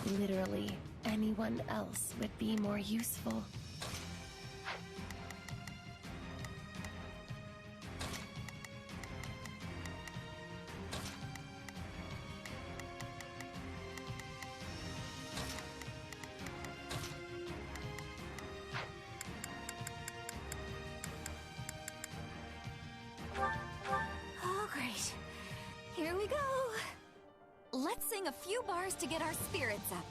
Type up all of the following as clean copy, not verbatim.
Literally, anyone else would be more useful. Oh, great. Here we go. Let's sing a few bars to get our spirits up.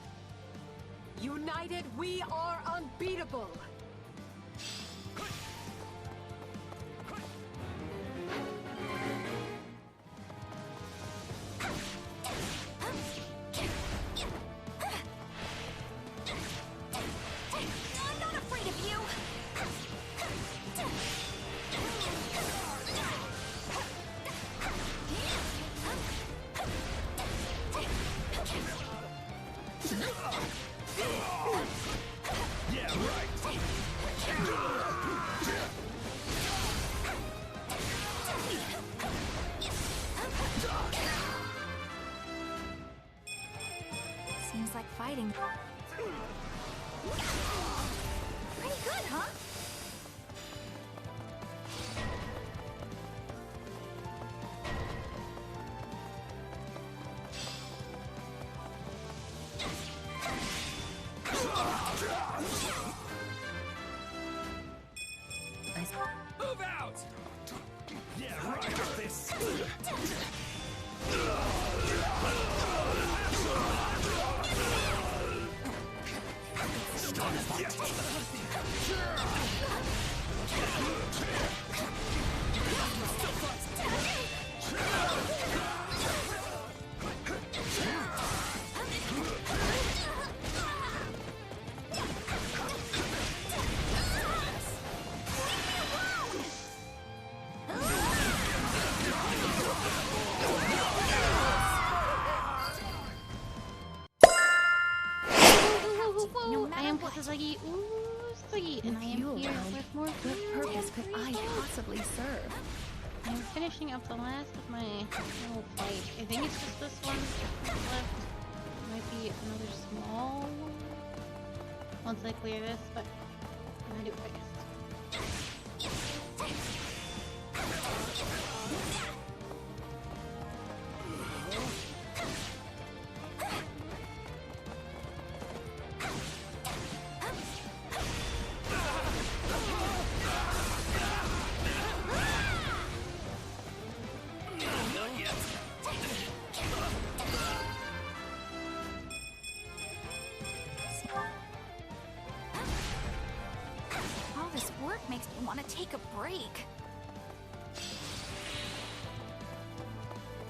United, we are unbeatable! I'm not afraid of you! Yeah, right. Seems like fighting. Pretty good, huh? Move out! Yeah, right. Got this. I am Kasagi Usagi, and I am here with more What purpose could I possibly serve? I'm finishing up the last of my little fight. I think it's just this one left. Might be another small one once I clear this, but I'm gonna do it fast. All this work makes me want to take a break.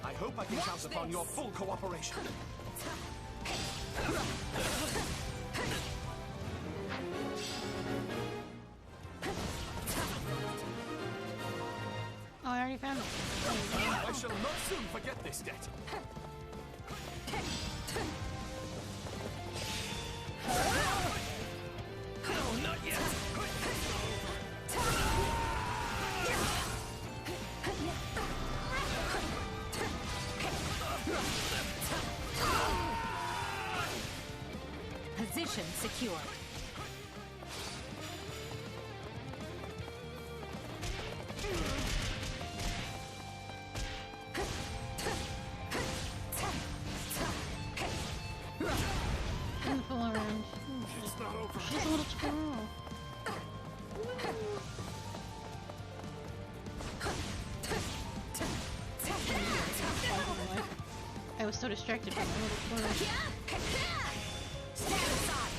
I hope I can count upon your full cooperation. Oh, I already found it. I shall not soon forget this debt. No, not yet. Position secure. Full around. It's not over. She's a little chicken. I was so distracted by my little corner. Stand aside.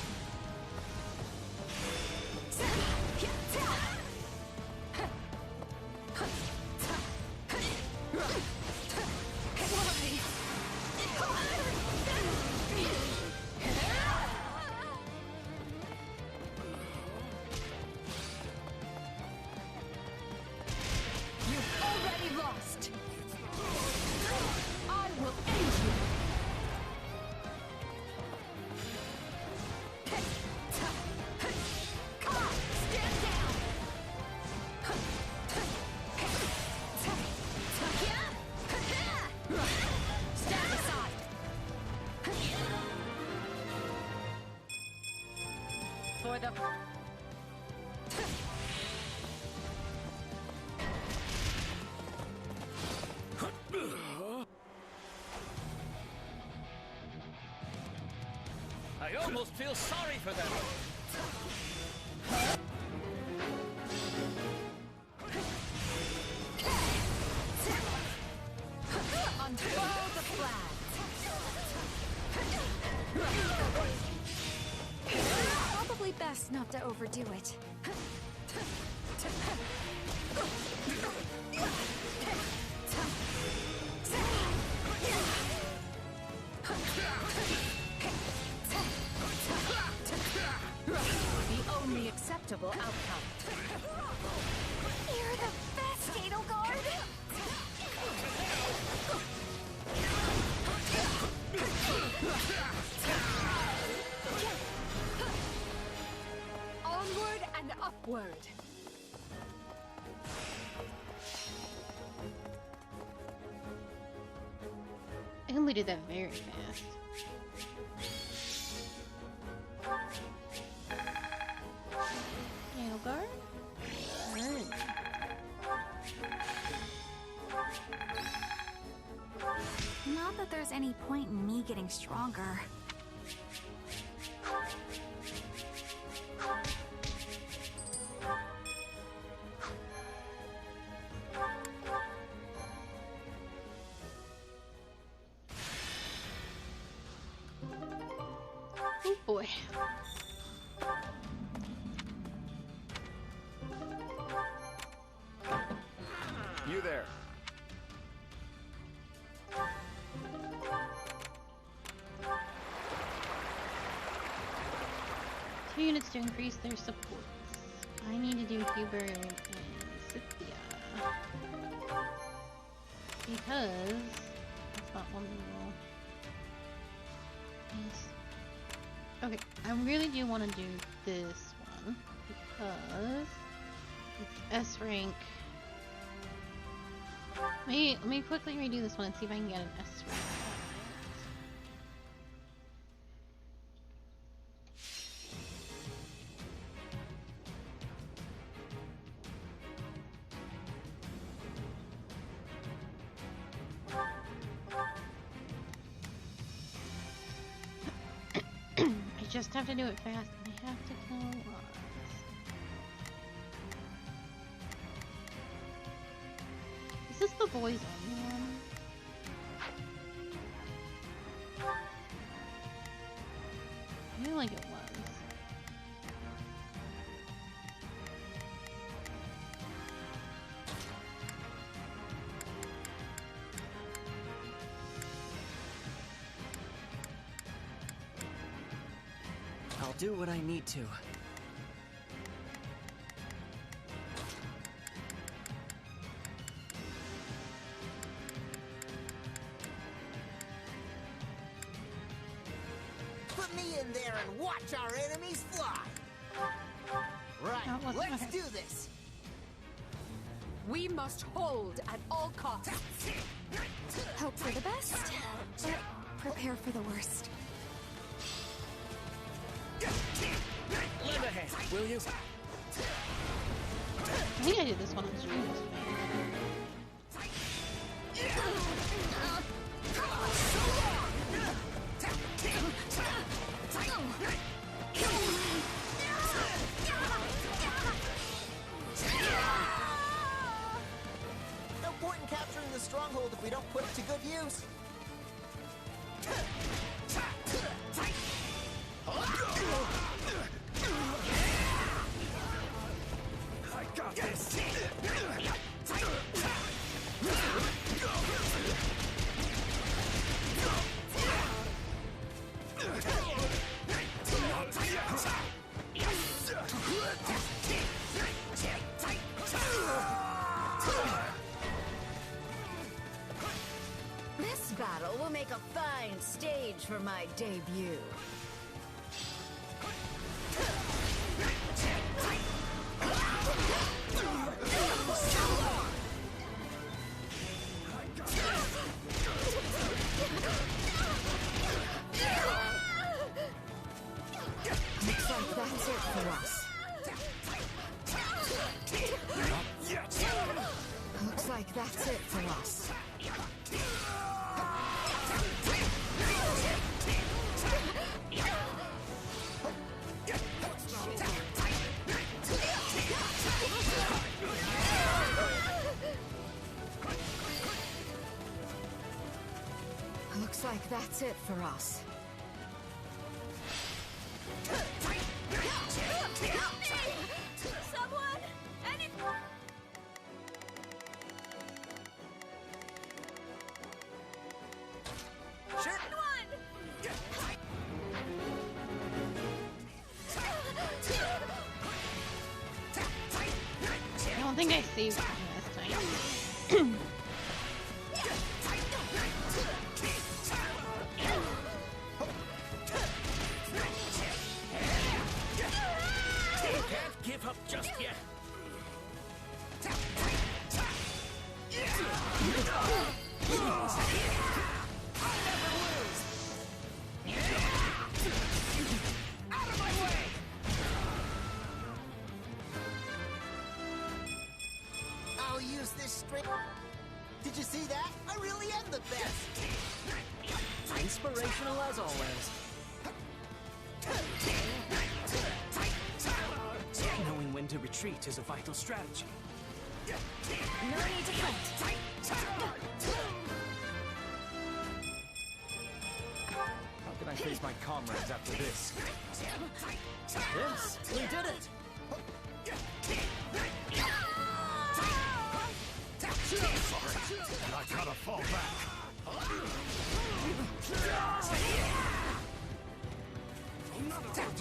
You've already lost. I will end you. for the... I almost feel sorry for them. Unfurl the flag. Probably best not to overdo it. The only acceptable outcome. You're the best, Edelgard! Onward and upward. I completed that very fast. Edelgard? Good. Not that there's any point in me getting stronger. Oh boy. You there. Two units to increase their supports. I need to do Huber and Cynthia. Because that's not one rule. Yes. Okay, I really do want to do this one because it's S rank. Let me quickly redo this one and see if I can get an S rank. I just have to do it fast. I have to kill Ross. Is this the boys only one? I feel like it was. I'll do what I need to. Put me in there and watch our enemies fly! That Right, wasn't let's right. do this! We must hold at all costs. Hope for the best, but prepare for the worst. Lend a hand, will you? I think I did this one on stream. No point in capturing the stronghold if we don't put it to good use. I got this. This battle will make a fine stage for my debut. Looks like that's it for us. Not yet! Looks like that's it for us. Looks like that's it for us. Someone! Anyone! Sure. I don't think I saved him last time. Can't give up just yet. I'll use this string. Did you see that? I really am the best. Inspirational as always. Knowing when to retreat is a vital strategy. No need to fight. How can I face my comrades after this? Yes, we did it! Sorry, but I gotta fall back. Another order.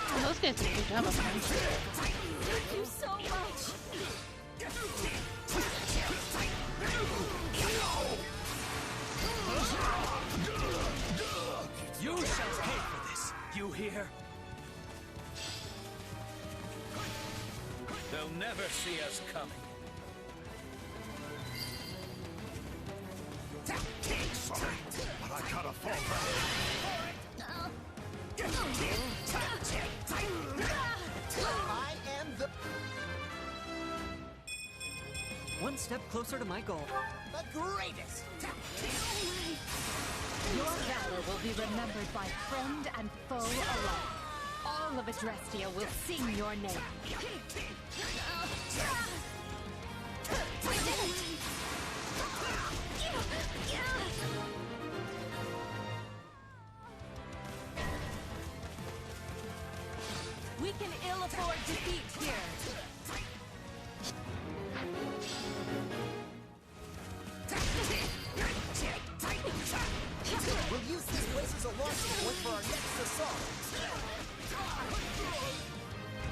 Well, those guys did a good job of him. Thank you so much. You shall pay for this. You hear? They'll never see us coming. Sorry, but I gotta fall back. I am the One step closer to my goal. greatest. Your valor will be remembered by friend and foe alike. All of Adrestia will sing your name. We can ill afford defeat here. We'll use this place as a launching point for our next assault.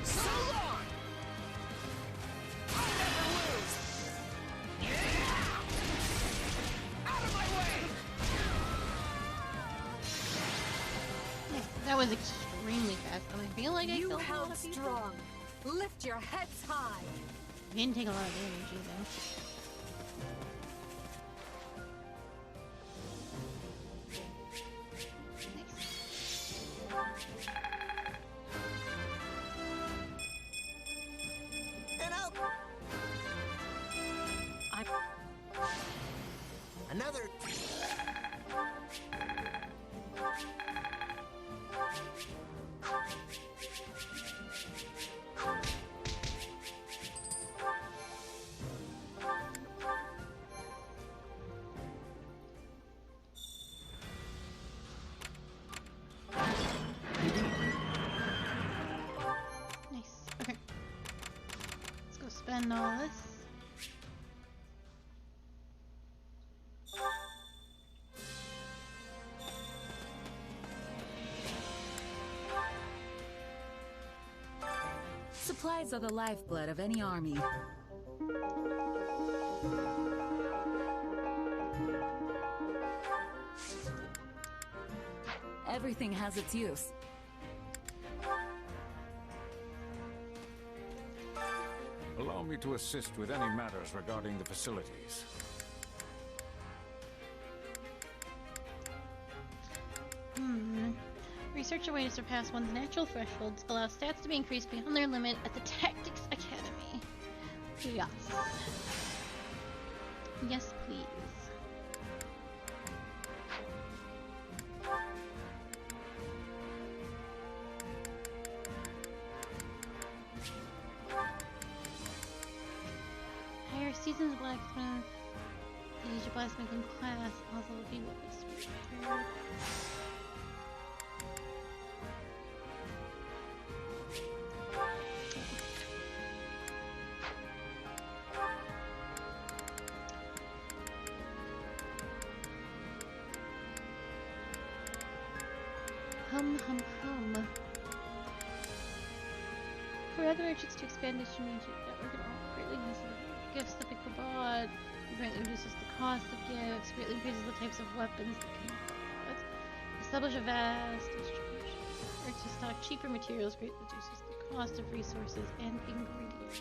So long! I'll never lose! Out of my way! That was extremely fast, and I feel like I You killed a lot held of people. strong. Lift your heads high. I didn't take a lot of damage either. And out. Another. Nice. Okay. Let's go spend all this. Supplies are the lifeblood of any army. Everything has its use. Allow me to assist with any matters regarding the facilities. Research a way to surpass one's natural thresholds, allow stats to be increased beyond their limit at the Tactics Academy. Yes. Yes, please. Higher seasons blacksmith. Use your blacksmithing class. Also will be what was prepared. Hum. For other merchants to expand distribution network and all greatly increases the gifts that people bought, greatly reduces the cost of gifts, greatly increases the types of weapons that can be bought. Establish a vast distribution network to stock cheaper materials, greatly reduces the cost of resources and ingredients.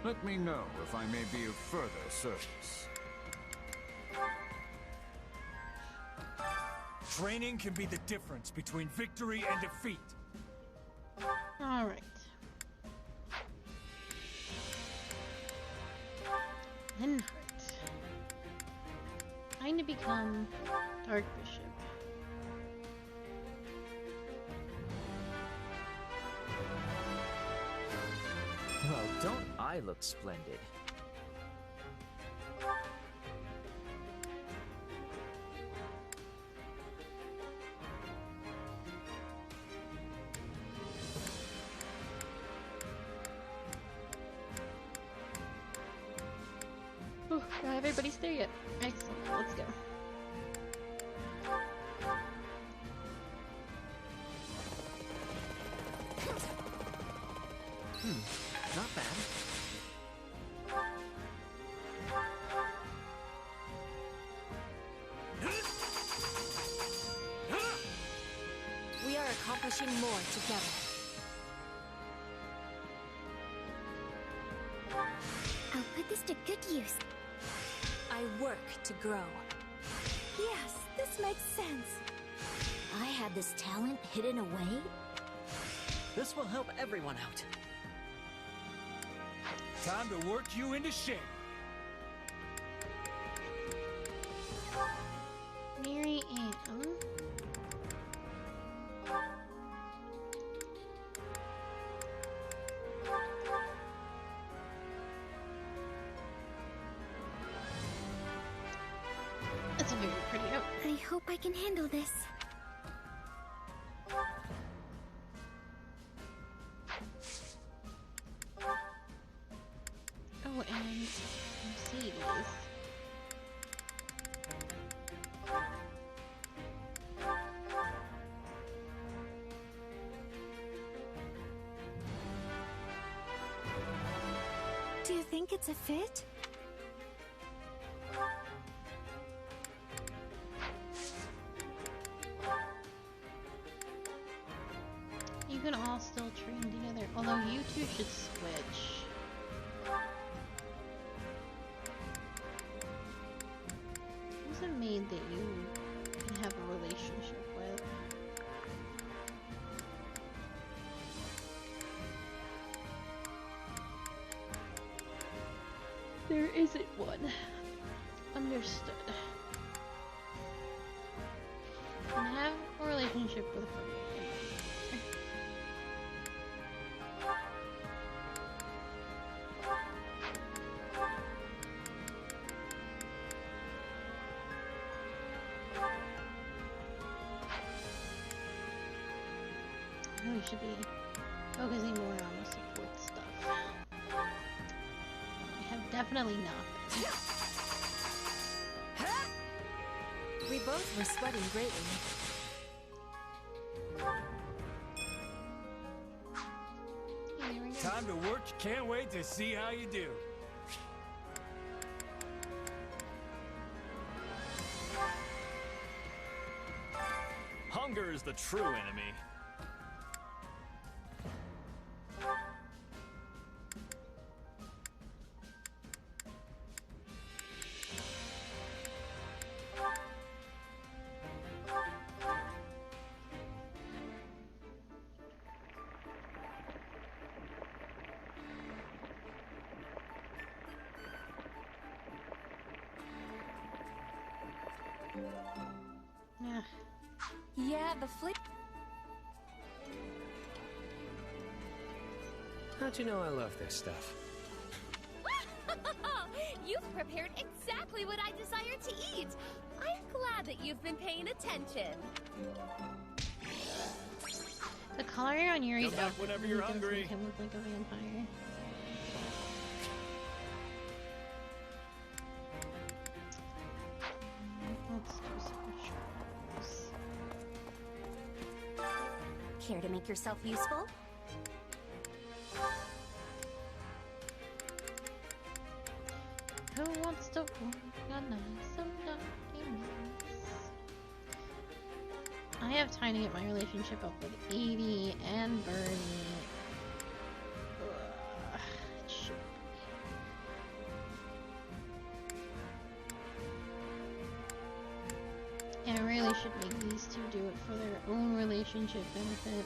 Let me know if I may be of further service. Training can be the difference between victory and defeat. Alright. Then trying to become Dark Bishop. Well, don't I look splendid? Ooh, not everybody's there yet. Excellent, let's go. Not bad. We are accomplishing more together. I'll put this to good use. I work to grow. Yes, this makes sense. I had this talent hidden away? This will help everyone out. Time to work you into shape. Mary Ann. That's a very pretty outfit. I hope I can handle this. Oh, and Mercedes. Do you think it's a fit? You can all still train together, although you two should switch. Who's a maid that you can have a relationship with? There isn't one. Understood. Can have a relationship with her. We should be focusing more on the support stuff. I have definitely not been. We both were sweating greatly. Here we go. Time to work. Can't wait to see how you do. Hunger is the true enemy. Yeah, the fleet. How'd you know I love this stuff? You've prepared exactly what I desire to eat. I'm glad that you've been paying attention. The coloring on Yuri's Come back outfit whenever really you're does hungry. make him look like a vampire. Let's do some shrubs. Care to make yourself useful? Who wants to work on some documents? I have time to get my relationship up with 80 and Bernie. Ugh, it should be. I really should make these two do it for their own relationship benefit.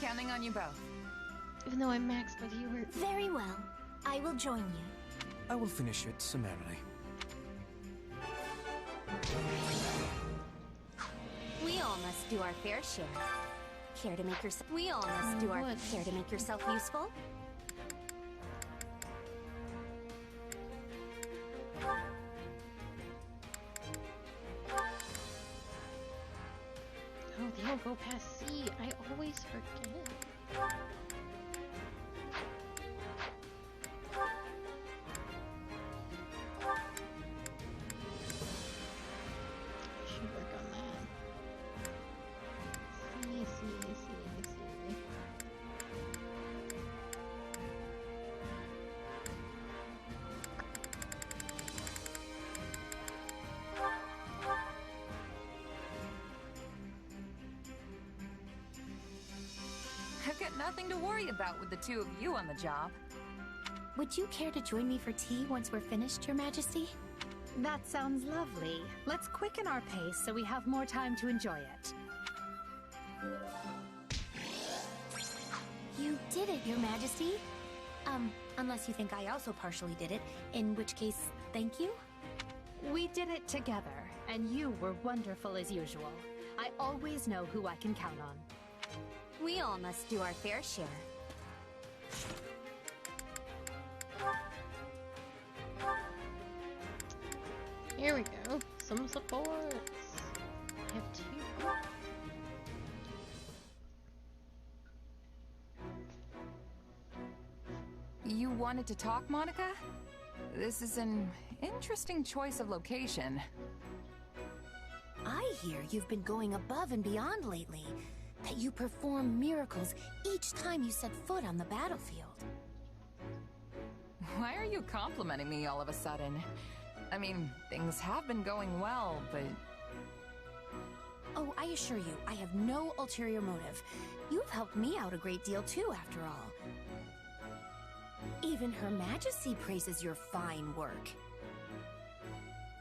Counting on you both. Even though I'm maxed with you, we're... Very well. I will join you. I will finish it summarily. We all must do our fair share. Care to make yourself... We all must do our... Care to make yourself useful? Oh, they don't go past C. I always forget. Should work on that. C. I've got nothing to worry about with the two of you on the job. Would you care to join me for tea once we're finished, Your Majesty? That sounds lovely. Let's quicken our pace so we have more time to enjoy it. You did it, Your Majesty. Unless you think I also partially did it, in which case, thank you? We did it together, and you were wonderful as usual. I always know who I can count on. We all must do our fair share. Here we go. Some supports. I have two. You wanted to talk, Monica? This is an interesting choice of location. I hear you've been going above and beyond lately. That you perform miracles each time you set foot on the battlefield. Why are you complimenting me all of a sudden? I mean, things have been going well, but... Oh, I assure you, I have no ulterior motive. You've helped me out a great deal too, after all. Even Her Majesty praises your fine work.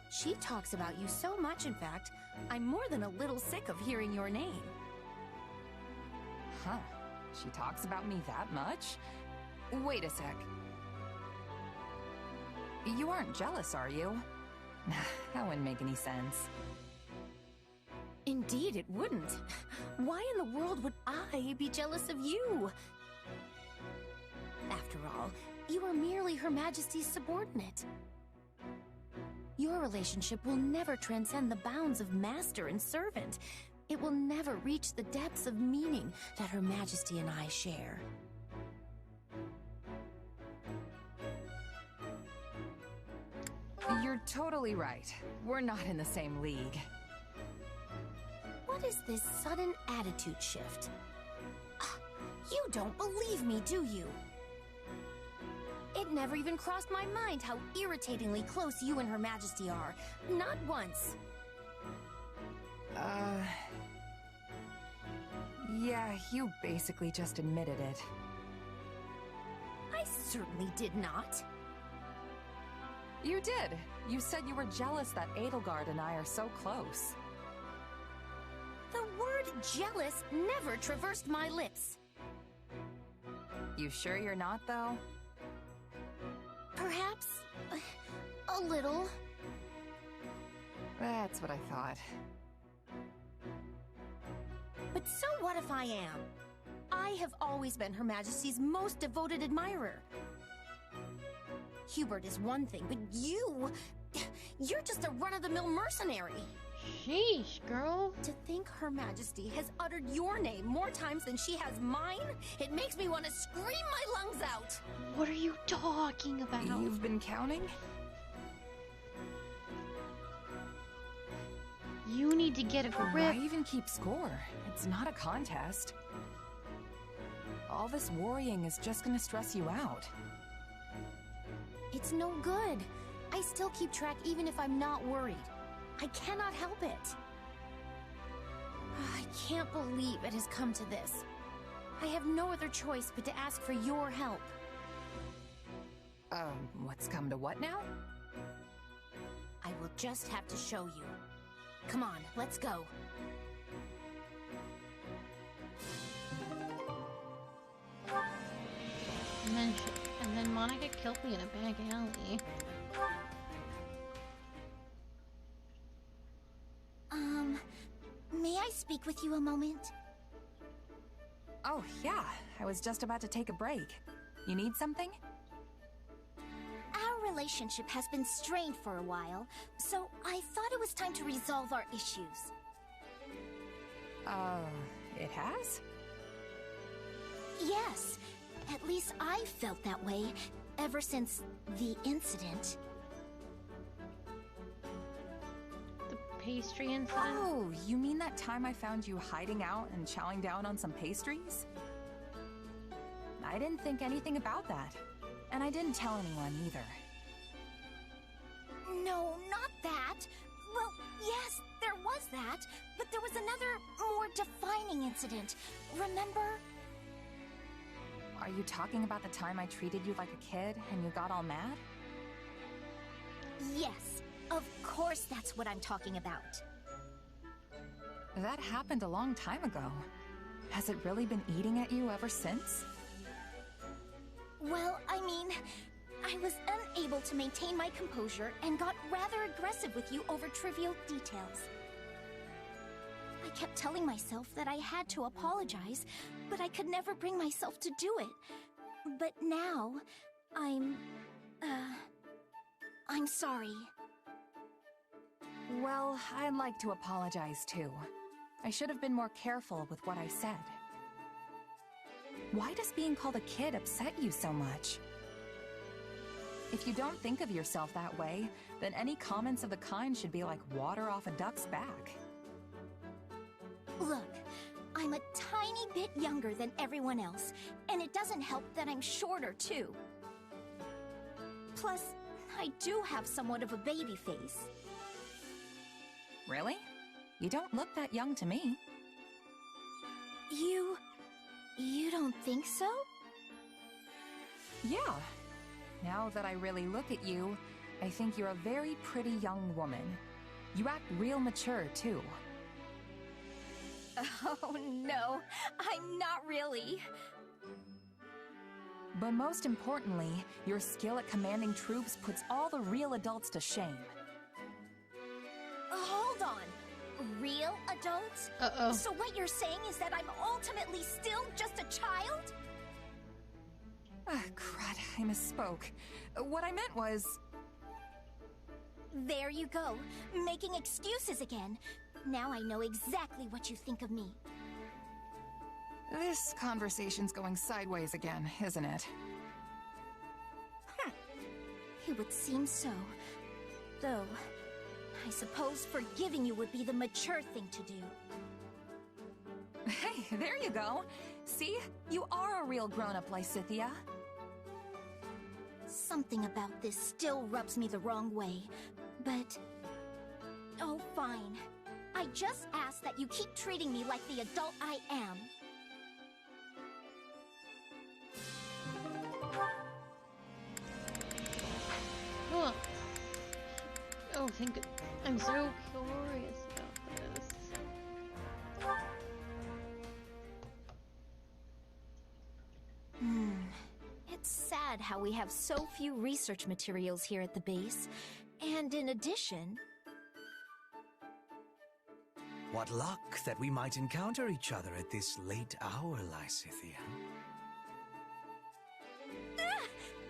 She talks about you so much, in fact, I'm more than a little sick of hearing your name. Huh. She talks about me that much? Wait a sec. You aren't jealous, are you? That wouldn't make any sense. Indeed it wouldn't. Why in the world would I be jealous of you? After all, you are merely Her Majesty's subordinate. Your relationship will never transcend the bounds of master and servant. It will never reach the depths of meaning that Her Majesty and I share. You're totally right. We're not in the same league. What is this sudden attitude shift? You don't believe me, do you? It never even crossed my mind how irritatingly close you and Her Majesty are. Not once. Yeah, you basically just admitted it. I certainly did not. You did. You said you were jealous that Edelgard and I are so close. The word jealous never traversed my lips. You sure you're not, though? Perhaps A little. That's what I thought. But so what if I am? I have always been Her Majesty's most devoted admirer. Hubert is one thing, but you're just a run-of-the-mill mercenary. Sheesh, girl. To think Her Majesty has uttered your name more times than she has mine, it makes me want to scream my lungs out. What are you talking about? You've been counting? You need to get a grip. Why even keep score? It's not a contest. All this worrying is just gonna stress you out. It's no good. I still keep track even if I'm not worried. I cannot help it. I can't believe it has come to this. I have no other choice but to ask for your help. What's come to what now? I will just have to show you. Come on, let's go. And then Monica killed me in a back alley. May I speak with you a moment? Oh, yeah. I was just about to take a break. You need something? Our relationship has been strained for a while, so I thought it was time to resolve our issues. It has? Yes. At least I felt that way ever since the incident. Pastry incident? Oh, you mean that time I found you hiding out and chowing down on some pastries? I didn't think anything about that. And I didn't tell anyone either. No, not that. Well, yes, there was that. But there was another, more defining incident. Remember? Are you talking about the time I treated you like a kid and you got all mad? Yes. Of course that's what I'm talking about. That happened a long time ago. Has it really been eating at you ever since? Well, I mean, I was unable to maintain my composure and got rather aggressive with you over trivial details. I kept telling myself that I had to apologize, but I could never bring myself to do it. But now, I'm sorry. Well, I'd like to apologize too. I should have been more careful with what I said. Why does being called a kid upset you so much? If you don't think of yourself that way, then any comments of the kind should be like water off a duck's back. Look, I'm a tiny bit younger than everyone else, and it doesn't help that I'm shorter too. Plus, I do have somewhat of a baby face. Really? You don't look that young to me. You don't think so? Yeah. Now that I really look at you, I think you're a very pretty young woman. You act real mature, too. Oh, no. I'm not really. But most importantly, your skill at commanding troops puts all the real adults to shame. Hold on. Real adults? Uh-oh. So what you're saying is that I'm ultimately still just a child? Crud, I misspoke. What I meant was... There you go, making excuses again. Now I know exactly what you think of me. This conversation's going sideways again, isn't it? It would seem so. Though, I suppose forgiving you would be the mature thing to do. Hey, there you go. See? You are a real grown-up, Lysithia. Something about this still rubs me the wrong way, but... Oh, fine. I just ask that you keep treating me like the adult I am. Cool. Oh, thank you. I'm so curious about this. It's sad how we have so few research materials here at the base. And in addition... What luck that we might encounter each other at this late hour, Lysithea.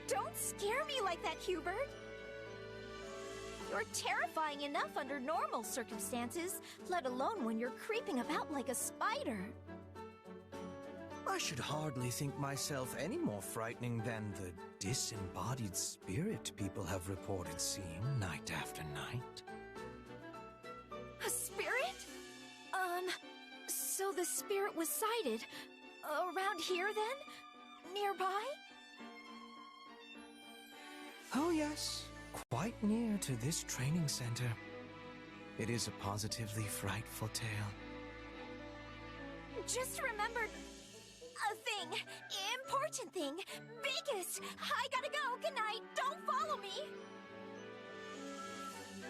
Don't scare me like that, Hubert! You're terrifying enough under normal circumstances, let alone when you're creeping about like a spider. I should hardly think myself any more frightening than the disembodied spirit people have reported seeing night after night. A spirit? So the spirit was sighted around here then? Nearby? Oh yes, quite near to this training center. It is a positively frightful tale. Just remembered a thing. Important thing. Biggest. I gotta go. Good night. Don't follow me.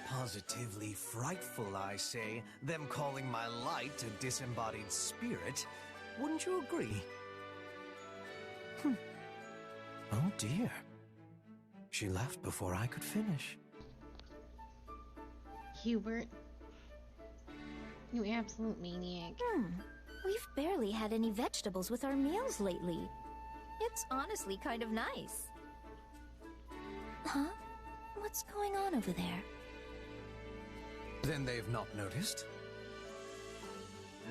Positively frightful, I say, them calling my light a disembodied spirit. Wouldn't you agree? Oh dear. She left before I could finish. Hubert. You absolute maniac. We've barely had any vegetables with our meals lately. It's honestly kind of nice. Huh? What's going on over there? Then they've not noticed?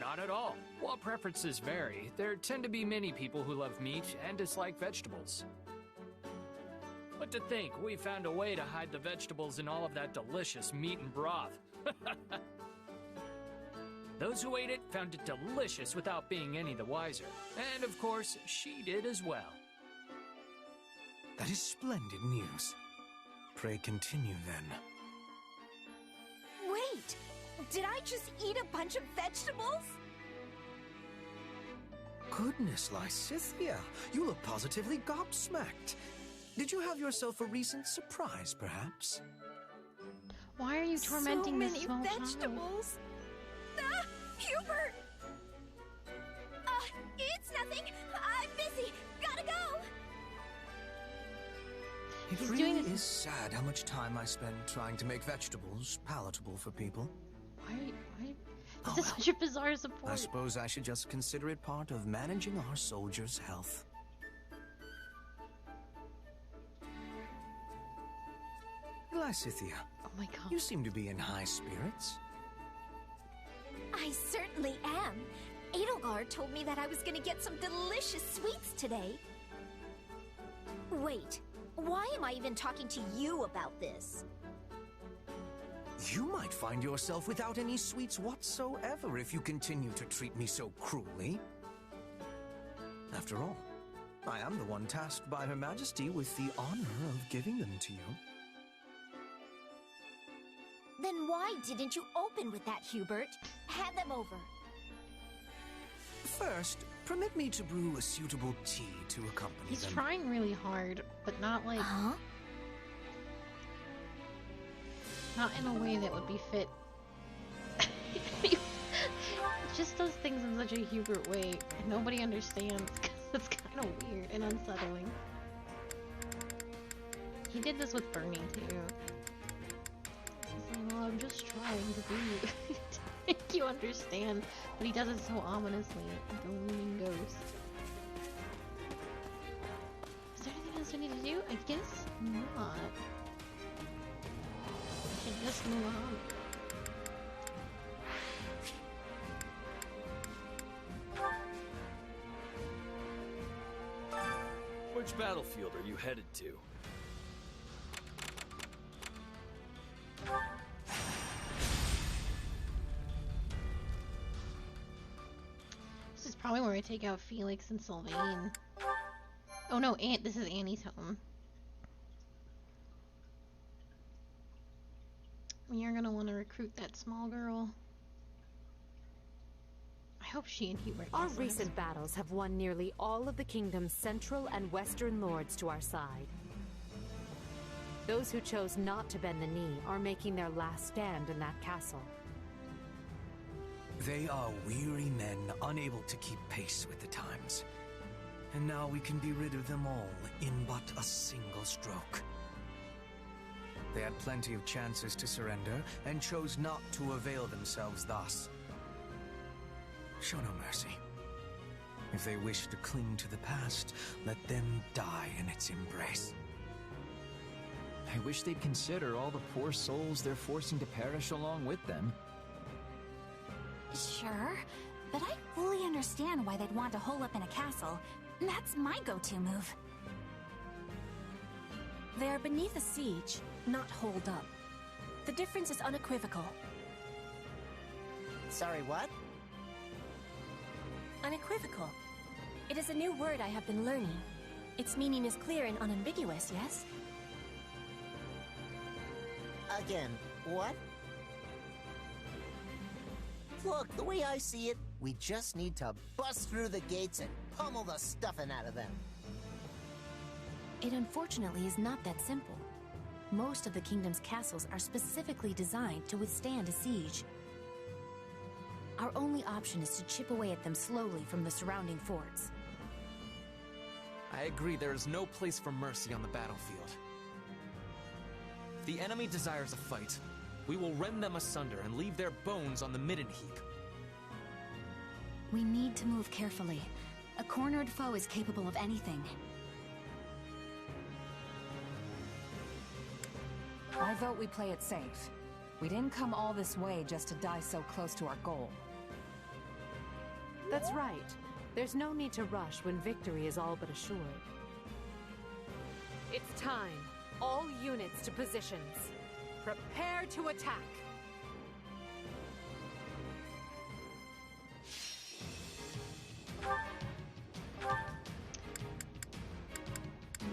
Not at all. While preferences vary, there tend to be many people who love meat and dislike vegetables. But to think we found a way to hide the vegetables in all of that delicious meat and broth. Those who ate it found it delicious without being any the wiser. And of course, she did as well. That is splendid news. Pray continue then. Wait! Did I just eat a bunch of vegetables? Goodness, Lysithea, you look positively gobsmacked. Did you have yourself a recent surprise, perhaps? Why are you tormenting this small child? Vegetables? Ah! Hubert! It's nothing. I'm busy. Gotta go. It really is sad how much time I spend trying to make vegetables palatable for people. Why? This is such a bizarre support. I suppose I should just consider it part of managing our soldiers' health. Lysithea. Oh my god. You seem to be in high spirits. I certainly am. Edelgard told me that I was gonna get some delicious sweets today. Wait, why am I even talking to you about this? You might find yourself without any sweets whatsoever if you continue to treat me so cruelly. After all, I am the one tasked by Her Majesty with the honor of giving them to you. Then why didn't you open with that, Hubert? Hand them over. First, permit me to brew a suitable tea to accompany He's them. trying really hard, but not like... Huh? Not in a way that would be fit. He just does things in such a Hubert way, and nobody understands, because it's kind of weird and unsettling. He did this with Bernie, too. He's like, well, I'm just trying to be... to make you understand, but he does it so ominously, like a looming ghost. Is there anything else I need to do? I guess not. I should just move on. Which battlefield are you headed to? This is probably where I take out Felix and Sylvain. Oh no, this is Annie's home. You're gonna want to recruit that small girl. I hope she and Hubert. Our recent battles have won nearly all of the kingdom's central and western lords to our side. Those who chose not to bend the knee are making their last stand in that castle. They are weary men unable to keep pace with the times. And now we can be rid of them all in but a single stroke. They had plenty of chances to surrender and chose not to avail themselves thus. Show no mercy. If they wish to cling to the past, let them die in its embrace. I wish they'd consider all the poor souls they're forcing to perish along with them. Sure, but I fully understand why they'd want to hole up in a castle. That's my go-to move. They are beneath a siege, not holed up. The difference is unequivocal. Sorry, what? Unequivocal. It is a new word I have been learning. Its meaning is clear and unambiguous, yes? Again, what? Look, the way I see it, we just need to bust through the gates and pummel the stuffing out of them. It unfortunately is not that simple. Most of the kingdom's castles are specifically designed to withstand a siege. Our only option is to chip away at them slowly from the surrounding forts. I agree there is no place for mercy on the battlefield. If the enemy desires a fight, we will rend them asunder and leave their bones on the midden heap. We need to move carefully. A cornered foe is capable of anything. I vote we play it safe. We didn't come all this way just to die so close to our goal. That's right. There's no need to rush when victory is all but assured. It's time. All units to positions. Prepare to attack.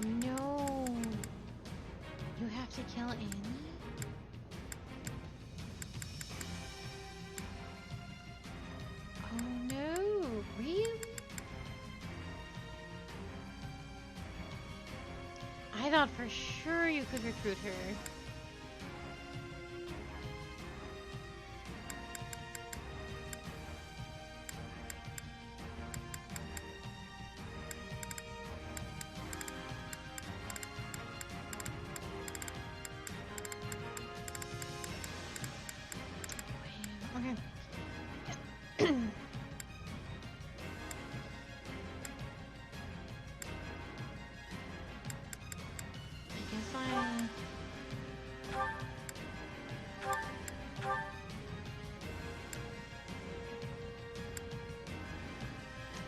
No. You have to kill Annie? Oh no, really? I thought for sure you could recruit her.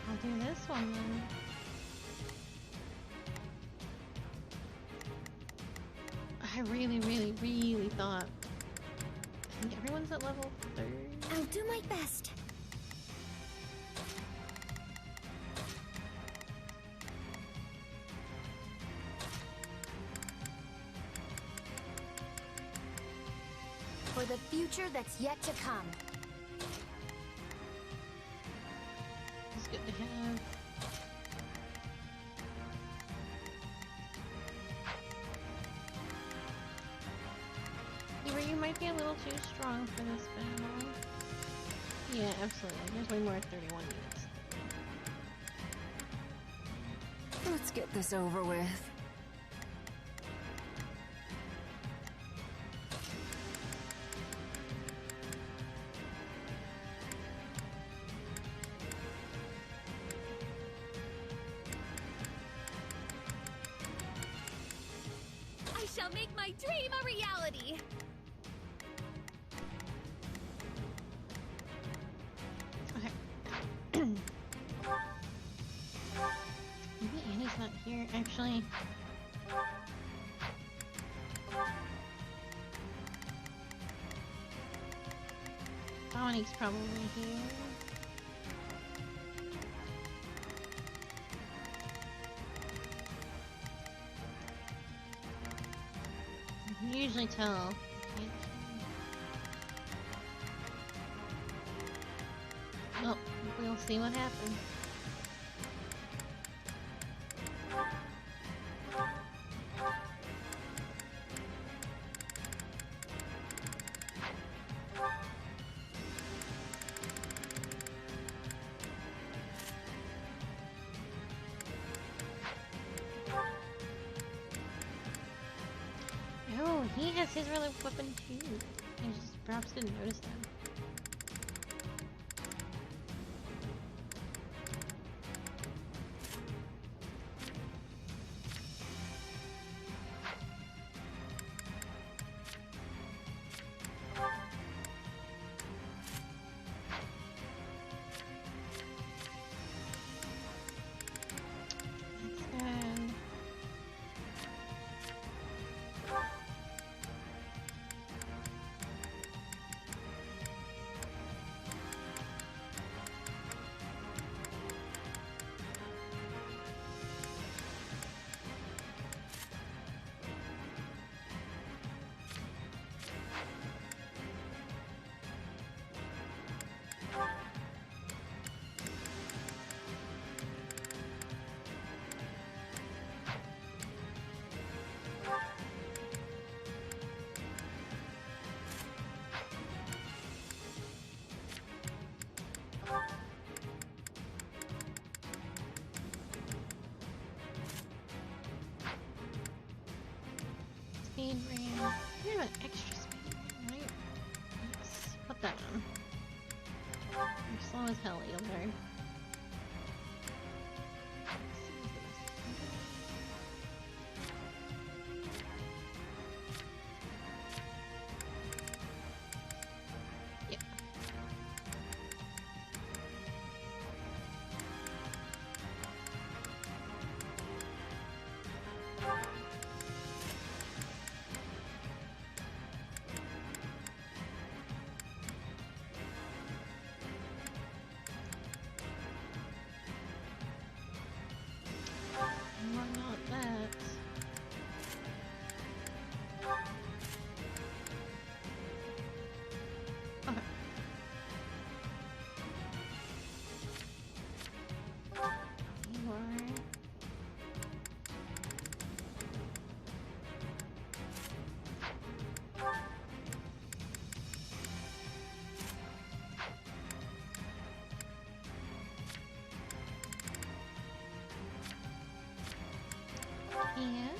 I'll do this one then. I really thought. I think everyone's at level 3. I'll do my best. For the future that's yet to come. It's good to have. You might be a little too strong for this battle. Yeah, absolutely. There's way more at 31 units. Let's get this over with. I shall make my dream a reality! Maybe Annie's not here, actually. Dominique's probably here. You can usually tell. Oh, we'll see what happens. He has his relic weapon too. I just perhaps didn't notice that. Speed ring. We have an extra speed ring, right? Let's put that on. You're slow as hell, Eobard. Yep. Why not that? Okay. You are. Yeah.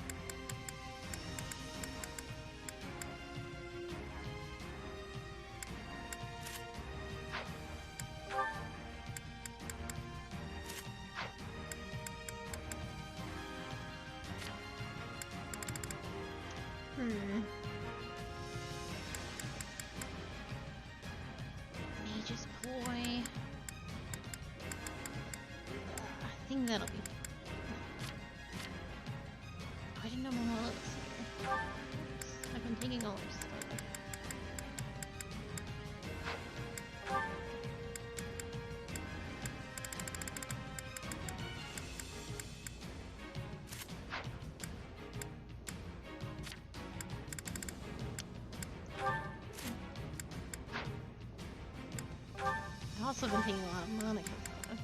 Mage's ploy. I think that'll be. I didn't know my wallet was here. Oops. I've been taking all her stuff. I've also been taking a lot of Monica stuff.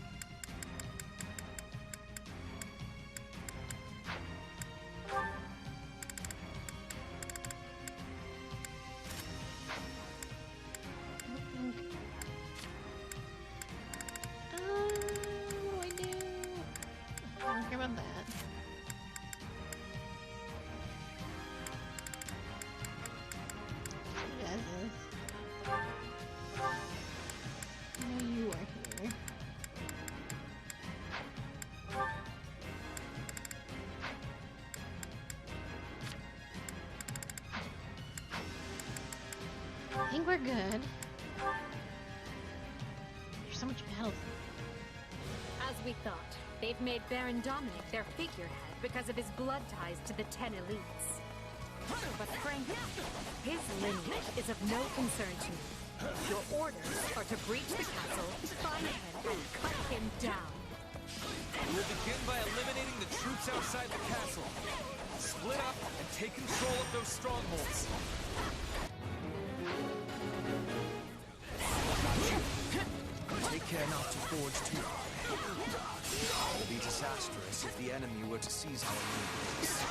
What do I do? I don't care about that. You guys is. I know you are here. I think we're good. There's so much battles. As we thought, they've made Baron Dominic their figurehead because of his blood ties to the 10 elites. But frankly, his lineage is of no concern to me. Your orders are to breach the castle, find him, and cut him down. We'll begin by eliminating the troops outside the castle. Split up and take control of those strongholds. Take care not to forge too hard. It would be disastrous if the enemy were to seize our leaders.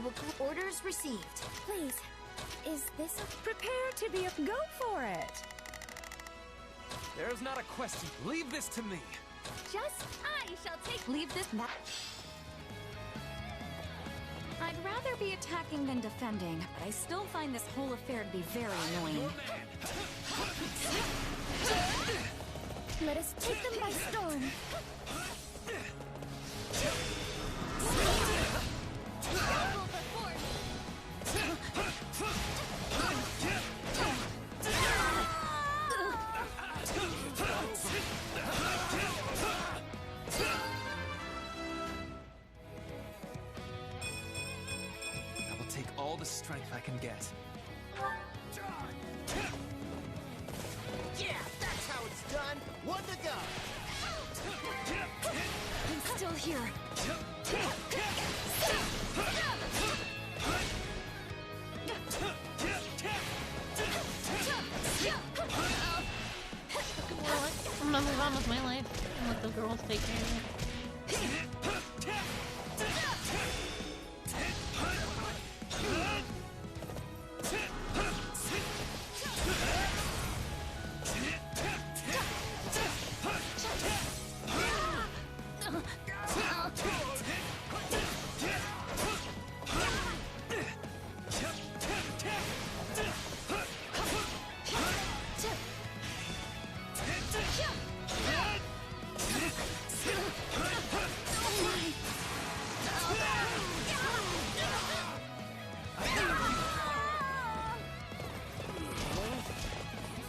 will orders received. Please, is this a... Prepare to be a... Go for it! There's not a question. Leave this to me. Just I shall take... Leave this... I'd rather be attacking than defending, but I still find this whole affair to be very annoying. Let us take them by storm. I will take all the strength I can get. Yeah, that's how it's done. One to go. I'm still here. I'm gonna move on with my life and let the girls take care of it.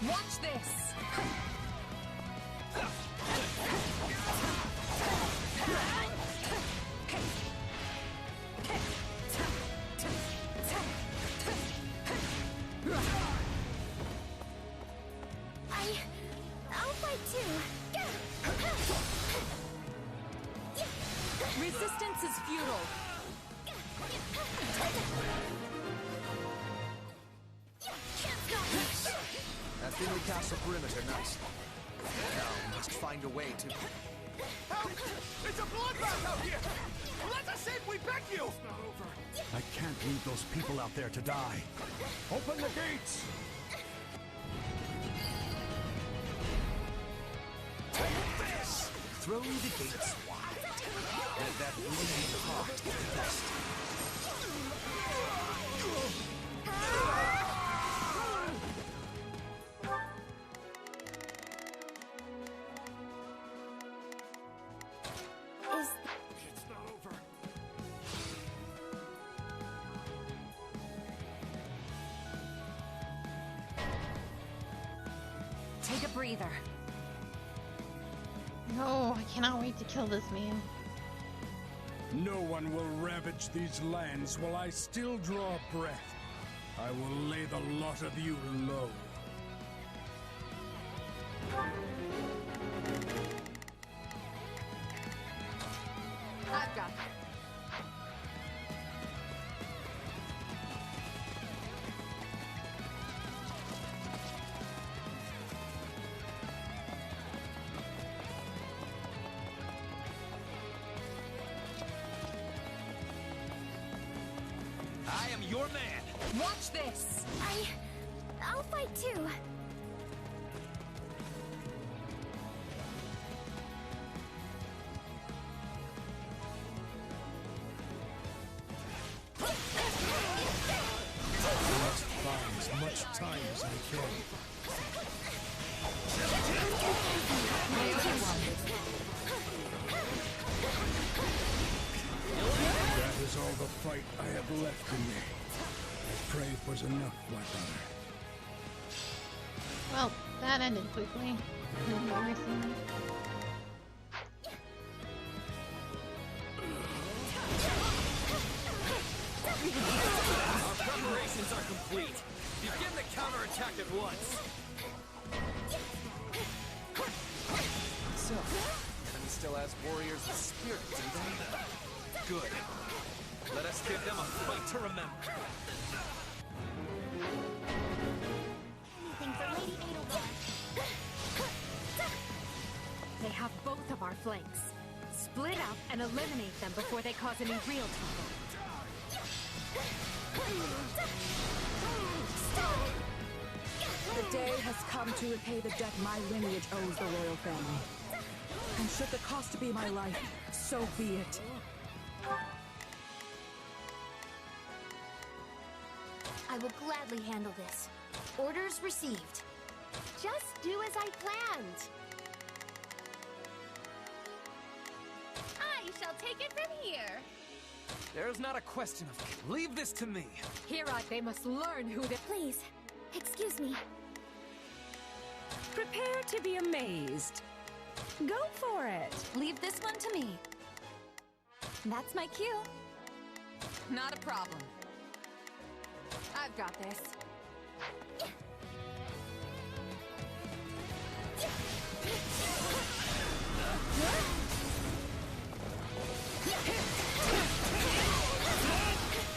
Watch this! I'll fight too. Resistance is futile. That thinly castle perimeter, nice. Now we must find a way to... Help! It's a bloodbath out here! Let us in, we beg you! It's not over. I can't leave those people out there to die. Open the gates! Throw the gates wide. Let that bleeding heart rest. It's not over. Take a breather. No, I cannot wait to kill this man. No one will ravage these lands while I still draw breath. I will lay the lot of you low. I've got it. I am your man. Watch this! I'll fight too. Buy as much time as I can. That is all the fight I have left in me. I pray it was enough, my brother. Well, that ended quickly. Embarrassing. Our preparations are complete. Begin the counterattack at once. So, the enemy still has warriors with spirit, do they? Good. Let us give them a fight to remember. Anything for Lady Edelgard. They have both of our flanks. Split up and eliminate them before they cause any real trouble. The day has come to repay the debt my lineage owes the royal family. And should the cost be my life, so be it. I will gladly handle this. Orders received. Just do as I planned. I shall take it from here. There's not a question of it. Leave this to me. Herod, they must learn who they... Please, excuse me. Prepare to be amazed. Go for it. Leave this one to me. That's my cue. Not a problem. I've got this.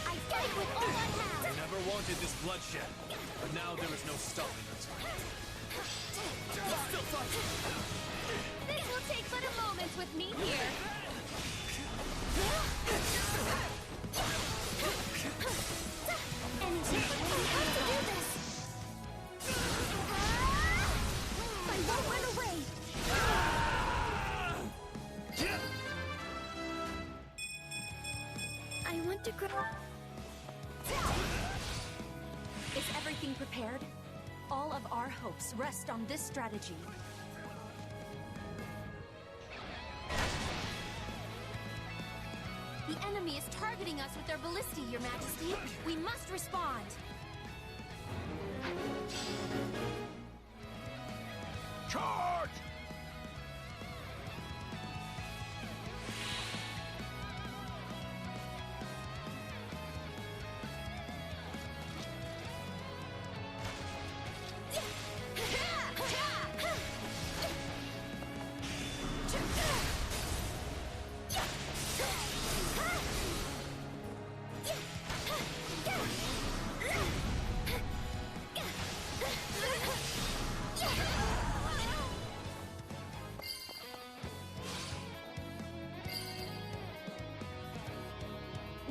I fight with all I have! I never wanted this bloodshed, but now there is no stopping it. Still fighting! This will take but a moment with me here. Anything but me how to do this! I won't run away! I want to grow. Is everything prepared? All of our hopes rest on this strategy. The enemy is targeting us with their ballistae, Your Majesty. We must respond. Charge!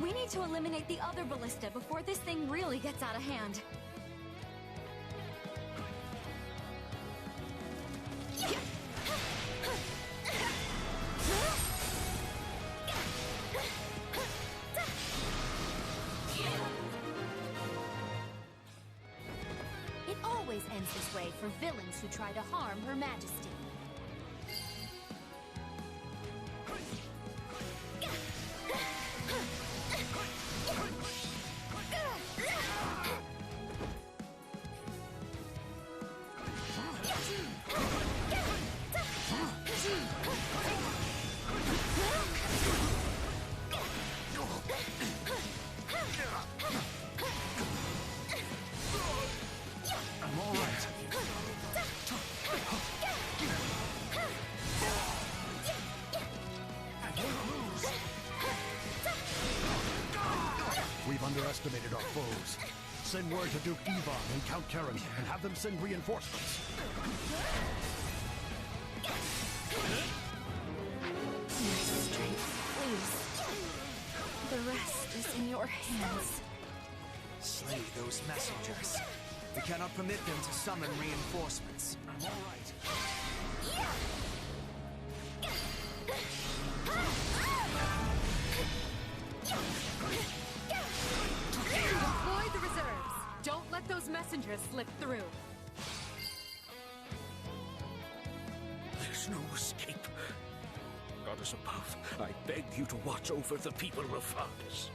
We need to eliminate the other ballista before this thing really gets out of hand. It always ends this way for villains who try to harm Her Majesty. I'm all right. We've underestimated our foes. Send word to Duke Ivan and Count Karen and have them send reinforcements. My strength, please. The rest is in your hands. Slay those messengers. We cannot permit them to summon reinforcements. I'm all right. Deploy the reserves. Don't let those messengers slip through. There's no escape. Goddess above, I beg you to watch over the people of Fardis.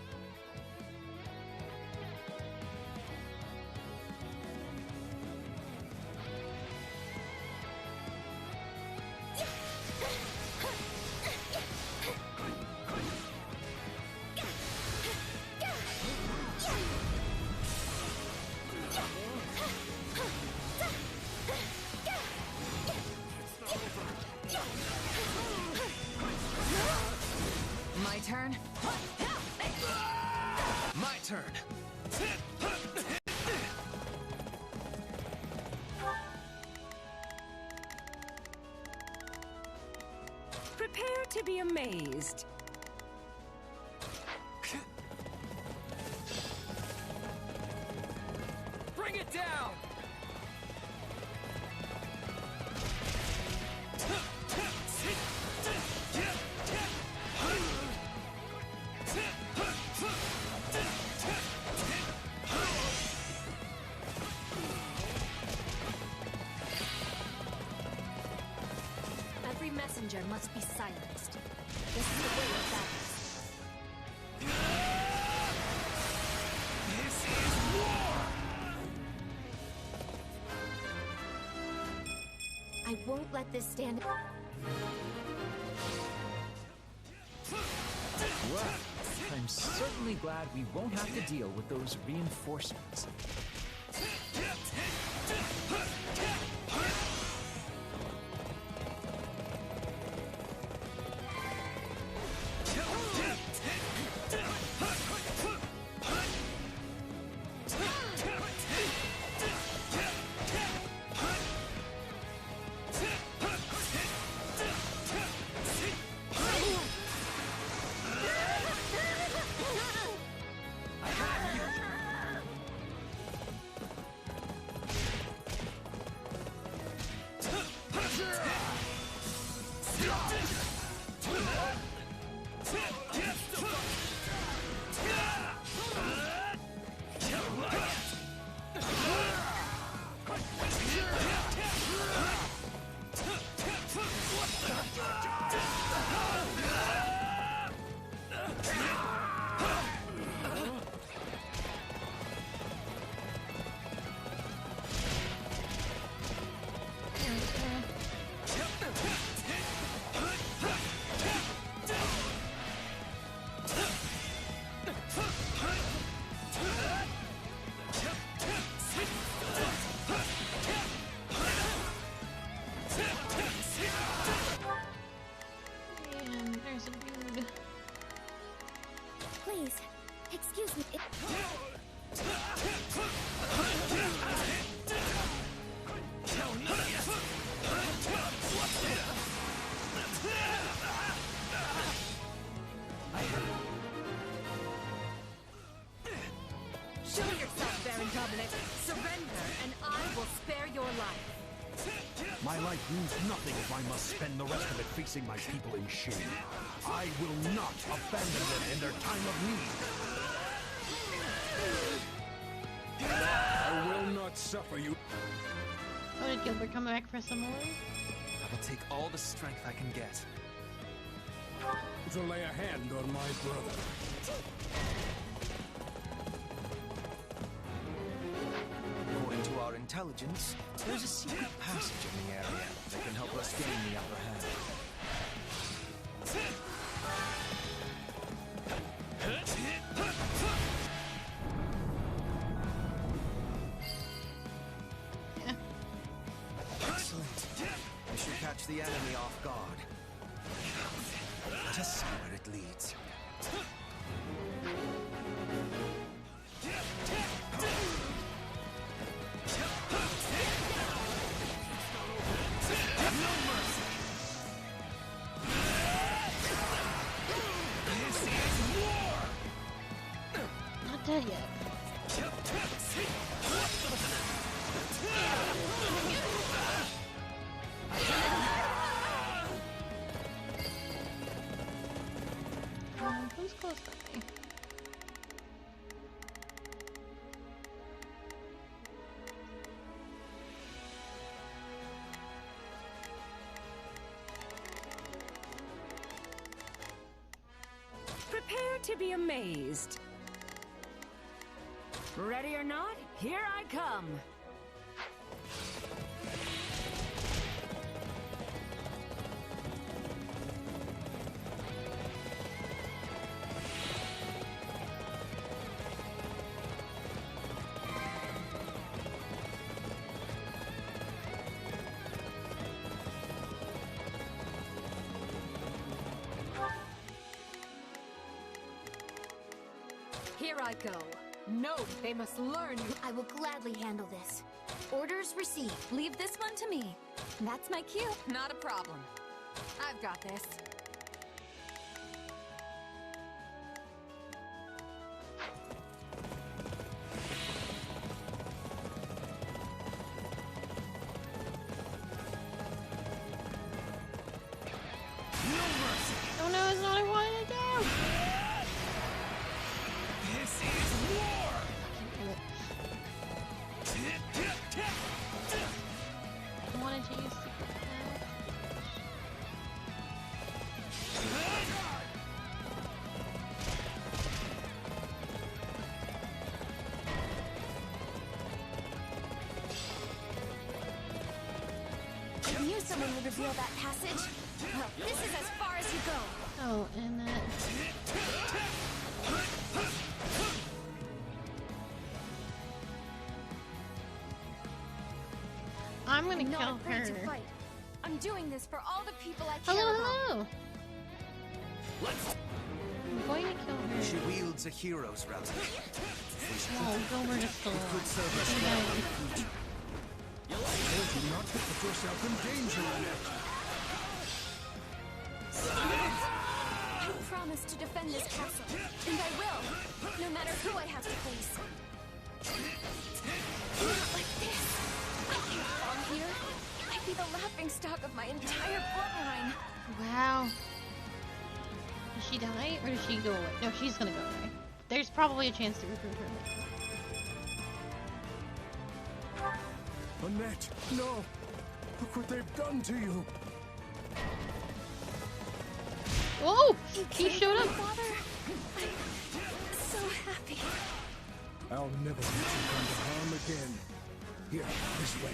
My turn? My turn. Prepare to be amazed. down! Every messenger must be silenced. This is the way of battle. This is war! I won't let this stand. Well, I'm certainly glad we won't have to deal with those reinforcements. Please, excuse me. Show yourself, Baron Dominic. Surrender, and I will spare your life. My life means nothing if I must spend the rest of it facing my people in shame. I will not abandon them in their time of need. I will not suffer you. Oh, did Gilbert come back for some more? I will take all the strength I can get. To lay a hand on my brother. According to our intelligence, there's a secret passage in the area that can help us gain the upper hand. Excellent. We should catch the enemy off guard. Let us see where it leads. Not dead yet. Who's close by me? Prepare to be amazed. Ready or not, here I come. Here I go. No, they must learn. I will gladly handle this. Orders received. Leave this one to me. That's my cue. Not a problem. I've got this. no, it's not what I wanted to do! This is war! I wanted to use secret path. I knew someone would reveal that passage. Well, this is as far as you go. Oh, and that... I'm gonna kill not afraid to her. fight. I'm doing this for all the people I care Hello, about. hello! I'm going to kill her. She wields a hero's relic. Oh, Gilbert is still alive. Do not put yourself in danger, Annette. I promise to defend this castle, and I will, no matter who I have to face. Not like this. I can't fall here. I'd be the laughingstock of my entire bloodline. Wow. Does she die, or does she go away? No, she's gonna go away. There's probably a chance to recruit her. Annette, no! Look what they've done to you! Whoa! He showed up! Father, I'm so happy. I'll never let you come to harm again. Here, this way.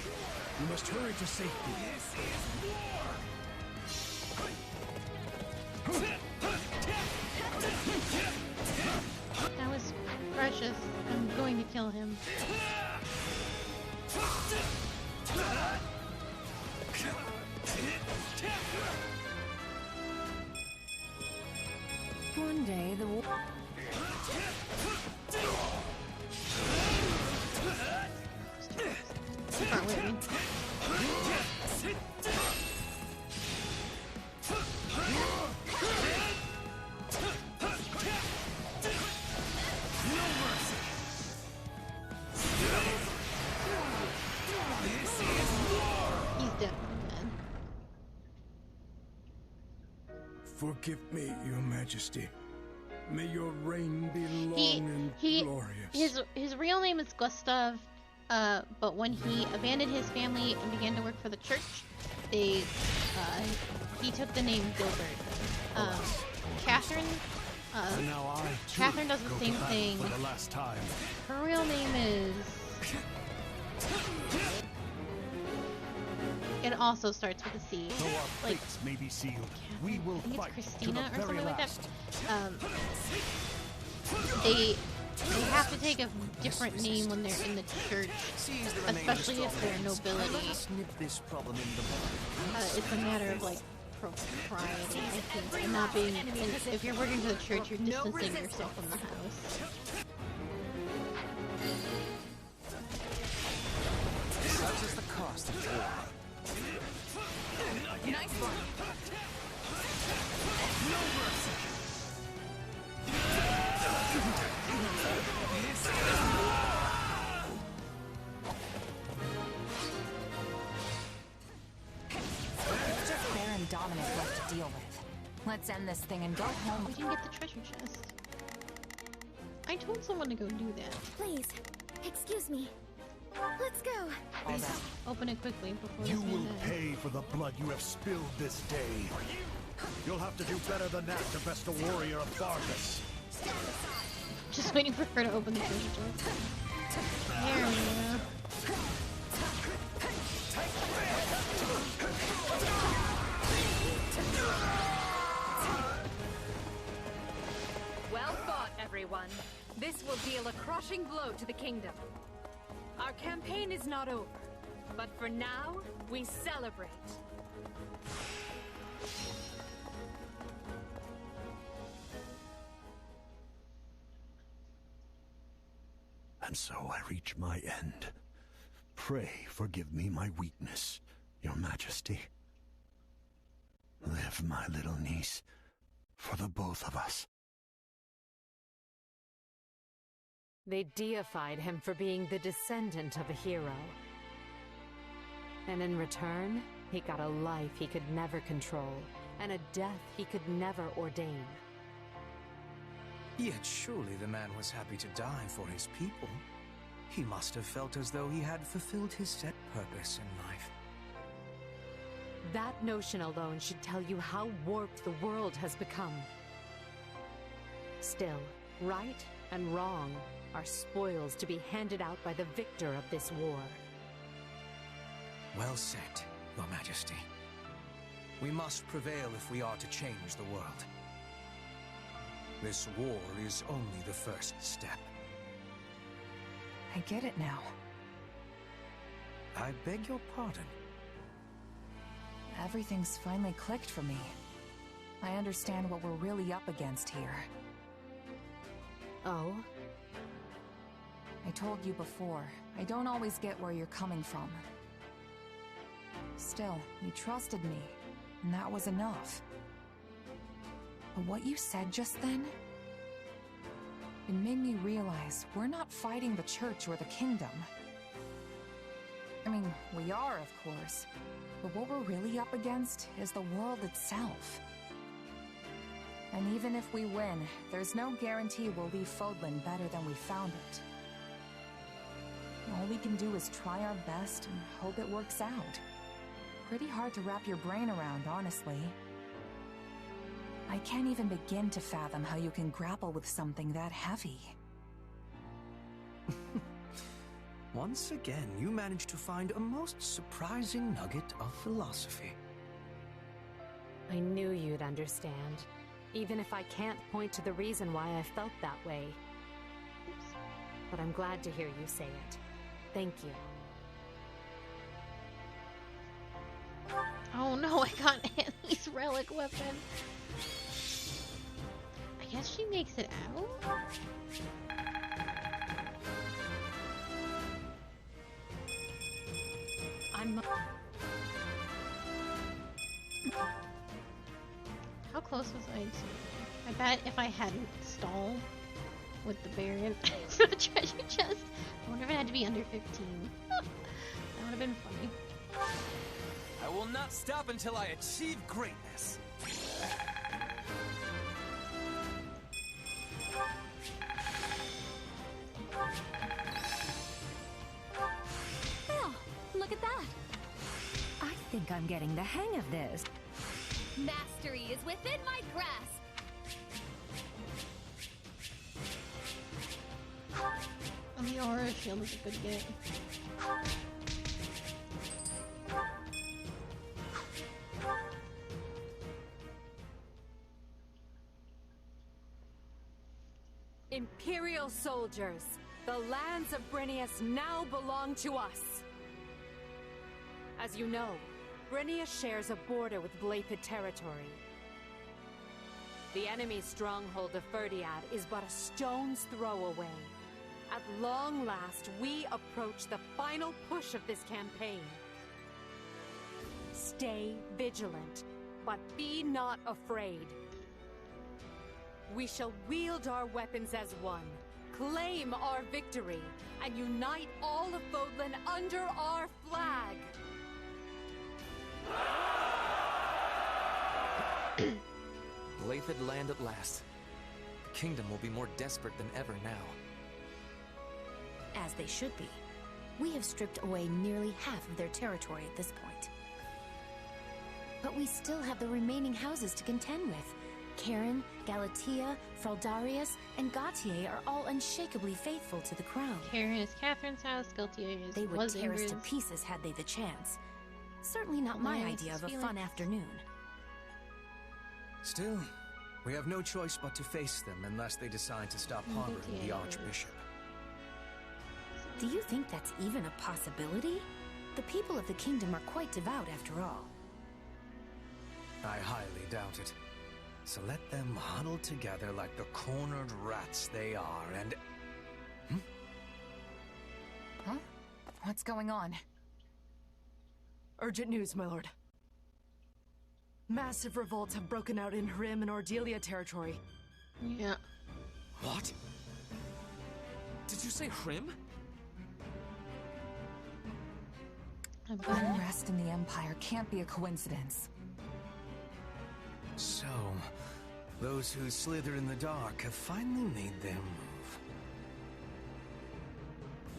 You must hurry to safety. This is war! That was precious. I'm going to kill him. One day the war. Aren't waiting. He's dead, man. Forgive me, Your Majesty. May your reign be long and glorious. His real name is Gustav, but when he abandoned his family and began to work for the church, he took the name Gilbert. Catherine, Catherine does the same thing. For the last time. Her real name is... It also starts with a C. Though our fates may be sealed, we will I think fight it's to Christina the or very something like that. last. They have to take a different name when they're in the church, especially if they're nobility. It's a matter of like propriety, I think, and not being. And if you're working for the church, you're distancing yourself from the house. Such is the cost of war. Nice one. No mercy! It's just Baron Dominic left to deal with. Let's end this thing and go home. We can get the treasure chest. I told someone to go do that. Please, excuse me. Let's go. Open it quickly before You this man will dies. pay for the blood you have spilled this day. You'll have to do better than that to best a warrior of Fargus. Just waiting for her to open the treasure chest. There we go. Well fought, everyone. This will deal a crushing blow to the kingdom. Our campaign is not over, but for now, we celebrate. And so I reach my end. Pray forgive me my weakness, Your Majesty. Live, my little niece, for the both of us. They deified him for being the descendant of a hero. And in return, he got a life he could never control, and a death he could never ordain. Yet surely the man was happy to die for his people. He must have felt as though he had fulfilled his set purpose in life. That notion alone should tell you how warped the world has become. Still, right and wrong are spoils to be handed out by the victor of this war. Well said, Your Majesty. We must prevail if we are to change the world. This war is only the first step. I get it now. I beg your pardon. Everything's finally clicked for me. I understand what we're really up against here. Oh? I told you before, I don't always get where you're coming from. Still, you trusted me, and that was enough. But what you said just then, it made me realize we're not fighting the church or the kingdom. I mean, we are, of course, but what we're really up against is the world itself. And even if we win, there's no guarantee we'll leave Fodlan better than we found it. All we can do is try our best and hope it works out. Pretty hard to wrap your brain around, honestly. I can't even begin to fathom how you can grapple with something that heavy. Once again, you managed to find a most surprising nugget of philosophy. I knew you'd understand, even if I can't point to the reason why I felt that way. But I'm glad to hear you say it. Thank you. Oh no, I got Annie's relic weapon. I guess she makes it out? How close was I to... I bet if I hadn't stalled with the Baron for the treasure chest, I wonder if it had to be under 15. That would have been funny. I will not stop until I achieve greatness. Well, look at that. I think I'm getting the hang of this. Mastery is within my grasp. And the aura shield is a good get. Imperial soldiers, the lands of Brennius now belong to us. As you know, Brennius shares a border with Blapid territory. The enemy's stronghold of Ferdiad is but a stone's throw away. At long last, we approach the final push of this campaign. Stay vigilant, but be not afraid. We shall wield our weapons as one, claim our victory, and unite all of Fodlan under our flag. Blapid land at last. The kingdom will be more desperate than ever now. As they should be. We have stripped away nearly half of their territory at this point. But we still have the remaining houses to contend with. Karen, Galatea, Fraldarius, and Gautier are all unshakably faithful to the crown. Karen is Catherine's house, Gautier is... They would tear us to pieces had they the chance. Certainly not my idea of a fun afternoon. Still, we have no choice but to face them unless they decide to stop harboring the Archbishop. Do you think that's even a possibility? The people of the kingdom are quite devout after all. I highly doubt it. So let them huddle together like the cornered rats they are and... Huh? What's going on? Urgent news, my lord. Massive revolts have broken out in Hrim and Ordelia territory. Yeah. What? Did you say Hrim? Unrest in the Empire can't be a coincidence. So, those who slither in the dark have finally made their move.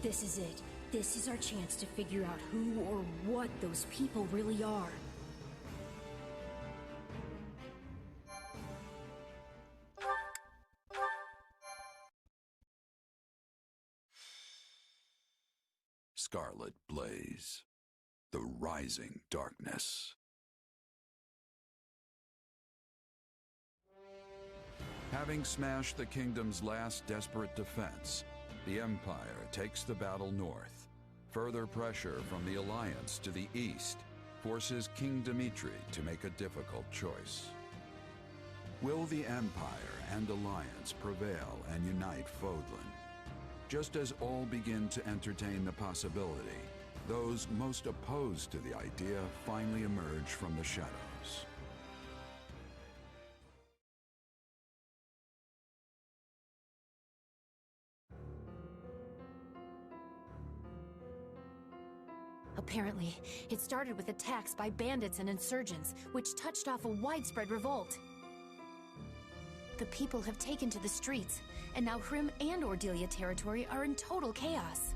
This is it. This is our chance to figure out who or what those people really are. Scarlet Blaze. The Rising Darkness. Having smashed the kingdom's last desperate defense, the Empire takes the battle north. Further pressure from the Alliance to the east forces King Dimitri to make a difficult choice. Will the Empire and Alliance prevail and unite Fodlan? Just as all begin to entertain the possibility, those most opposed to the idea finally emerge from the shadows. Apparently, it started with attacks by bandits and insurgents, which touched off a widespread revolt. The people have taken to the streets, and now Hrim and Ordelia territory are in total chaos.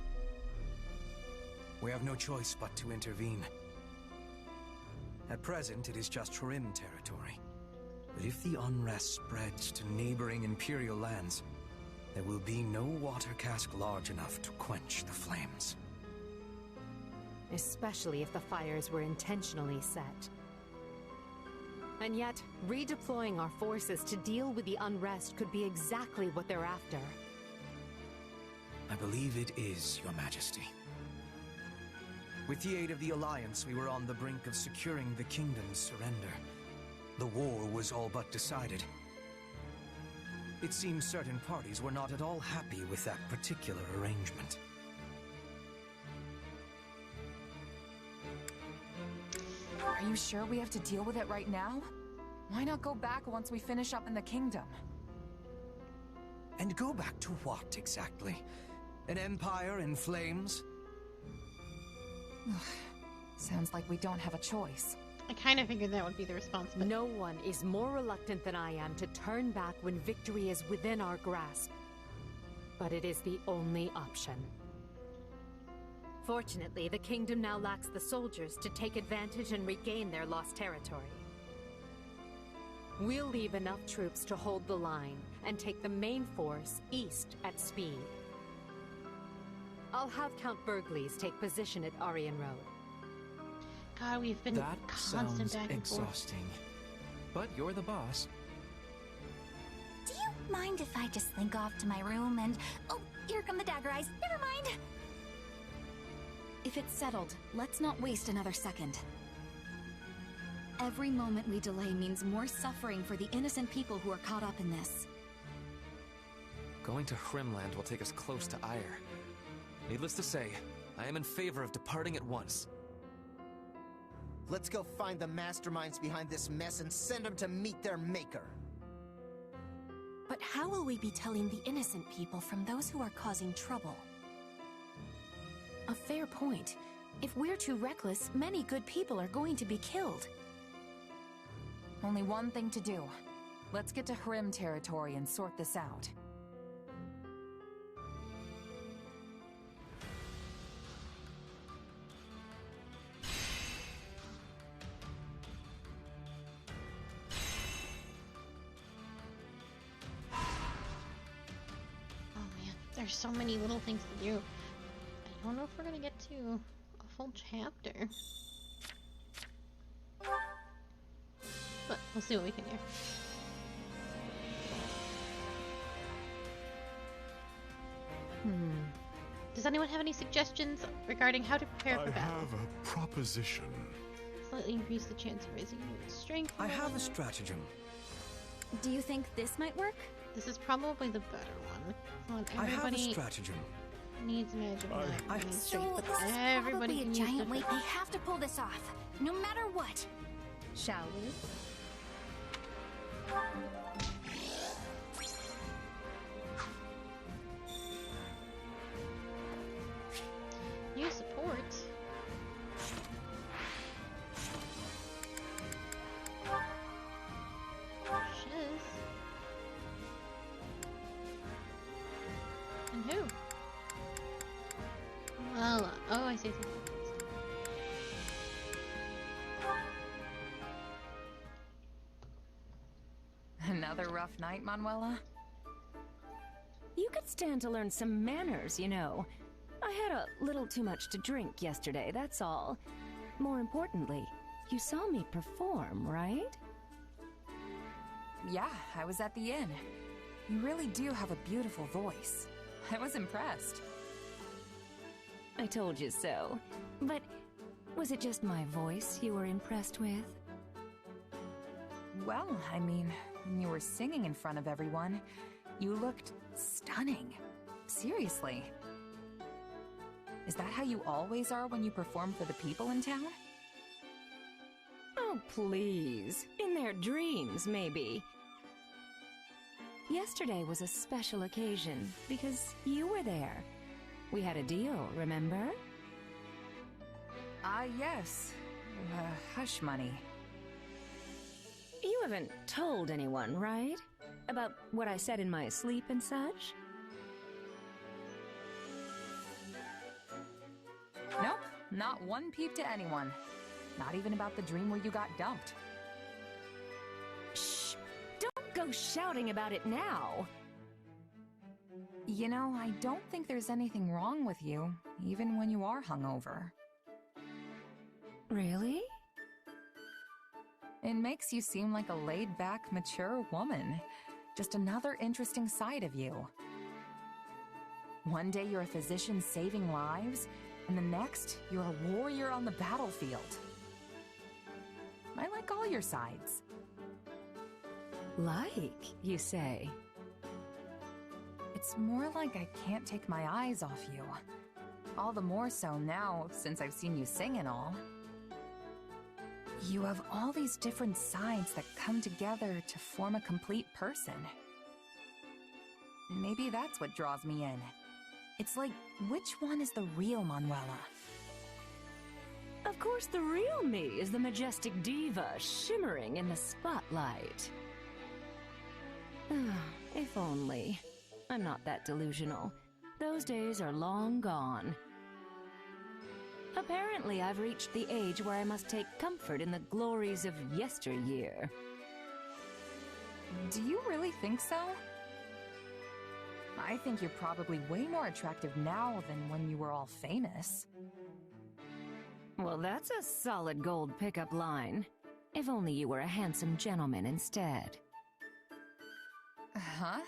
We have no choice but to intervene. At present, it is just Hrim territory. But if the unrest spreads to neighboring Imperial lands, there will be no water cask large enough to quench the flames. Especially if the fires were intentionally set. And yet, redeploying our forces to deal with the unrest could be exactly what they're after. I believe it is, Your Majesty. With the aid of the Alliance, we were on the brink of securing the kingdom's surrender. The war was all but decided. It seems certain parties were not at all happy with that particular arrangement. Are you sure we have to deal with it right now? Why not go back once we finish up in the kingdom? And go back to what, exactly? An empire in flames? Sounds like we don't have a choice. I kind of figured that would be the response, but... No one is more reluctant than I am to turn back when victory is within our grasp. But it is the only option. Fortunately, the kingdom now lacks the soldiers to take advantage and regain their lost territory. We'll leave enough troops to hold the line and take the main force east at speed. I'll have Count Burgleys take position at Aryan Road. God, we've been That constant sounds back and exhausting. But you're the boss. Do you mind if I just slink off to my room and... Oh, here come the dagger eyes. Never mind. If it's settled, let's not waste another second. Every moment we delay means more suffering for the innocent people who are caught up in this. Going to Hrimland will take us close to Ire. Needless to say, I am in favor of departing at once. Let's go find the masterminds behind this mess and send them to meet their maker. But how will we be telling the innocent people from those who are causing trouble? A fair point. If we're too reckless, many good people are going to be killed. Only one thing to do. Let's get to Hrim territory and sort this out. Oh man, there's so many little things to do. I don't know if we're gonna get to a full chapter. But we'll see what we can do. Does anyone have any suggestions regarding how to prepare for battle? I have a proposition. Slightly increase the chance of raising your strength. I have a stratagem. Do you think this might work? This is probably the better one. I have a Everybody stratagem. needs magic. I needs So strength, but this is everybody probably a needs giant different- weight. We have to pull this off, no matter what. Shall we? New support. yes. Another rough night, Manuela? You could stand to learn some manners, you know. I had a little too much to drink yesterday, that's all. More importantly, you saw me perform, right? Yeah, I was at the inn. You really do have a beautiful voice. I was impressed. I told you so. But was it just my voice you were impressed with? Well, I mean, when you were singing in front of everyone, you looked stunning. Seriously. Is that how you always are when you perform for the people in town? Oh, please. In their dreams, maybe. Yesterday was a special occasion because you were there. We had a deal, remember? Yes. Hush money. You haven't told anyone, right? About what I said in my sleep and such? Nope, not one peep to anyone. Not even about the dream where you got dumped. Shh! Don't go shouting about it now! You know, I don't think there's anything wrong with you, even when you are hungover. Really? It makes you seem like a laid-back, mature woman. Just another interesting side of you. One day you're a physician saving lives, and the next, you're a warrior on the battlefield. I like all your sides. Like, you say? It's more like I can't take my eyes off you. All the more so now, since I've seen you sing and all. You have all these different sides that come together to form a complete person. Maybe that's what draws me in. It's like, which one is the real Manuela? Of course, the real me is the majestic diva shimmering in the spotlight. If only. I'm not that delusional. Those days are long gone. Apparently, I've reached the age where I must take comfort in the glories of yesteryear. Do you really think so? I think you're probably way more attractive now than when you were all famous. Well, that's a solid gold pickup line. If only you were a handsome gentleman instead. Huh?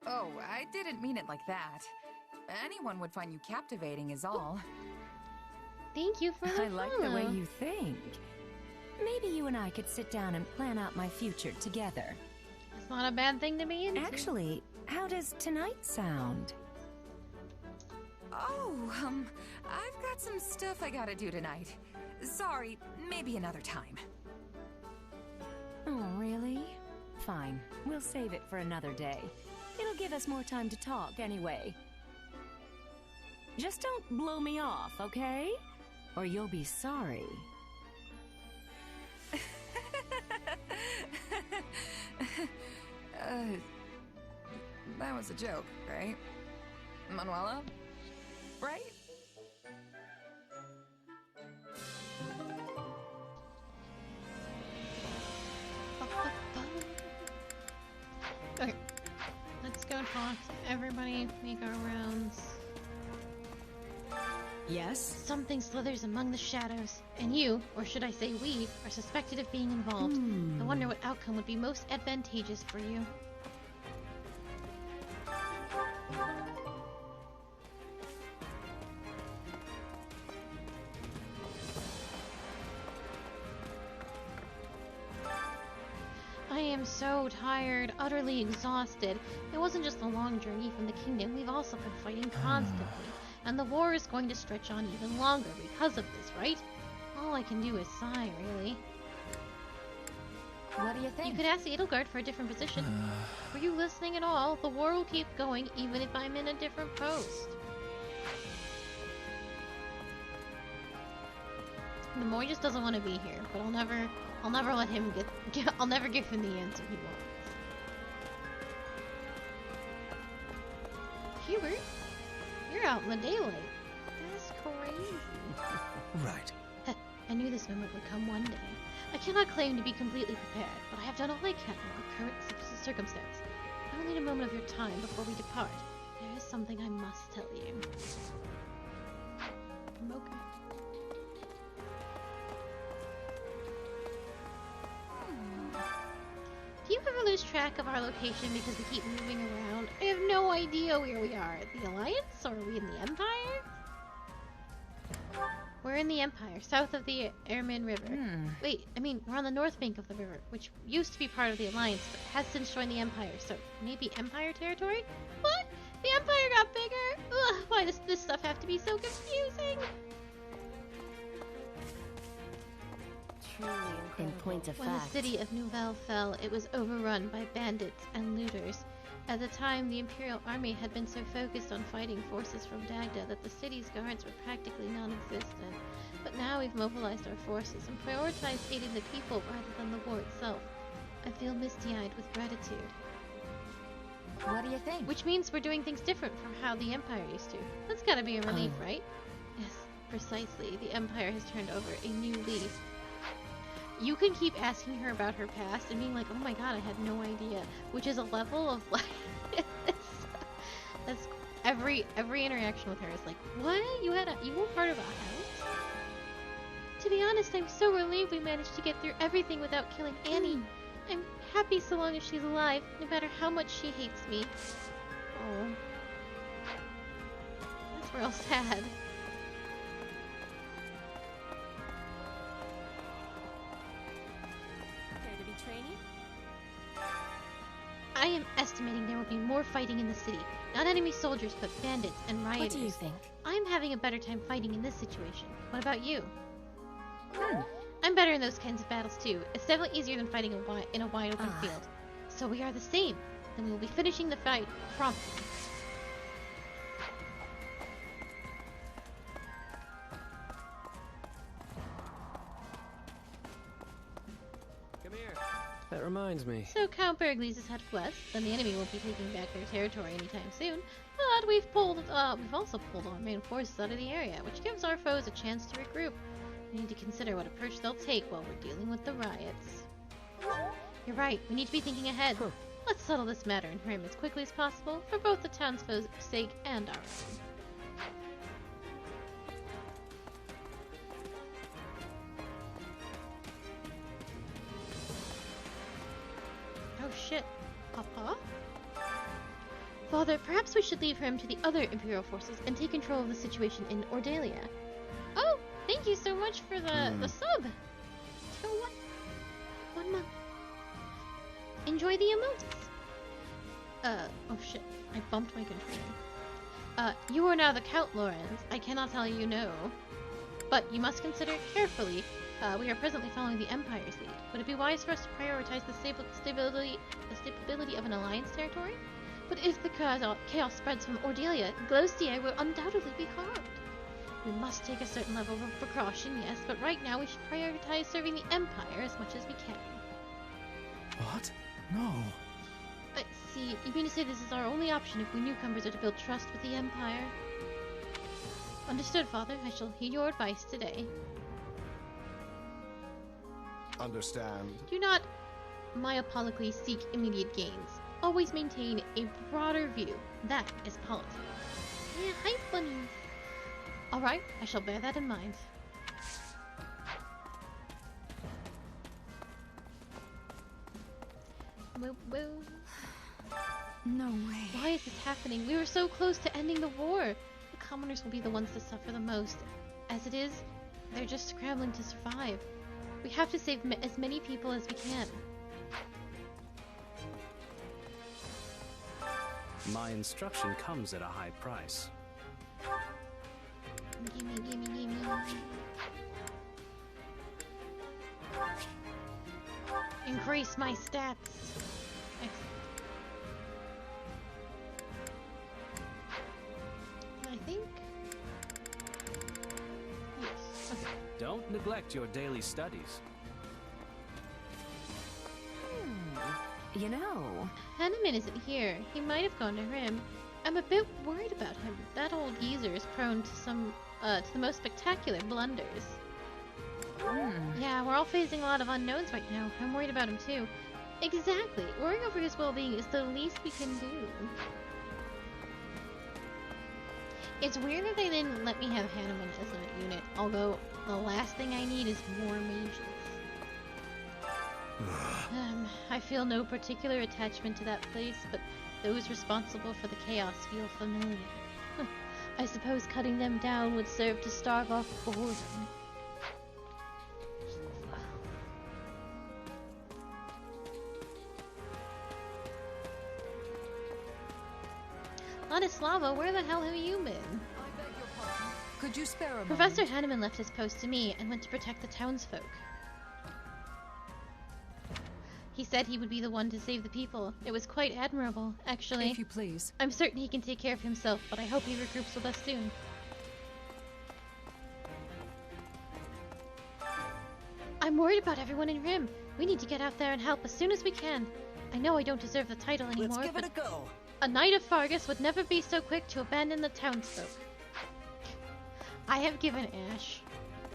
Oh, I didn't mean it like that. Anyone would find you captivating is all. Thank you for the I like the way you think. Maybe you and I could sit down and plan out my future together. It's not a bad thing to be into. Actually, how does tonight sound? Oh, I've got some stuff I gotta do tonight. Sorry, maybe another time. Oh, really? Fine, we'll save it for another day. It'll give us more time to talk anyway. Just don't blow me off, okay? Or you'll be sorry. That was a joke, right? Manuela? Right? Okay, let's go talk to everybody, make our rounds. Yes? Something slithers among the shadows, and you, or should I say we, are suspected of being involved. I wonder what outcome would be most advantageous for you. I am so tired, utterly exhausted. It wasn't just a long journey from the kingdom, we've also been fighting constantly. And the war is going to stretch on even longer because of this, right? All I can do is sigh, really. What do you think? You could ask the Edelgard for a different position. Were you listening at all? The war will keep going even if I'm in a different post. The Moy just doesn't want to be here, but I'll never let him I'll never give him the answer he wants. Hubert, you're out in the daylight. That's crazy. Right. I knew this moment would come one day. I cannot claim to be completely prepared, but I have done all I can under the current circumstance. I will need a moment of your time before we depart. There is something I must tell you. Okay. Do you ever lose track of our location because we keep moving around? I have no idea where we are. The Alliance? Or are we in the Empire? We're in the Empire, south of the Airman River. Wait, I mean, we're on the north bank of the river, which used to be part of the Alliance, but has since joined the Empire, so maybe Empire territory? What? The Empire got bigger? Ugh, why does this stuff have to be so confusing? In point of When the fact, city of Nouvelle fell, it was overrun by bandits and looters. At the time, the Imperial Army had been so focused on fighting forces from Dagda that the city's guards were practically non-existent. But now we've mobilized our forces and prioritized aiding the people rather than the war itself. I feel misty-eyed with gratitude. What do you think? Which means we're doing things different from how the Empire used to. That's gotta be a relief, right? Yes, precisely. The Empire has turned over a new leaf. You can keep asking her about her past and being like, oh my god, I had no idea. Which is a level of like... that's every interaction with her is like, what? You were part of a house? To be honest, I'm so relieved we managed to get through everything without killing Annie. I'm happy so long as she's alive, no matter how much she hates me. Oh. That's real sad. I am estimating there will be more fighting in the city. Not enemy soldiers, but bandits and rioters. What do you think? I'm having a better time fighting in this situation. What about you? I'm better in those kinds of battles too. It's definitely easier than fighting in a wide open field. So we are the same. Then we will be finishing the fight promptly. That reminds me. So Count Berglies is headed west, then the enemy won't be taking back their territory anytime soon. But we've also pulled our main forces out of the area, which gives our foes a chance to regroup. We need to consider what approach they'll take while we're dealing with the riots. You're right, we need to be thinking ahead. Let's settle this matter in Hrim as quickly as possible, for both the townsfolk's sake and our own. Oh shit. Papa? Father, perhaps we should leave him to the other Imperial forces and take control of the situation in Ordalia. Oh, thank you so much for the sub! For 1 month. Enjoy the emotes! Oh shit. I bumped my controller. You are now the Count Lorenz. I cannot tell you no. But you must consider it carefully. We are presently following the Empire's lead. Would it be wise for us to prioritize the stability of an alliance territory? But if the chaos spreads from Ordelia, Glostier will undoubtedly be harmed. We must take a certain level of precaution, yes, but right now we should prioritize serving the Empire as much as we can. What? No. See, you mean to say this is our only option if we newcomers are to build trust with the Empire? Understood, Father. I shall heed your advice today. Understand. Do not myopolically seek immediate gains. Always maintain a broader view. That is politics. Yeah, hi, bunnies. Alright, I shall bear that in mind. Woo woo. No way. Why is this happening? We were so close to ending the war. The commoners will be the ones to suffer the most. As it is, they're just scrambling to survive. We have to save as many people as we can. My instruction comes at a high price. Gimme, gimme, gimme. Increase my stats. Excellent. I think... Yes. Okay. Don't neglect your daily studies. You know... Hanneman isn't here. He might have gone to Hrim. I'm a bit worried about him. That old geezer is prone to some to the most spectacular blunders. Yeah, we're all facing a lot of unknowns right now. I'm worried about him too. Exactly. Worrying over his well-being is the least we can do. It's weird that they didn't let me have Hanneman as a unit, although the last thing I need is more mages. I feel no particular attachment to that place, but those responsible for the chaos feel familiar. I suppose cutting them down would serve to starve off boredom. Ladislava, where the hell have you been? Could you spare a moment? Professor Hanneman left his post to me and went to protect the townsfolk. He said he would be the one to save the people. It was quite admirable, actually. If you please. I'm certain he can take care of himself, but I hope he regroups with us soon. I'm worried about everyone in Rim. We need to get out there and help as soon as we can. I know I don't deserve the title anymore, Let's give it but a go. a knight of Fargus would never be so quick to abandon the townsfolk. I have given Ash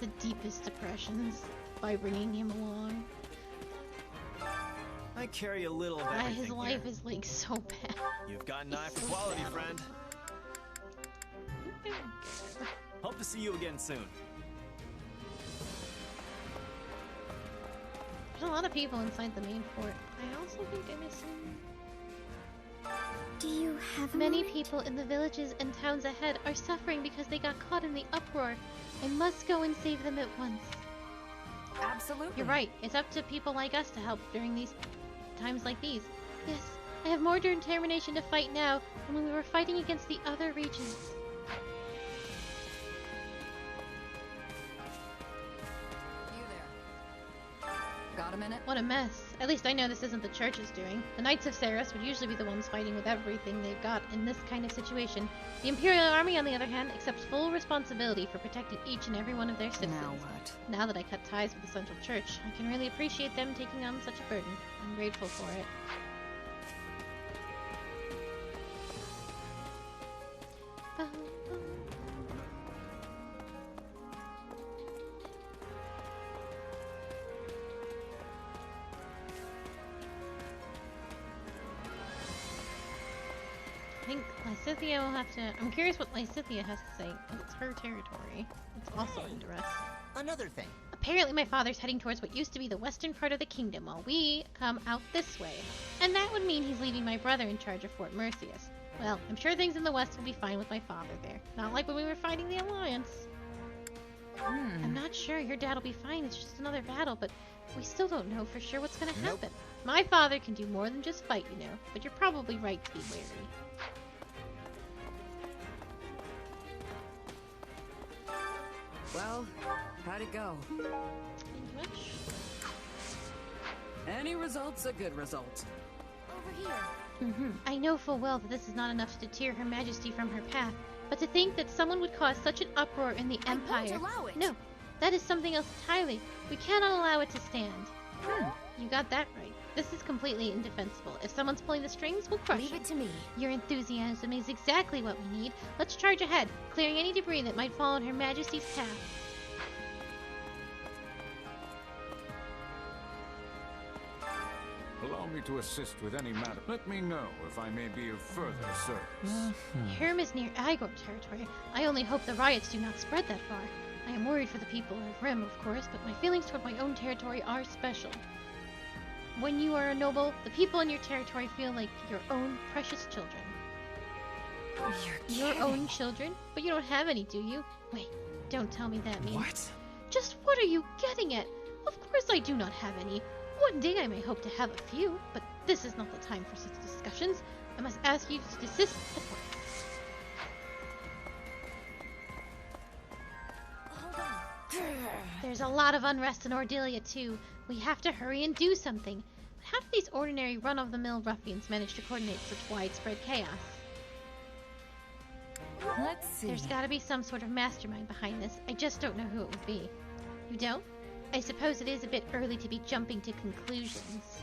the deepest depressions by bringing him along. I carry a little of everything His life here. is like so bad. You've got an eye for quality, friend. Hope to see you again soon. There's a lot of people inside the main fort. I also think I'm missing. Do you have Many people in the villages and towns ahead are suffering because they got caught in the uproar. I must go and save them at once. Absolutely. You're right. It's up to people like us to help during these times like these. Yes, I have more determination to fight now than when we were fighting against the other regions. You there. Got a minute? What a mess. At least I know this isn't the church's doing. The Knights of Saros would usually be the ones fighting with everything they've got in this kind of situation. The Imperial Army, on the other hand, accepts full responsibility for protecting each and every one of their citizens. Now what? Now that I cut ties with the Central Church, I can really appreciate them taking on such a burden. I'm grateful for it. I think Lysithea will have to... I'm curious what Lysithea has to say. It's her territory. It's also under us. Another thing. Apparently my father's heading towards what used to be the western part of the kingdom, while we come out this way. And that would mean he's leaving my brother in charge of Fort Mercius. Well, I'm sure things in the west will be fine with my father there. Not like when we were fighting the Alliance. I'm not sure. Your dad will be fine. It's just another battle, but we still don't know for sure what's going to happen. My father can do more than just fight, you know, but you're probably right to be wary. Well, how'd it go? English? Any result's a good result. Over here. I know full well that this is not enough to deter Her Majesty from her path, but to think that someone would cause such an uproar in the Empire... won't allow it. No, that is something else entirely. We cannot allow it to stand. You got that right. This is completely indefensible. If someone's pulling the strings, we'll crush Leave it to me. Your enthusiasm is exactly what we need. Let's charge ahead, clearing any debris that might fall on Her Majesty's path. Allow me to assist with any matter. Let me know if I may be of further service. Herm is near Igor territory. I only hope the riots do not spread that far. I am worried for the people of Rim, of course, but my feelings toward my own territory are special. When you are a noble, the people in your territory feel like your own precious children. Your own children? But you don't have any, do you? Wait, don't tell me that means... What? Just what are you getting at? Of course I do not have any. One day I may hope to have a few, but this is not the time for such discussions. I must ask you to desist at once. There's a lot of unrest in Ordelia, too. We have to hurry and do something. But how do these ordinary run-of-the-mill ruffians manage to coordinate such widespread chaos? Let's see. There's gotta be some sort of mastermind behind this. I just don't know who it would be. You don't? I suppose it is a bit early to be jumping to conclusions.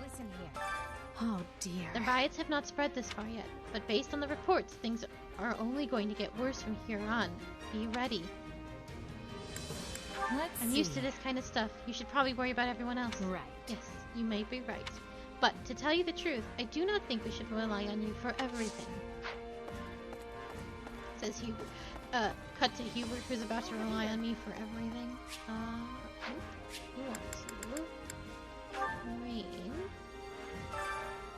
Listen here. Oh dear. The riots have not spread this far yet, but based on the reports, things are only going to get worse from here on. Be ready. I'm used to this kind of stuff. You should probably worry about everyone else. Right. Yes, you may be right. But to tell you the truth, I do not think we should rely on you for everything. Says Hubert. Cut to Hubert, who's about to rely on me for everything. Who wants to? Rain.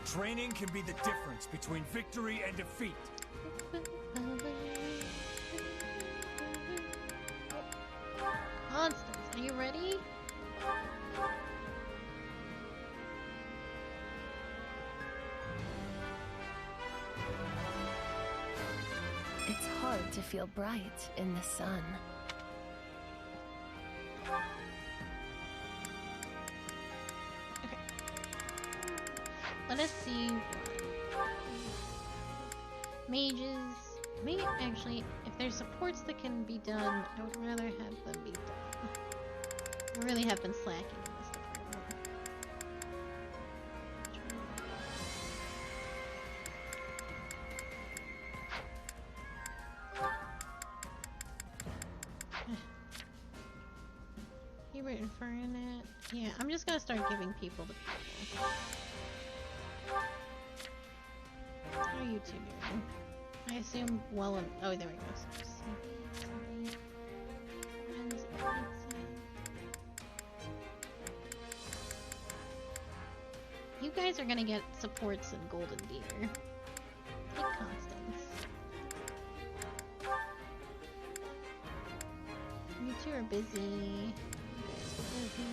Training can be the difference between victory and defeat. Constance, are you ready? It's hard to feel bright in the sun. Okay. Let us see. Mages. Maybe actually, if there's supports that can be done, I would rather have them be done. I really have been slacking in this department. Hubert and Fernet. Yeah, I'm just gonna start giving people to people. How are you two doing? I assume well and oh, there we go. You guys are gonna get supports in Golden Deer. Take Constance. You two are busy. You guys are busy.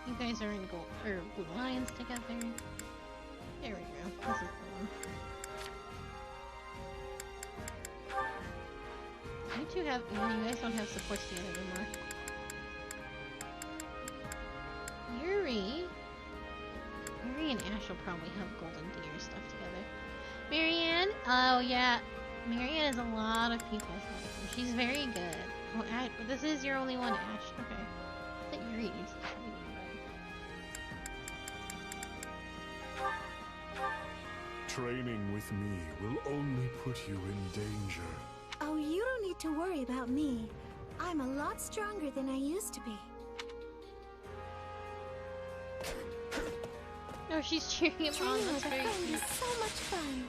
You guys are in gold or Blue Lions together. There we go. This is the one. You two have. Yeah, you guys don't have supports together anymore. Yuri and Ash will probably have Golden Deer stuff together. Marianne. Oh yeah, Marianne is a lot of people's life. She's very good. Oh, Ash, this is your only one, Ash. Okay. I think Yuri needs to training. Training with me will only put you in danger. Oh, you don't need to worry about me. I'm a lot stronger than I used to be. No, she's cheering him on. Training That's with a very friend cute. is so much fun.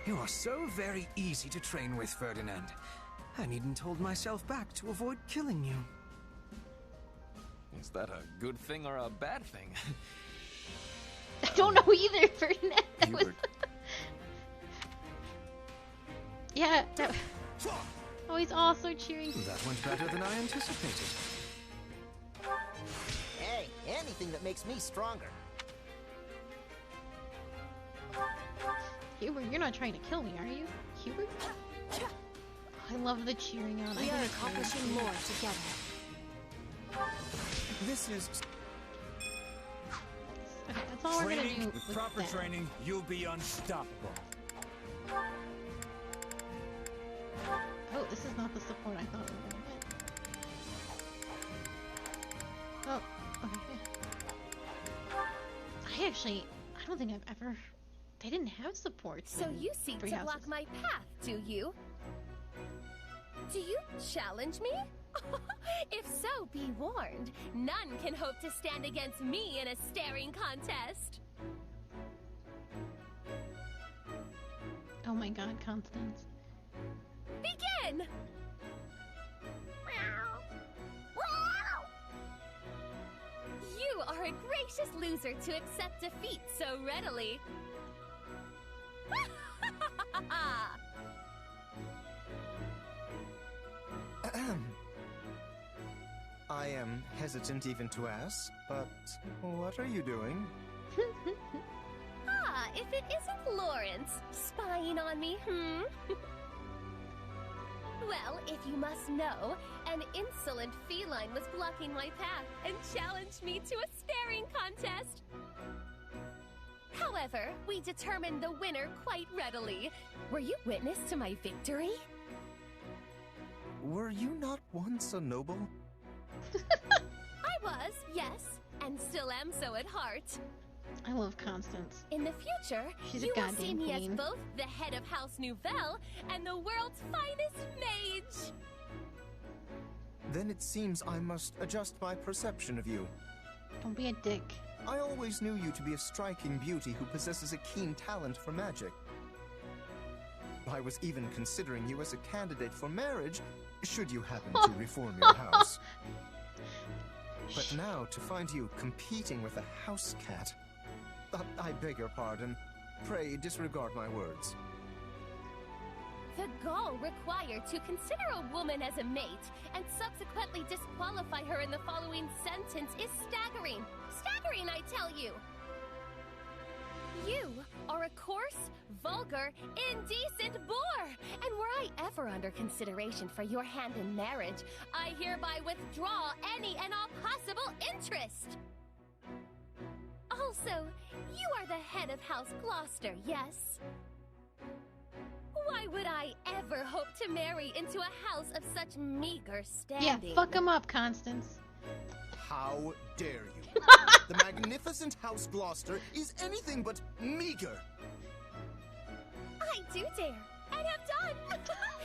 You are so very easy to train with, Ferdinand. I needn't hold myself back to avoid killing you. Is that a good thing or a bad thing? I don't know either, Ferdinand. That was... Yeah. That... Oh, he's also cheering. That went better than I anticipated. Hey, anything that makes me stronger. Hubert, you're not trying to kill me, are you? Hubert? I love the cheering on. We are accomplishing more together. This is... Okay, that's all we're gonna do With proper that. training, you'll be unstoppable. Oh, this is not the support I thought we were gonna get. Oh, okay. I don't think I've ever... They didn't have support. So you seek to block my path, do you? Do you challenge me? If so, be warned. None can hope to stand against me in a staring contest. Oh my god, Constance. Begin! You are a gracious loser to accept defeat so readily. I am hesitant even to ask, but what are you doing? Ah, if it isn't Lawrence spying on me, Well, if you must know, an insolent feline was blocking my path and challenged me to a staring contest. However, we determined the winner quite readily. Were you witness to my victory? Were you not once a noble? I was, yes, and still am so at heart. I love Constance. In the future, She's a you will goddamn see me queen. as both the head of House Nouvelle and the world's finest mage. Then it seems I must adjust my perception of you. Don't be a dick. I always knew you to be a striking beauty who possesses a keen talent for magic. I was even considering you as a candidate for marriage, should you happen to reform your house. But now, to find you competing with a house cat... I beg your pardon. Pray disregard my words. The gall required to consider a woman as a mate and subsequently disqualify her in the following sentence is staggering. Staggering, I tell you! You are a coarse, vulgar, indecent boor! And were I ever under consideration for your hand in marriage, I hereby withdraw any and all possible interest! Also, you are the head of House Gloucester, yes? Why would I ever hope to marry into a house of such meager standing? Yeah, fuck him up, Constance. How dare you? The magnificent House Gloucester is anything but meager. I do dare, and have done.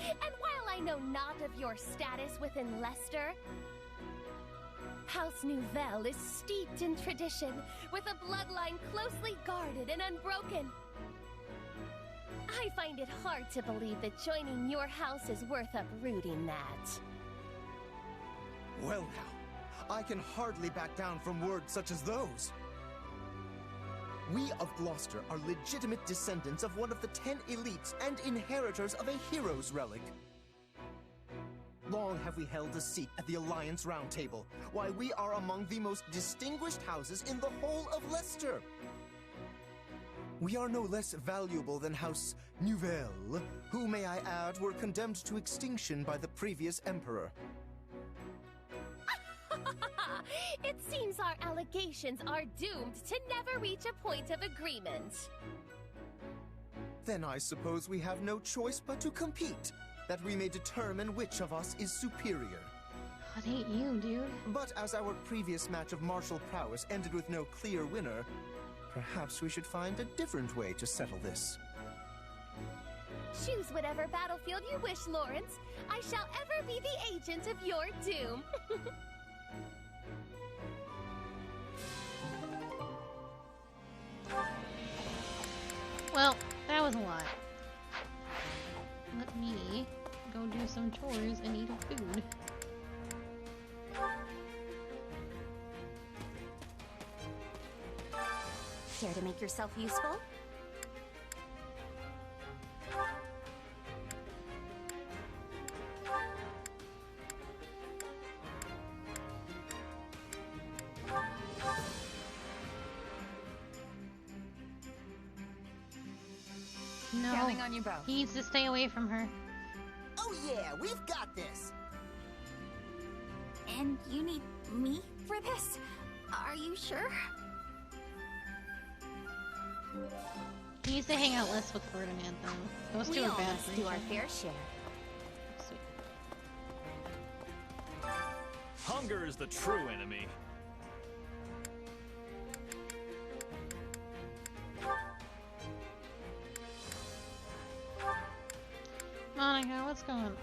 And while I know not of your status within Leicester, House Nouvelle is steeped in tradition, with a bloodline closely guarded and unbroken. I find it hard to believe that joining your house is worth uprooting that. Well now, I can hardly back down from words such as those. We of Gloucester are legitimate descendants of one of the 10 elites and inheritors of a hero's relic. Long have we held a seat at the Alliance Round Table, why we are among the most distinguished houses in the whole of Leicester. We are no less valuable than House Nouvelle, who, may I add, were condemned to extinction by the previous emperor. It seems our allegations are doomed to never reach a point of agreement. Then I suppose we have no choice but to compete, that we may determine which of us is superior. God, hate you, dude. But as our previous match of martial prowess ended with no clear winner, perhaps we should find a different way to settle this. Choose whatever battlefield you wish, Lawrence. I shall ever be the agent of your doom. Well, that was a lot. Let me go do some chores and eat food. Care to make yourself useful? No, Counting on you both. He needs to stay away from her. Oh yeah, we've got this. And you need me for this? Are you sure? He needs to hang out less with Ferdinand, though. Those two We are all bad must for do each our other. fair share. Hunger is the true enemy. Monica, what's going on?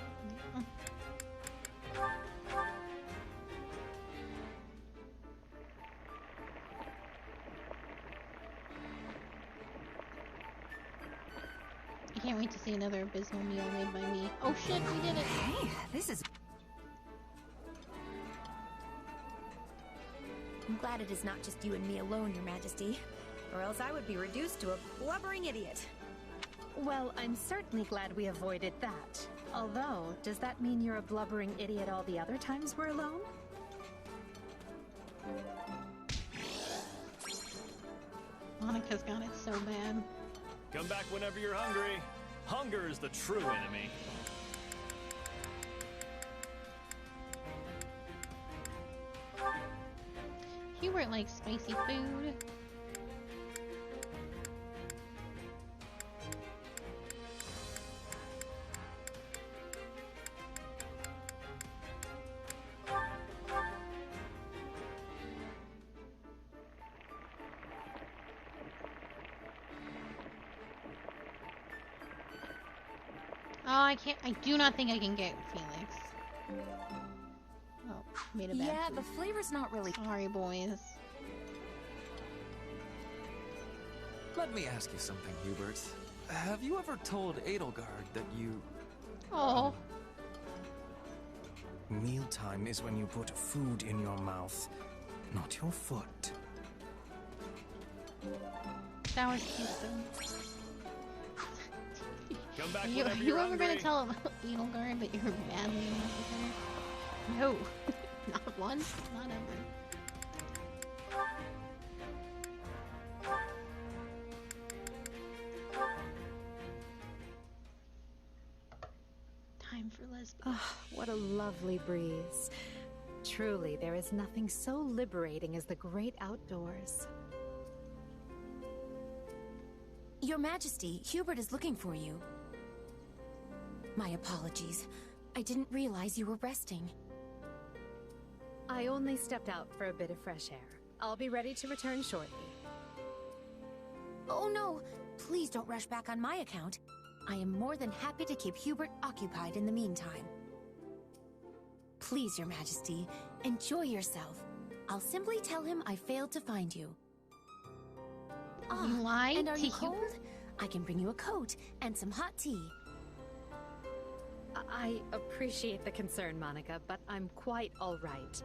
I can't wait to see another abysmal meal made by me. Oh shit, we did it! Hey, this is... I'm glad it is not just you and me alone, Your Majesty. Or else I would be reduced to a blubbering idiot. Well, I'm certainly glad we avoided that. Although, does that mean you're a blubbering idiot all the other times we're alone? Monica's got it so bad. Come back whenever you're hungry. Hunger is the true enemy. Hubert likes spicy food. Oh, I can't. I do not think I can get Felix. Oh, made a bad Yeah, move. the flavor's not really. Sorry, boys. Let me ask you something, Hubert. Have you ever told Edelgard that you... Oh. Mealtime is when you put food in your mouth, not your foot. That was cute, though. Come back Are whenever you you're ever hungry. gonna tell Edelgard that you're madly in love with her? No. Not once, not ever. Time for lesbian. Ah, what a lovely breeze. Truly, there is nothing so liberating as the great outdoors. Your Majesty, Hubert is looking for you. My apologies. I didn't realize you were resting. I only stepped out for a bit of fresh air. I'll be ready to return shortly. Oh no! Please don't rush back on my account. I am more than happy to keep Hubert occupied in the meantime. Please, Your Majesty, enjoy yourself. I'll simply tell him I failed to find you. You lied and are to you cold? Hubert? I can bring you a coat and some hot tea. I appreciate the concern, Monica, but I'm quite all right.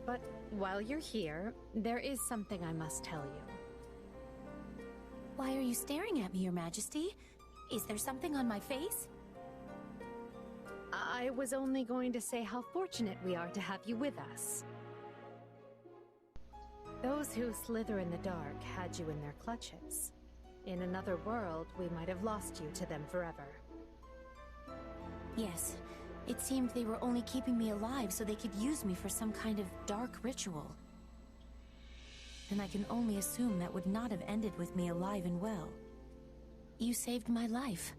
But while you're here, there is something I must tell you. Why are you staring at me, Your Majesty? Is there something on my face? I was only going to say how fortunate we are to have you with us. Those who slither in the dark had you in their clutches. In another world, we might have lost you to them forever. Yes. It seemed they were only keeping me alive so they could use me for some kind of dark ritual. And I can only assume that would not have ended with me alive and well. You saved my life.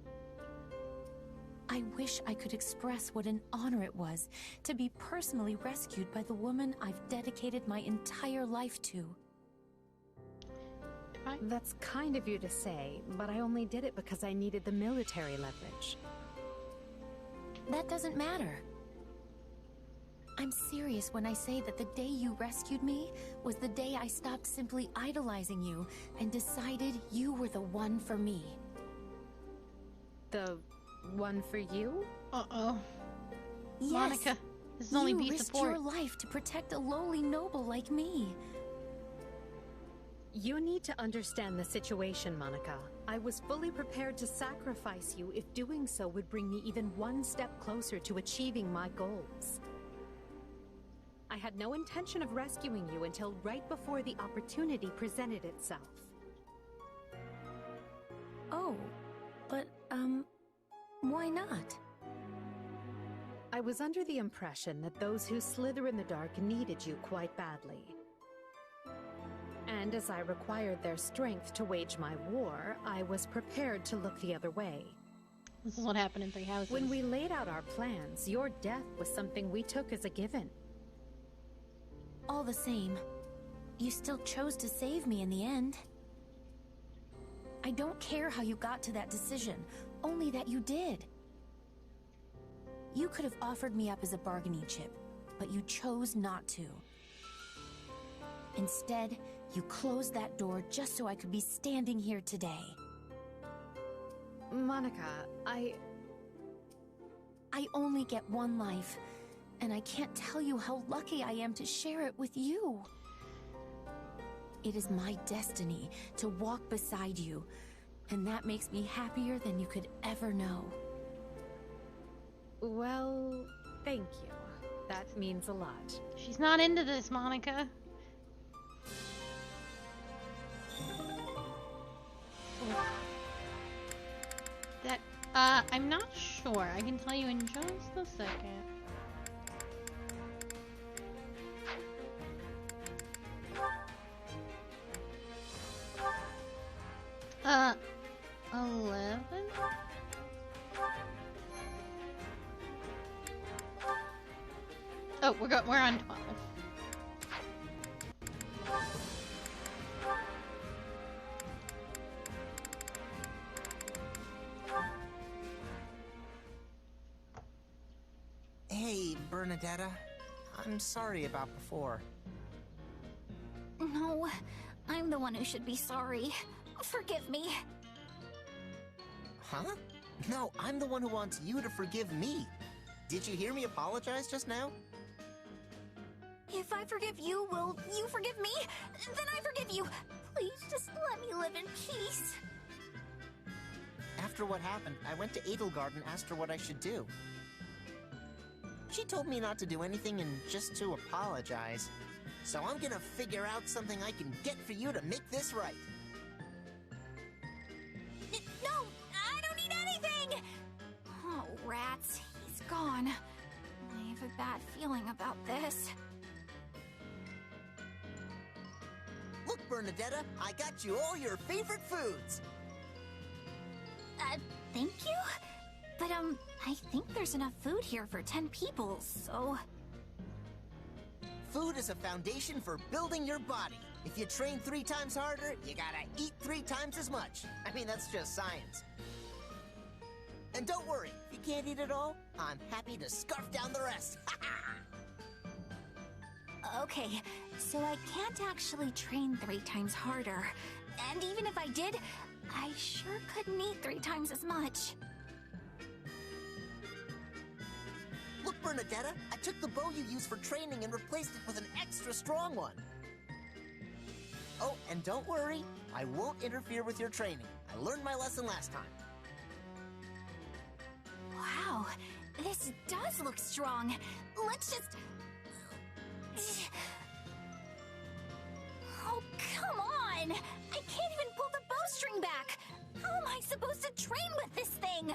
I wish I could express what an honor it was to be personally rescued by the woman I've dedicated my entire life to. That's kind of you to say, but I only did it because I needed the military leverage. That doesn't matter. I'm serious when I say that the day you rescued me was the day I stopped simply idolizing you and decided you were the one for me. The one for you? Uh-oh. Yes. Monica, this is only you B risked support. your life to protect a lowly noble like me. You need to understand the situation, Monica. I was fully prepared to sacrifice you if doing so would bring me even one step closer to achieving my goals. I had no intention of rescuing you until right before the opportunity presented itself. Oh, but, why not? I was under the impression that those who slither in the dark needed you quite badly. And as I required their strength to wage my war, I was prepared to look the other way. This is what happened in Three Houses. When we laid out our plans, your death was something we took as a given. All the same, you still chose to save me in the end. I don't care how you got to that decision, only that you did. You could have offered me up as a bargaining chip, but you chose not to. Instead, you closed that door just so I could be standing here today. Monica, I only get one life, and I can't tell you how lucky I am to share it with you. It is my destiny to walk beside you, and that makes me happier than you could ever know. Well, thank you. That means a lot. She's not into this, Monica. That, I'm not sure. I can tell you in just a second. Oh, we're on 12. Hey, Bernadetta. I'm sorry about before. No, I'm the one who should be sorry. Forgive me. Huh? No, I'm the one who wants you to forgive me. Did you hear me apologize just now? If I forgive you, will you forgive me? Then I forgive you. Please just let me live in peace. After what happened, I went to Edelgard and asked her what I should do. She told me not to do anything and just to apologize. So I'm gonna figure out something I can get for you to make this right. No, I don't need anything! Oh, rats. He's gone. I have a bad feeling about this. Look, Bernadetta, I got you all your favorite foods. Thank you? But, I think there's enough food here for 10 people, so... Food is a foundation for building your body. If you train 3 times harder, you gotta eat 3 times as much. I mean, that's just science. And don't worry, if you can't eat it all, I'm happy to scarf down the rest. Okay, so I can't actually train 3 times harder. And even if I did, I sure couldn't eat 3 times as much. Look, Bernadetta, I took the bow you use for training and replaced it with an extra strong one. Oh, and don't worry, I won't interfere with your training. I learned my lesson last time. Wow, this does look strong. Let's just... Oh, come on! I can't even pull the bowstring back! How am I supposed to train with this thing?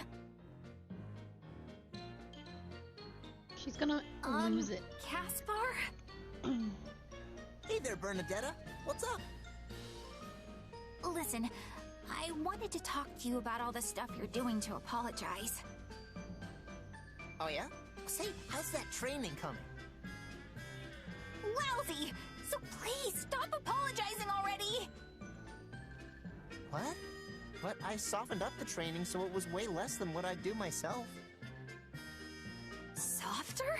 She's gonna lose it. Caspar? Hey there, Bernadetta. What's up? Listen, I wanted to talk to you about all the stuff you're doing to apologize. Oh, yeah? Say, how's that training coming? Lousy! So please, stop apologizing already! What? But I softened up the training so it was way less than what I'd do myself. Softer?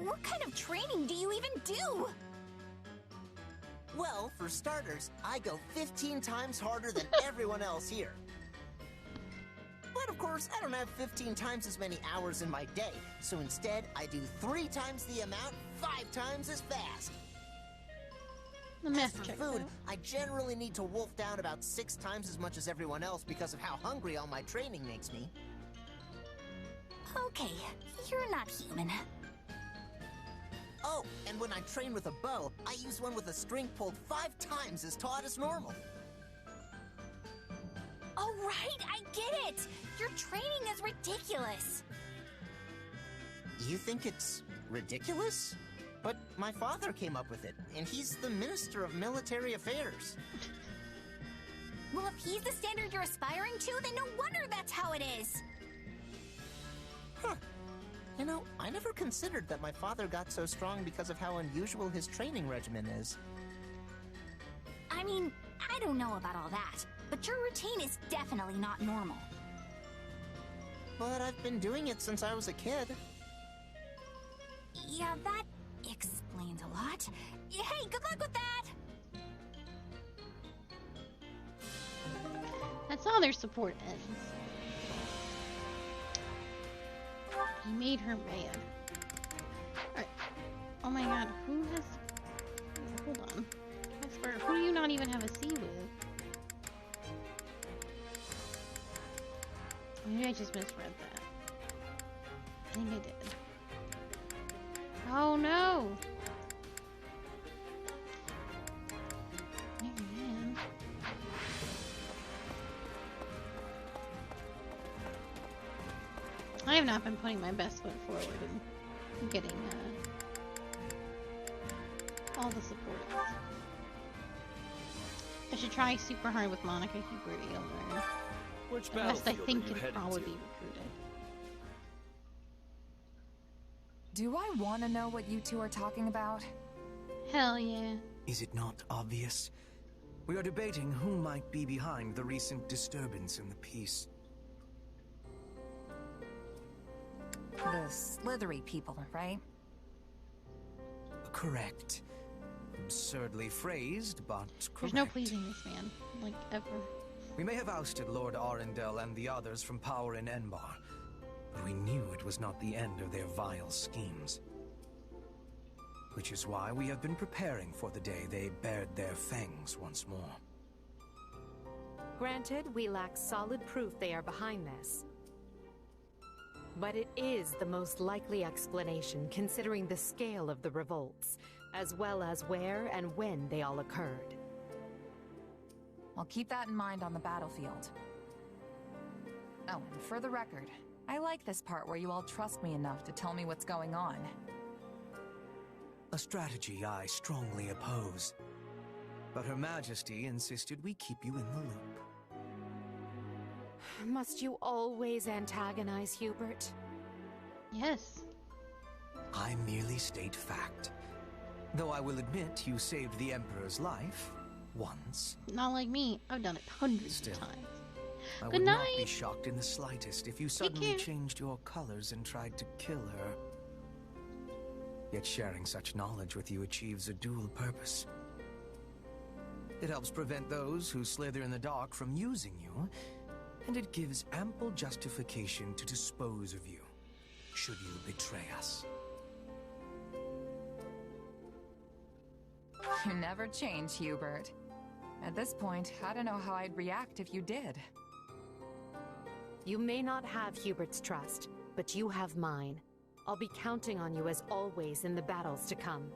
What kind of training do you even do? Well, for starters, I go 15 times harder than everyone else here. But of course, I don't have 15 times as many hours in my day, so instead, I do 3 times the amount, 5 times as fast. As for food, I generally need to wolf down about 6 times as much as everyone else because of how hungry all my training makes me. Okay, you're not human. Oh, and when I train with a bow, I use one with a string pulled 5 times as taut as normal. Oh, right, I get it! Your training is ridiculous! You think it's ridiculous? But my father came up with it, and he's the Minister of Military Affairs. Well, if he's the standard you're aspiring to, then no wonder that's how it is! Huh. You know, I never considered that my father got so strong because of how unusual his training regimen is. I mean, I don't know about all that, but your routine is definitely not normal. But I've been doing it since I was a kid. Yeah, that explains a lot. Hey, good luck with that! That's how their support ends. He made her mad. Alright. Oh my god, who has... Hold on. Casper, who do you not even have a C with? Maybe I just misread that. I think I did. Oh no! Man. I have not been putting my best foot forward in getting all the supports. I should try super hard with Monica Hubert. You'll learn. Which the rest I battlefield think are you can heading probably to? be recruited. Do I want to know what you two are talking about? Hell yeah. Is it not obvious? We are debating who might be behind the recent disturbance in the peace. The slithery people, right? Correct. Absurdly phrased, but correct. There's no pleasing this man, like, ever. We may have ousted Lord Arundel and the others from power in Enbar, but we knew it was not the end of their vile schemes. Which is why we have been preparing for the day they bared their fangs once more. Granted, we lack solid proof they are behind this. But it is the most likely explanation considering the scale of the revolts, as well as where and when they all occurred. I'll keep that in mind on the battlefield. Oh, and for the record, I like this part where you all trust me enough to tell me what's going on. A strategy I strongly oppose. But Her Majesty insisted we keep you in the loop. Must you always antagonize Hubert? Yes. I merely state fact. Though I will admit you saved the Emperor's life once. Not like me. I've done it hundreds of times. I Good would night. not be shocked in the slightest if you suddenly changed your colors and tried to kill her. Yet sharing such knowledge with you achieves a dual purpose. It helps prevent those who slither in the dark from using you, and it gives ample justification to dispose of you, should you betray us. You never change, Hubert. At this point, I don't know how I'd react if you did. You may not have Hubert's trust, but you have mine. I'll be counting on you as always in the battles to come.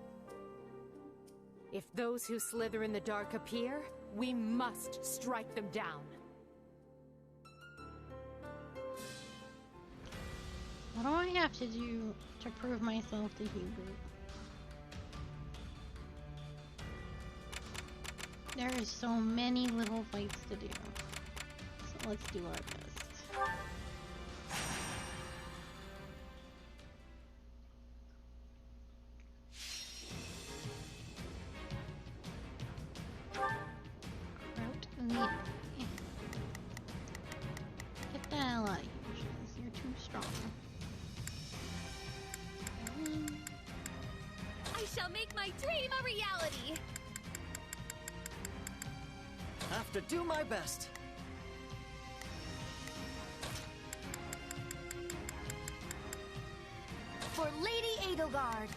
If those who slither in the dark appear, we must strike them down. What do I have to do to prove myself to Hubert? There is so many little fights to do. So let's do our best. Get the hell out of here, Shiz. You're too strong. I shall make my dream a reality! Have to do my best. For Lady Edelgard.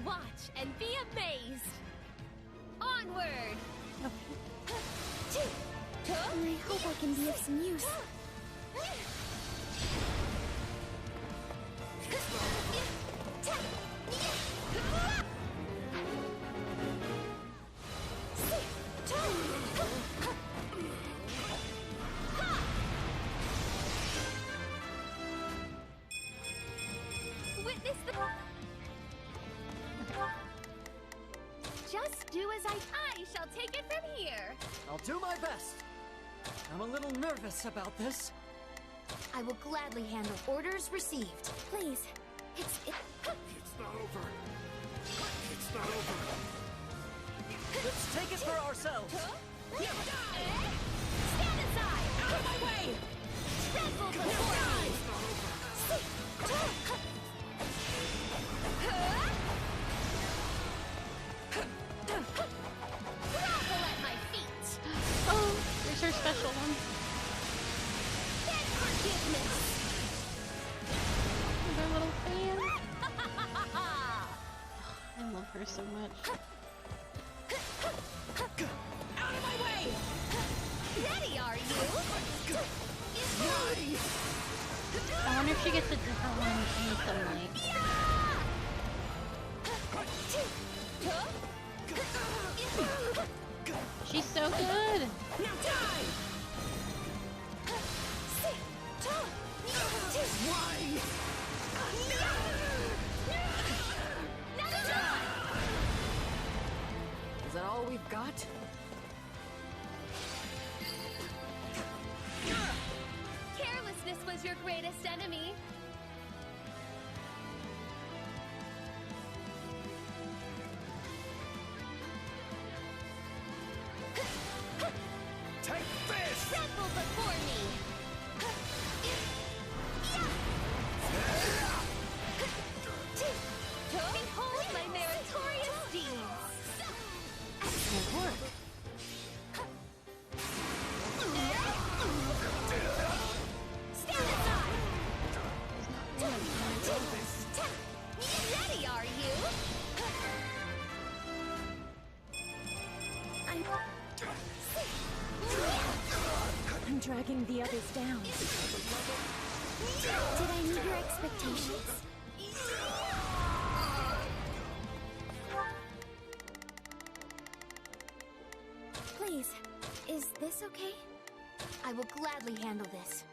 Watch and be amazed! Onward! I hope I can be of some use. Witness the... Just do as I shall take it from here. I'll do my best. I'm a little nervous about this. I will gladly handle orders received. Please. It's not over. It's not over. Let's take it for ourselves. Stand aside! Out of my way! Tremble before me! Grovel at my feet! Oh, there's her special one. Beg forgiveness! Her little fan. I love her so much. Out of my way! Ready, are you? I wonder if she gets a different one in the sunlight. She's so good! Now die! What? Carelessness was your greatest enemy. Take this! Tremble before me! Behold my meritorious deeds! Excellent work. Stand aside! Ready, are you? I'm dragging the others down. Did I meet your expectations? Please, is this okay? I will gladly handle this.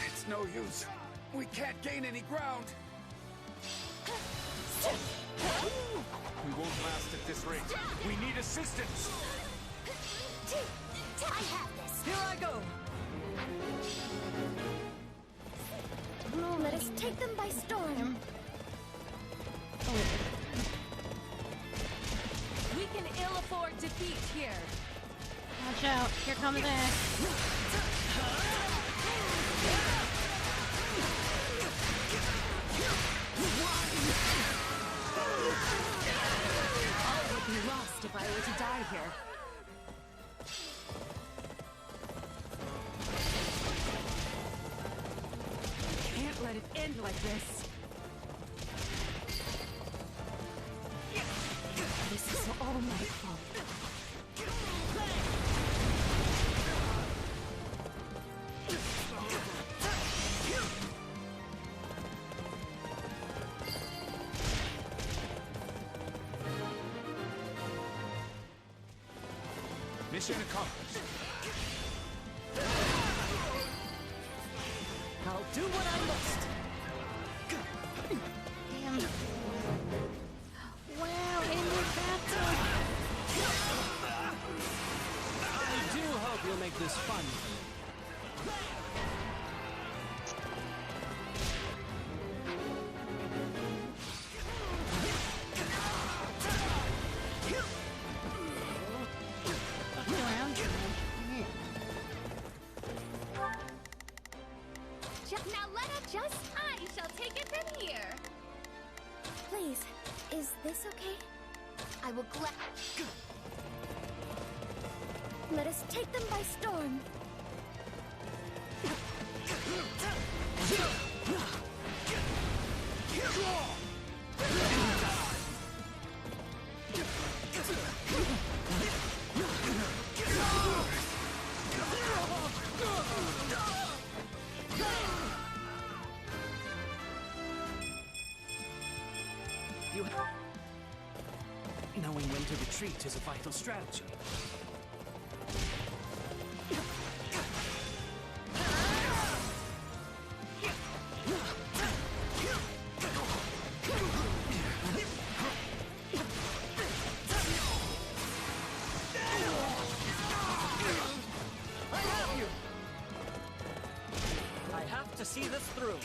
It's no use. We can't gain any ground. We won't last at this rate. We need assistance. I have this. Here I go. Let us take them by storm. We can ill afford defeat here. Watch out. Here comes Ash. All would be lost if I were to die here. Can't let it end like this. This is all my fault. Mission accomplished. I'll do what I must. Damn. Wow, in your bathtub. I do hope you'll make this fun. Fuck around here. Now let us just... I shall take it from here. Please, is this okay? I will Let us take them by storm. Knowing when to retreat is a vital strategy. I have you! I have to see this through.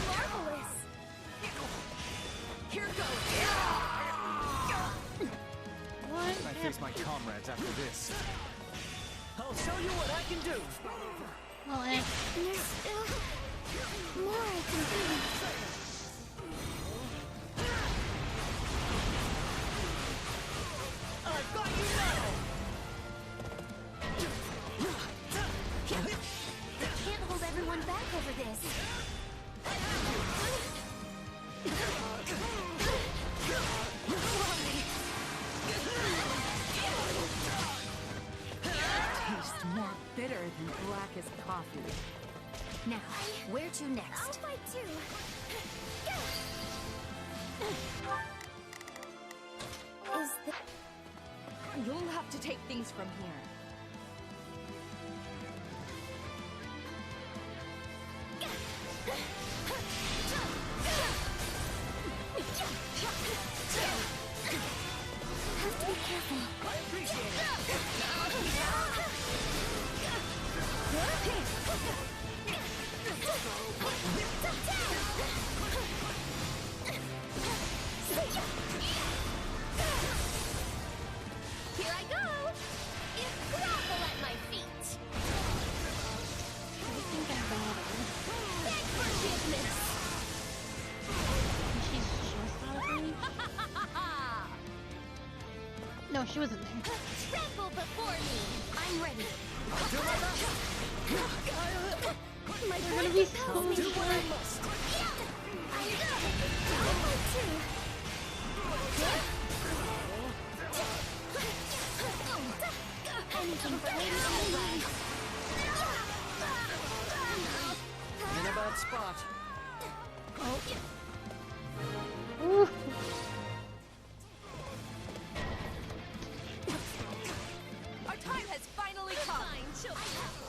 Marvelous! Here goes! What? I face my comrades after this. I'll show you what I can do! Well, Ash. There's still more I can do. I've got you now! Can't hold everyone back over this. Tastes more bitter than blackest coffee. Now, where to next? I'll fight too. Is the... You'll have to take things from here. Here I go! Grovel at my feet! I think I got her. Beg forgiveness! She's just out of reach? No, she wasn't there. Tremble before me! I'm ready. I'll do my best. My They're gonna be so tells me much what I must. I'll fight too. Anything for me. In a bad spot. Ooh. Our time has finally come.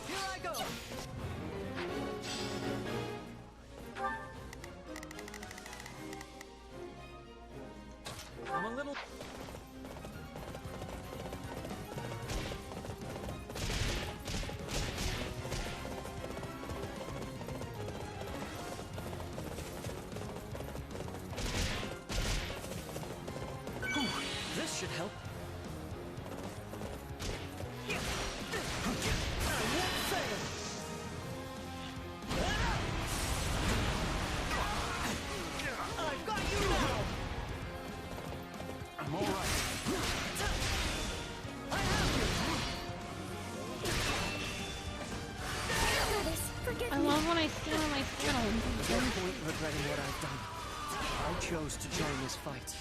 Here I go. I'm a little... This should help. I've got you now! I'm all right. I have Forgive I me. love when I stand on my skill. no point regretting what I've done. I chose to join this fight.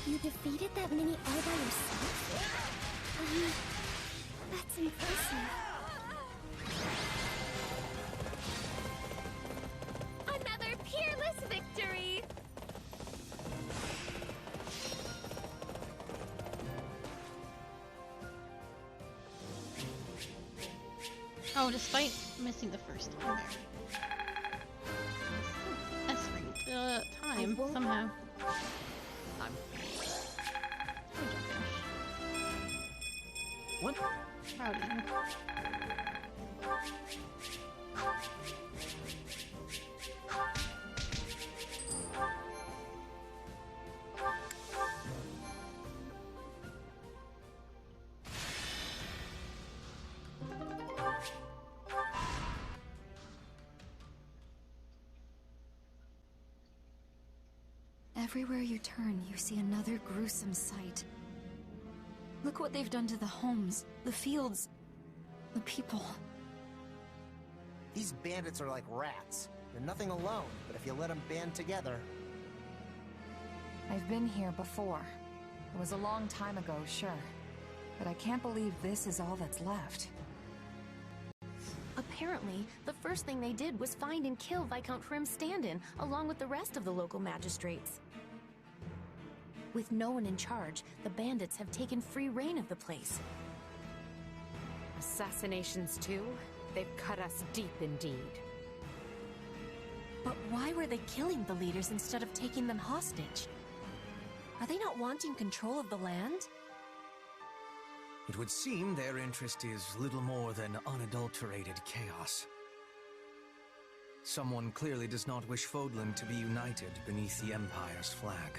You defeated that mini all by yourself? That's impressive. Another peerless victory! Oh, despite missing the first one. That's right. Time, somehow. What? Proud of you. Everywhere you turn, you see another gruesome sight. Look what they've done to the homes, the fields, the people. These bandits are like rats. They're nothing alone, but if you let them band together... I've been here before. It was a long time ago, sure. But I can't believe this is all that's left. Apparently, the first thing they did was find and kill Viscount Trim Standin, along with the rest of the local magistrates. With no one in charge, the bandits have taken free reign of the place. Assassinations too? They've cut us deep indeed. But why were they killing the leaders instead of taking them hostage? Are they not wanting control of the land? It would seem their interest is little more than unadulterated chaos. Someone clearly does not wish Fodlan to be united beneath the Empire's flag.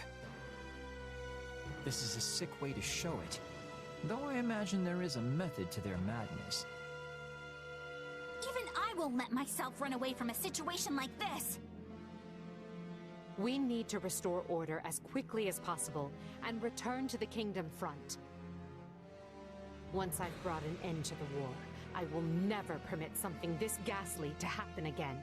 This is a sick way to show it. Though I imagine there is a method to their madness. Even I won't let myself run away from a situation like this! We need to restore order as quickly as possible and return to the Kingdom front. Once I've brought an end to the war, I will never permit something this ghastly to happen again.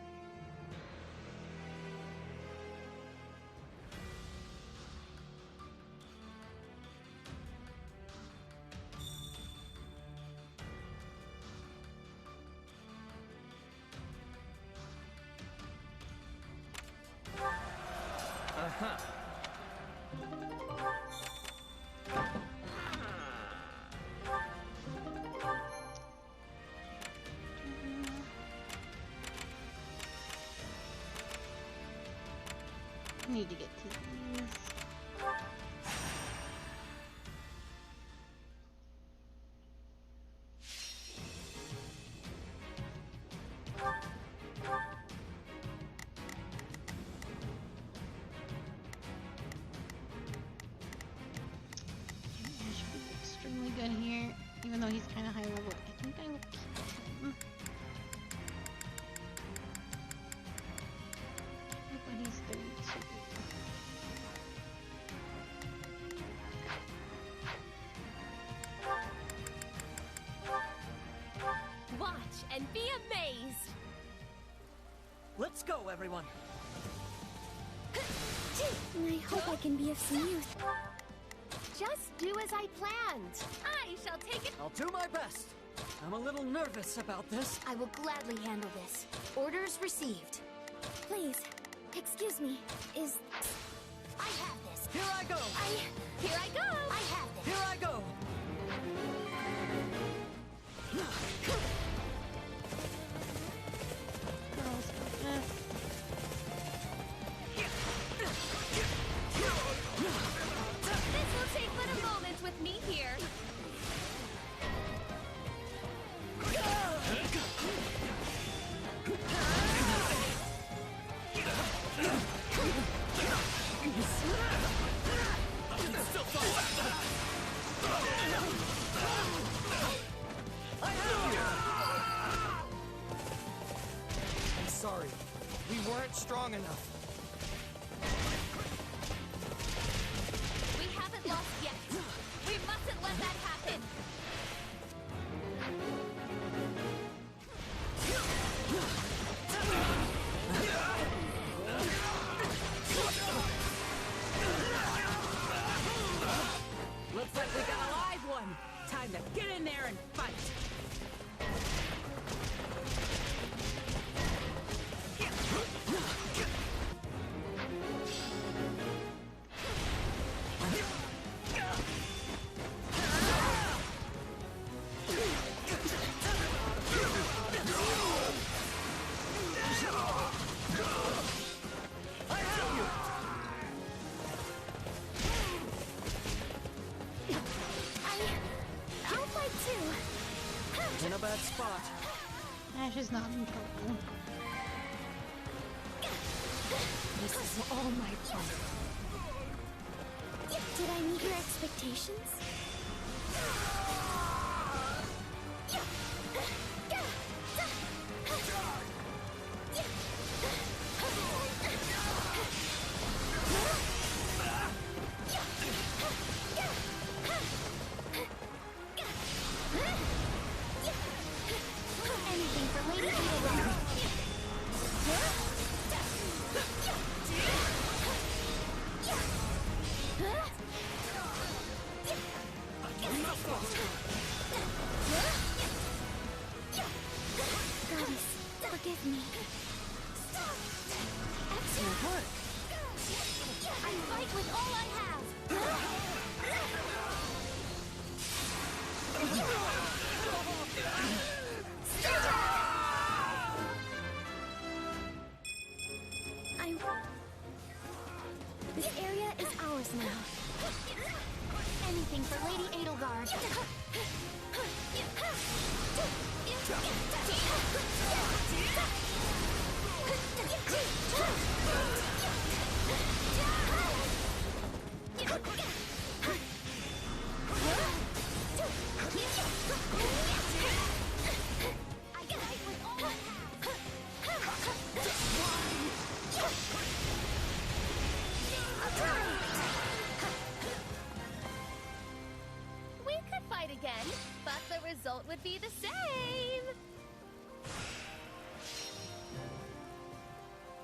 Need to get to these. Let's go, everyone. I hope I can be of some use. Just do as I planned. I shall take it. I'll do my best. I'm a little nervous about this. I will gladly handle this. Orders received. Please, excuse me. I have this. Here I go. Here I go. I have this. Here I go. This will take but a moment with me here. I'm sorry. We weren't strong enough. We haven't lost yet. We mustn't let that happen. Looks like we got a live one. Time to get in there and fight. I'll fight too. In a bad spot. Ash is not in trouble. This is all my fault. Did I meet your expectations? Anything for Lady Eagle. Goddess, forgive me. Excellent work. I fight with all I have. This area is ours now. Anything for Lady Edelgard. We could fight again, but the result would be the same.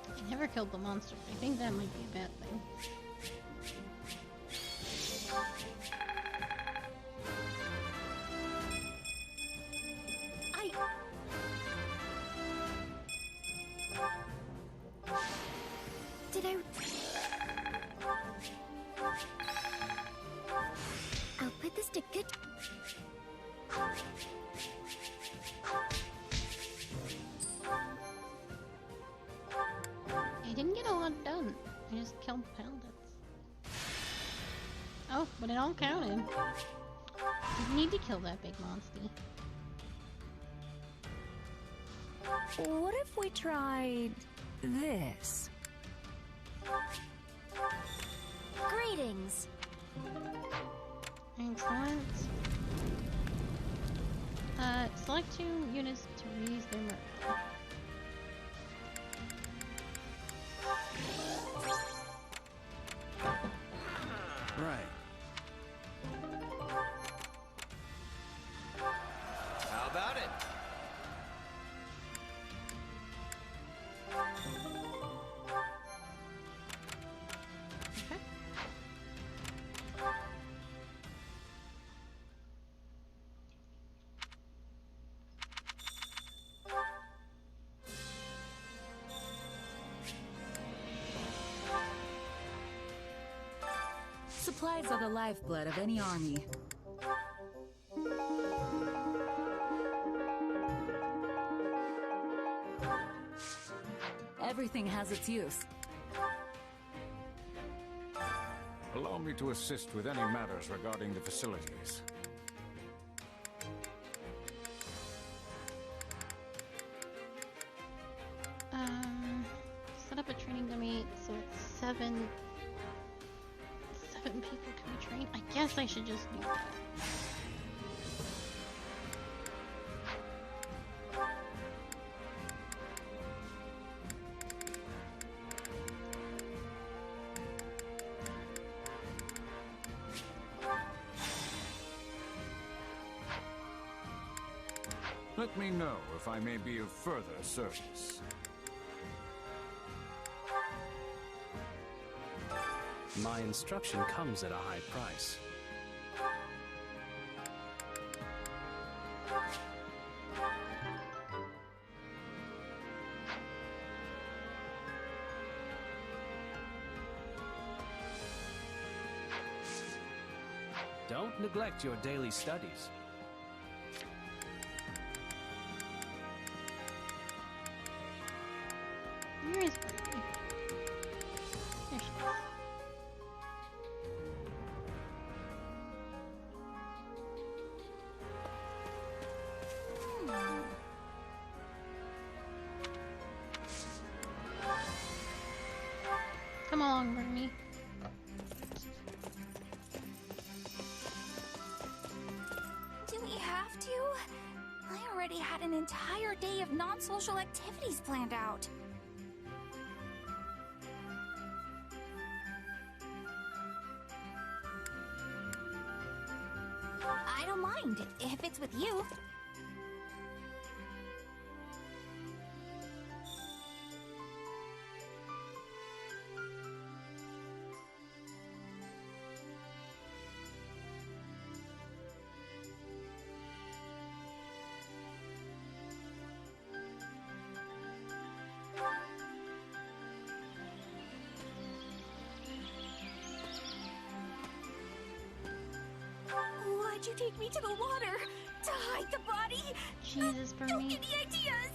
I never killed the monster. I think that might be a bad thing. Did I... I'll put this to good... I didn't get a lot done. I just killed bandits. Oh, but it all counted. Didn't need to kill that big monster. What if we tried this? Greetings. Excellent. Select 2 units to raise their morale. Right. How about it? Supplies are the lifeblood of any army. Everything has its use. Allow me to assist with any matters regarding the facilities. Set up a training dummy so it's seven people can be trained. I guess I should just do that. Let me know if I may be of further service. My instruction comes at a high price. Don't neglect your daily studies. Where is Birdie? There she is. Come along, Bernie. Do we have to? I already had an entire day of non-social activities planned out. I don't mind, if it's with you. Why'd you take me to the water? To hide the body? Jesus, Bernie. Don't give me ideas!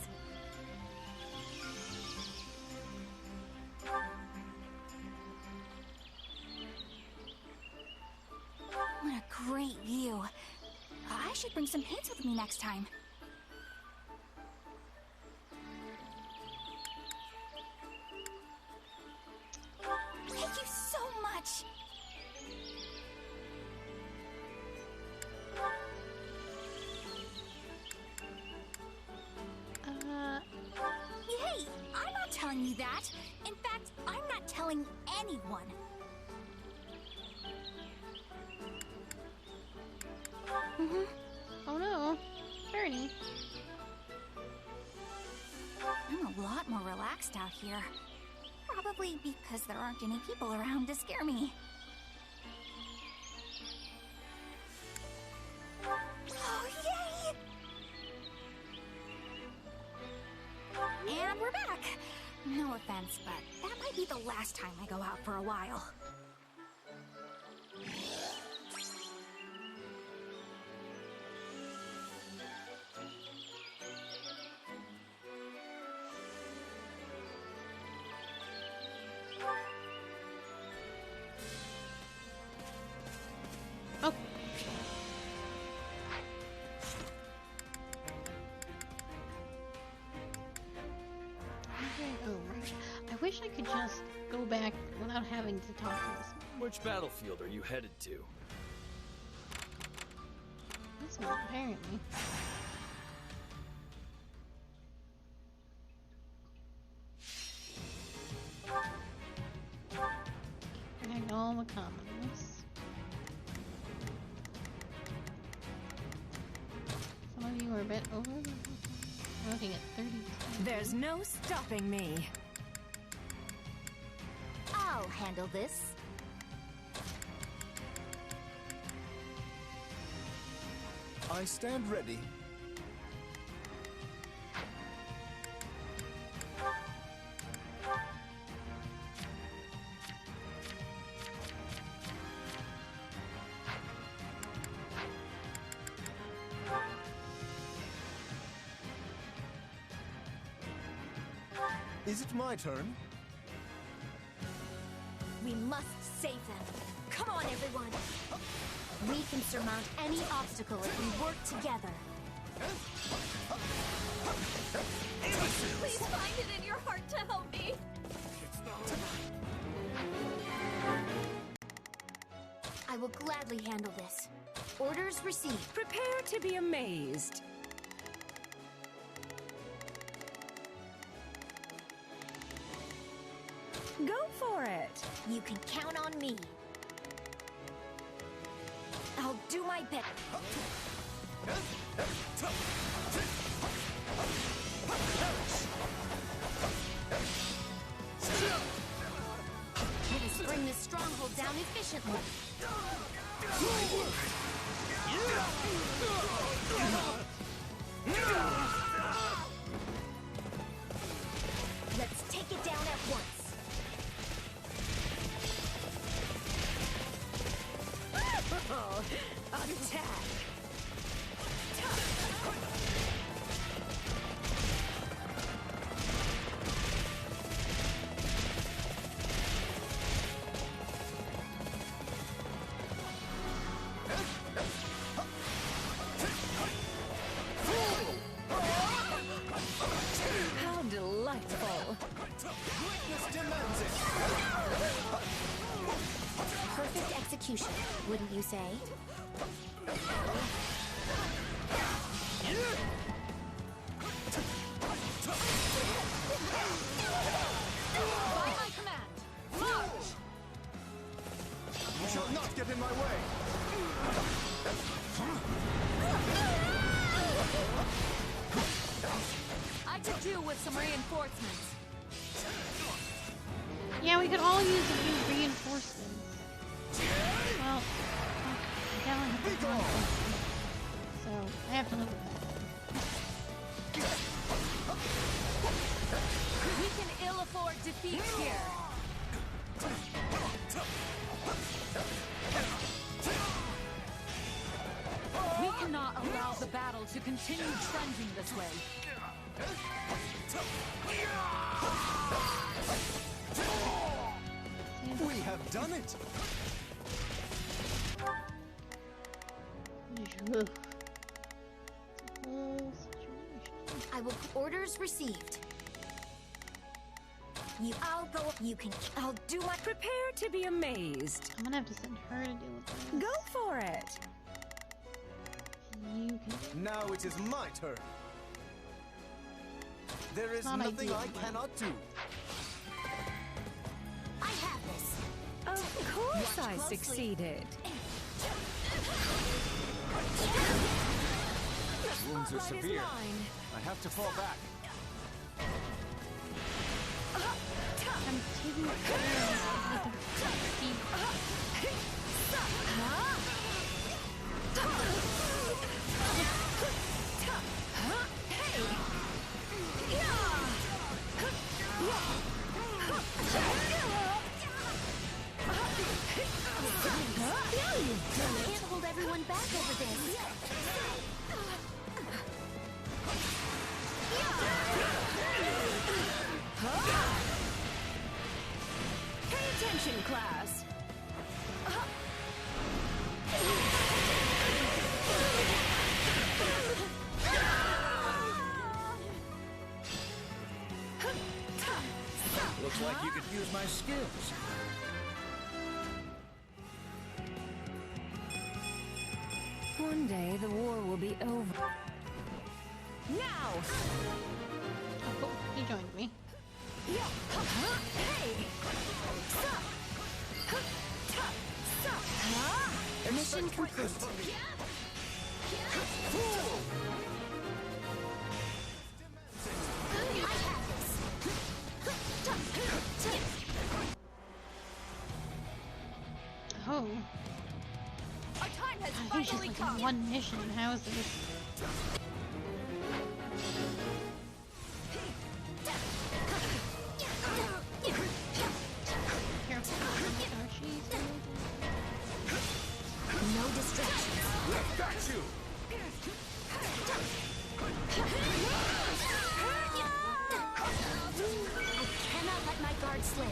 What a great view. I should bring some paints with me next time. Thank you so much! Hey, I'm not telling you that. In fact, I'm not telling anyone. Oh no, Bernie. I'm a lot more relaxed out here. Probably because there aren't any people around to scare me. Oh, yay! And we're back. No offense, but that might be the last time I go out for a while. I wish I could just go back without having to talk to this man. Which battlefield are you headed to? This one, apparently. And all the commons. Some of you are a bit over. We're looking at 30. There's no stopping me. I'll handle this. I stand ready. Is it my turn? We must save them. Come on, everyone. We can surmount any obstacle if we work together. Please find it in your heart to help me. I will gladly handle this. Orders received. Prepare to be amazed. Go for it. You can count on me. I'll do my best. Let us bring this stronghold down efficiently. Let's take it down at once. Attack! How delightful! Greatness demands it! Perfect execution, wouldn't you say? By my command, march! You shall not get in my way! I could do with some reinforcements. Yeah, we could all use a few reinforcements. Well, I definitely have to reinforcements, so I have to live with that. We can ill afford defeat here. We cannot allow the battle to continue trending this way. We have done it! I will. Orders received. I'll go. You can. I'll do my. Prepare to be amazed. I'm gonna have to send her to deal with this. Go for it. You can. Now it is my turn. There is Not nothing ideal, I but- cannot do. I have this. Of course Watch I closely. succeeded. Wounds are Spotlight is severe. mine. I have to fall back. I'm taking care of Can't hold everyone back over this. Pay attention, class. Looks like you could use my skills. One day the war will be over. Now! Oh, he joined me. Mission complete. Oh, Our time has I think she's finally like come. in one mission. How is this? No distractions. Got you! I guard slip.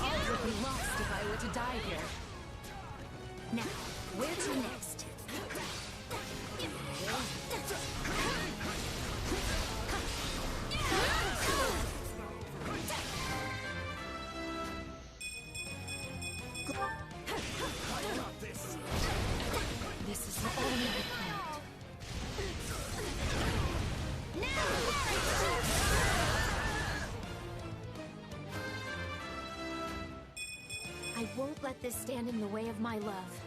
I would be lost if I were to die here. Now, where to next? This is the only way. I won't let this stand in the way of my love.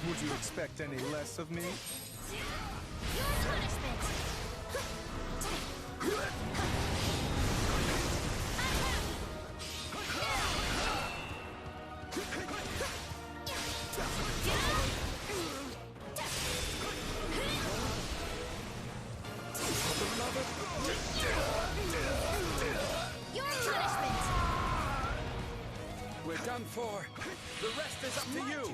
Would you expect any less of me? Your punishment! Your punishment! We're done for. The rest is up to you.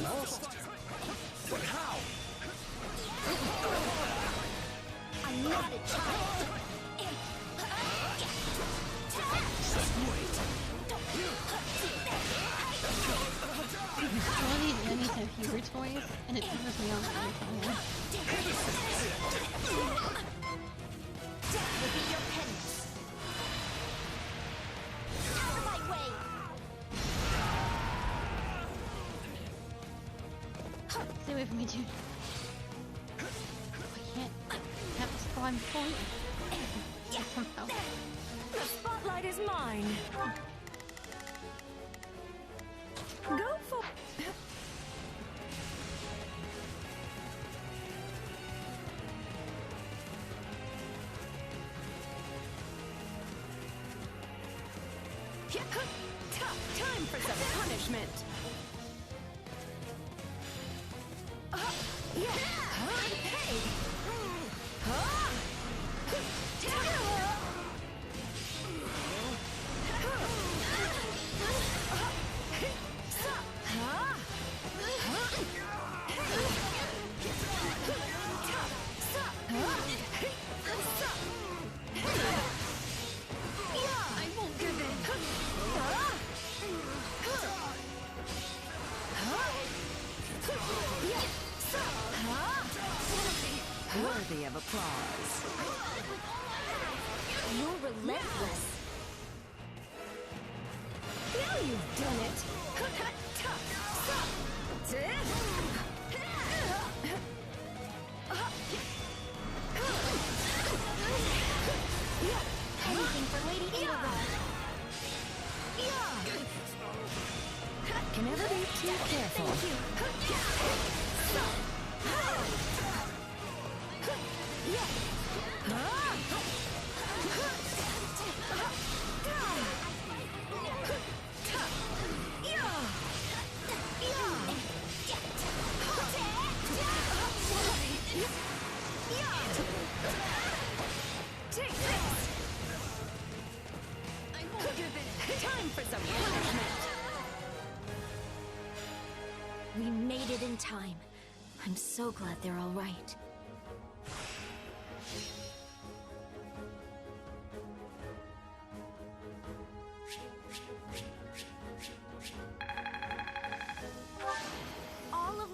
Lost? But how? I'm not a child. All these enemies have Huber toys, and it turns me on every time. Death will be your penance. Out of my way! Stay away from me, dude. I can't have this climb before you. Somehow. The spotlight is mine. Go for... Time for some punishment. I won't give in. Worthy of applause. You're relentless. Now you've done it. Anything for Lady Edelgard. Can never be too careful. Take this! I won't give it. Time for some punishment. We made it in time. I'm so glad they're all right. All of...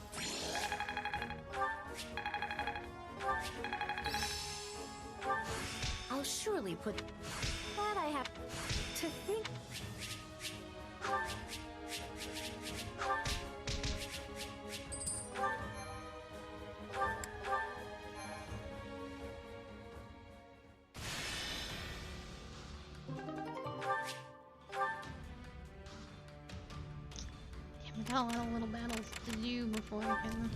I'll surely put... That I have to think... We got a lot of little battles to do before I can...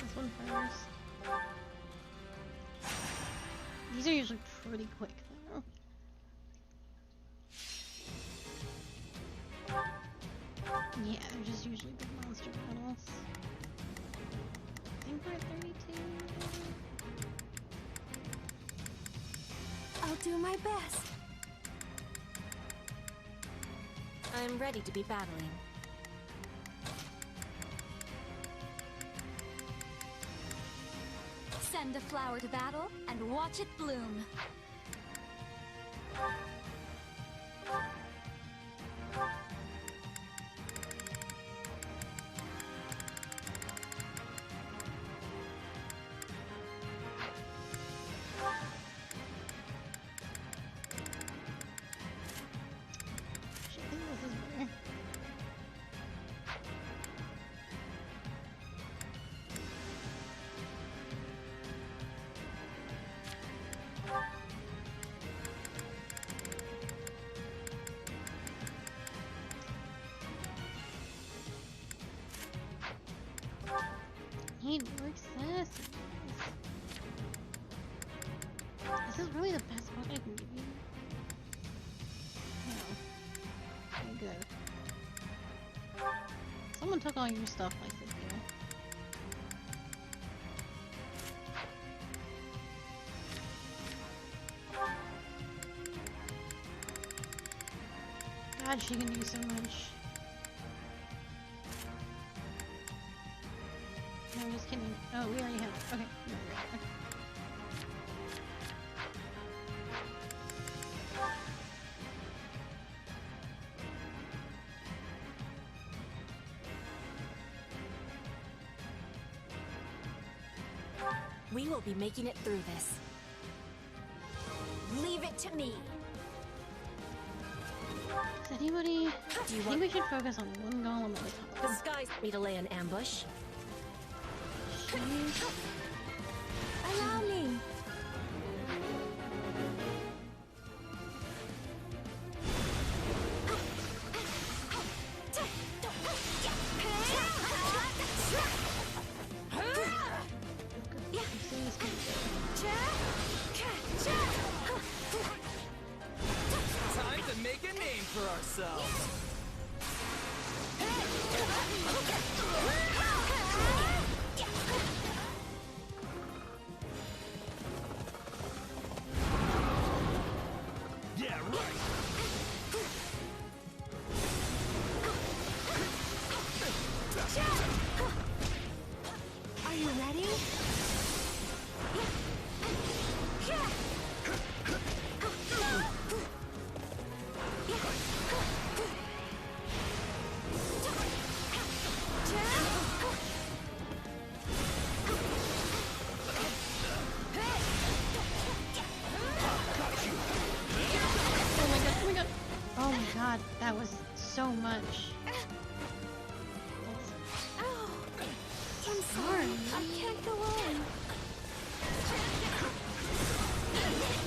This one first. These are usually pretty quick, though. Yeah, they're just usually big monster battles. I think we're at 32. I'll do my best. I'm ready to be battling. Send a flower to battle and watch it bloom. Need more access. Is this really the best book I can give you? No. Okay, good. Someone took all your stuff like this here. God, she can do so much. No, I'm just kidding. Oh, we already have it. Okay. No, okay. We will be making it through this. Leave it to me. Does anybody... I think we should focus on one golem at a time. Disguise me to lay an ambush. Allow me. Time to make a name for ourselves. Yeah, right. Are you ready? Oh my god, that was so much. I'm sorry. I can't go on.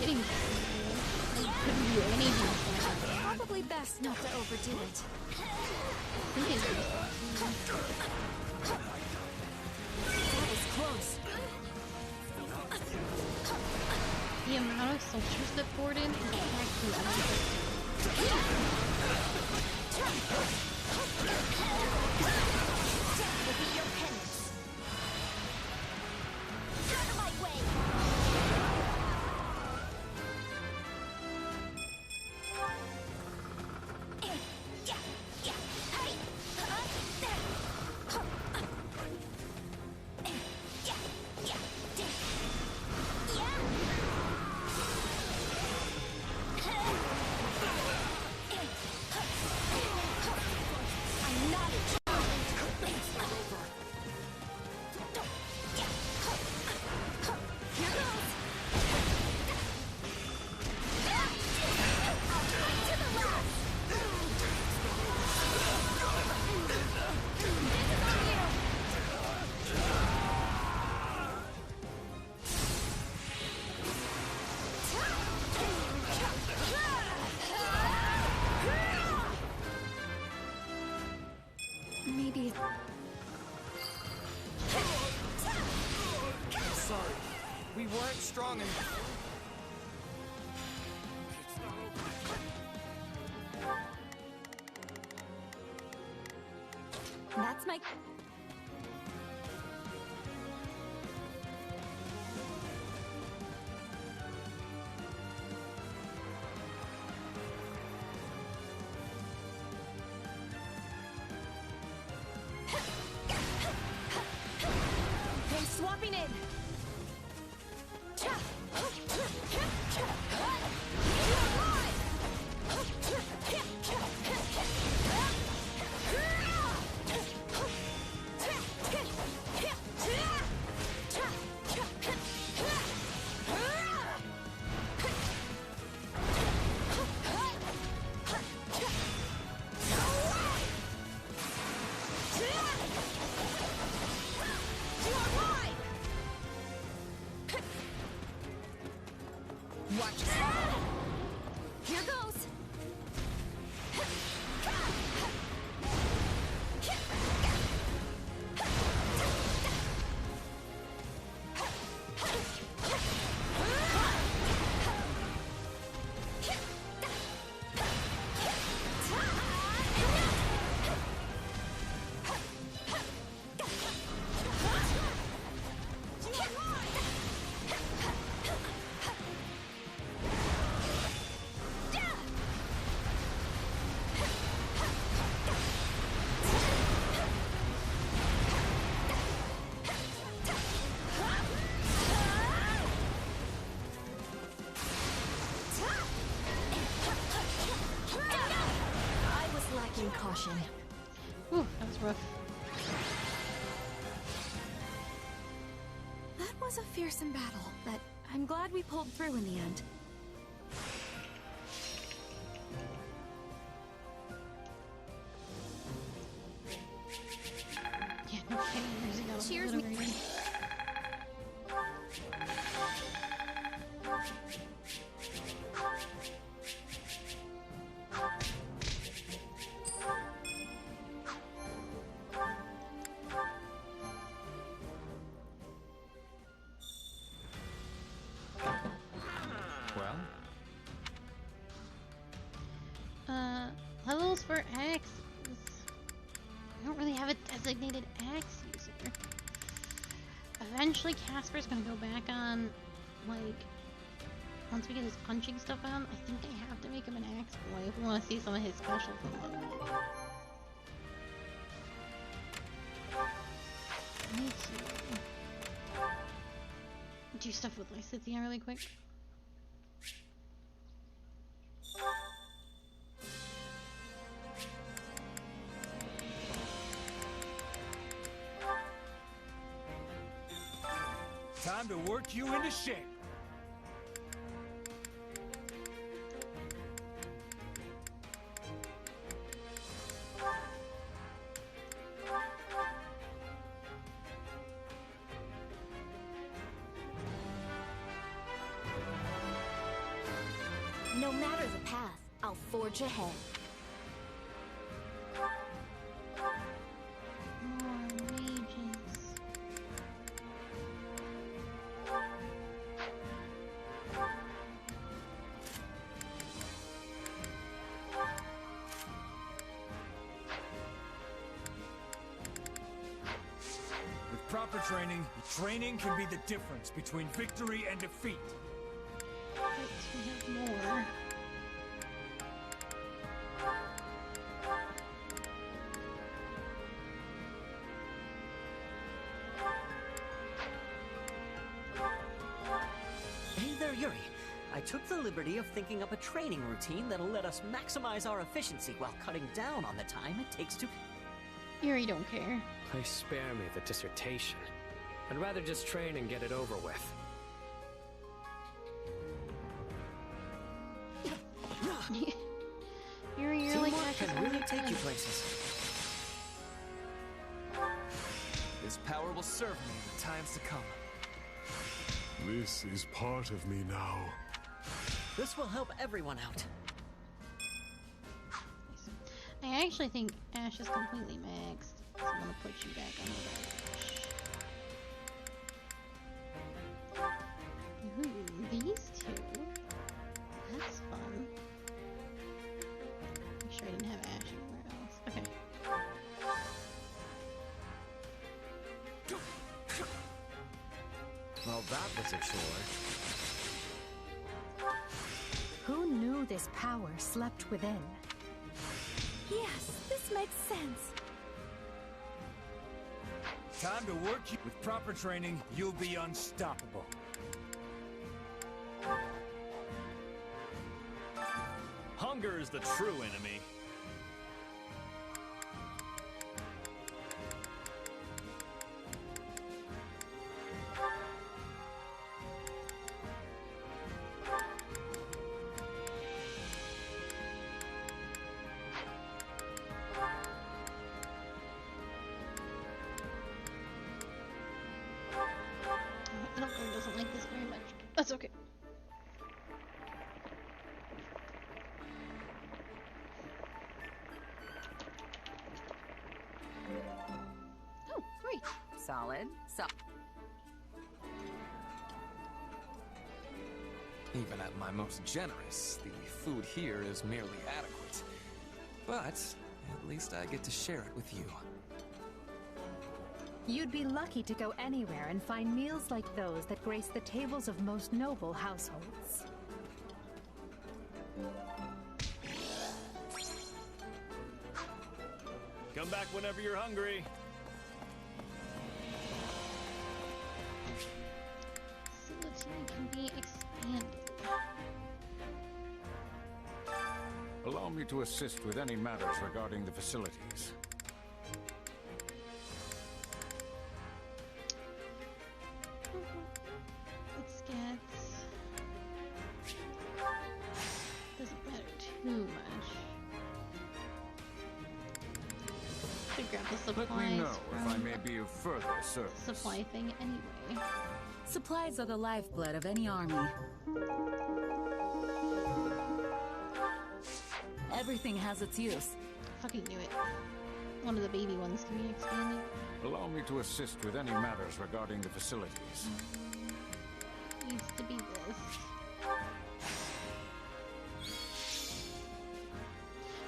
Getting couldn't do anything. Probably best not to overdo it. That was close. The amount of soldiers that poured in is actually unbelievable. Defeat your penance. Out of my way. I'm not maybe. Sorry, we weren't strong enough. That's my. taking caution. Ooh, that was rough. That was a fearsome battle, but I'm glad we pulled through in the end. Yeah, no kidding. Years ago. Cheers, literally. Well, levels for axes. I don't really have a designated axe user. Eventually Casper's gonna go back on, like, once we get his punching stuff on, I think they have to make him an axe boy if we want to see some of his specials in them. Let me do stuff with Lysithea really quick. Time to work you into shape. No matter the path, I'll forge ahead. More mages. With proper training, training can be the difference between victory and defeat. We have more. Hey there, Yuri. I took the liberty of thinking up a training routine that'll let us maximize our efficiency while cutting down on the time it takes to... Yuri don't care. Please spare me the dissertation. I'd rather just train and get it over with. Yuri, you're Teamwork like can really take you places. This power will serve me in the times to come. This is part of me now. This will help everyone out. I actually think Ash is completely maxed, so I'm gonna put you back on the bench. Ooh, these two. That's fun. Make sure I didn't have Ash anywhere else. Okay. Well, that was a chore. Who knew this power slept within? Yes, this makes sense. Time to work you. With proper training, you'll be unstoppable. Hunger is the true enemy. Emblem doesn't like this very much. That's okay. Oh, great. Solid. Even at my most generous, the food here is merely adequate. But at least I get to share it with you. You'd be lucky to go anywhere and find meals like those that grace the tables of most noble households. Come back whenever you're hungry. Facility can be expanded. Allow me to assist with any matters regarding the facilities. Let's get... Doesn't matter too much. Should grab the supplies. Let me know if I may be of further service. Supply thing anyway. Supplies are the lifeblood of any army. Everything has its use. Fucking knew it. One of the baby ones can be expanded. Allow me to assist with any matters regarding the facilities. Needs to be this.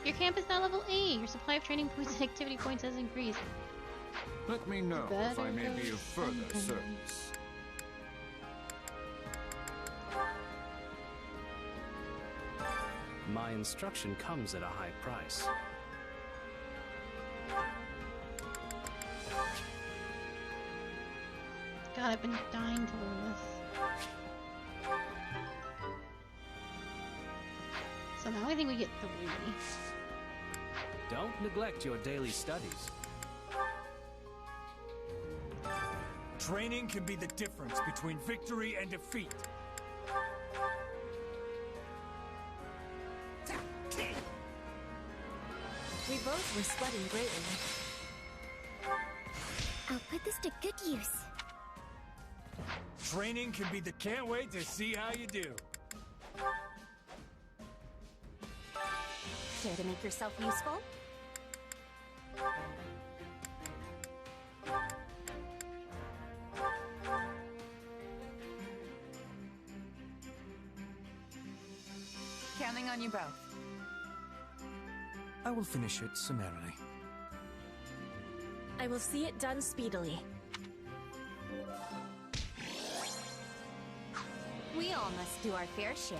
Your camp is now level 8. Your supply of training points and activity points has increased. Let me know if I may be of further service. My instruction comes at a high price. God, I've been dying to learn this. So now I think we get 3. Don't neglect your daily studies. Training can be the difference between victory and defeat. We both were sweating greatly. I'll put this to good use. Training can be the... Can't wait to see how you do. Care to make yourself useful? Counting on you both. I will finish it summarily. I will see it done speedily. We all must do our fair share.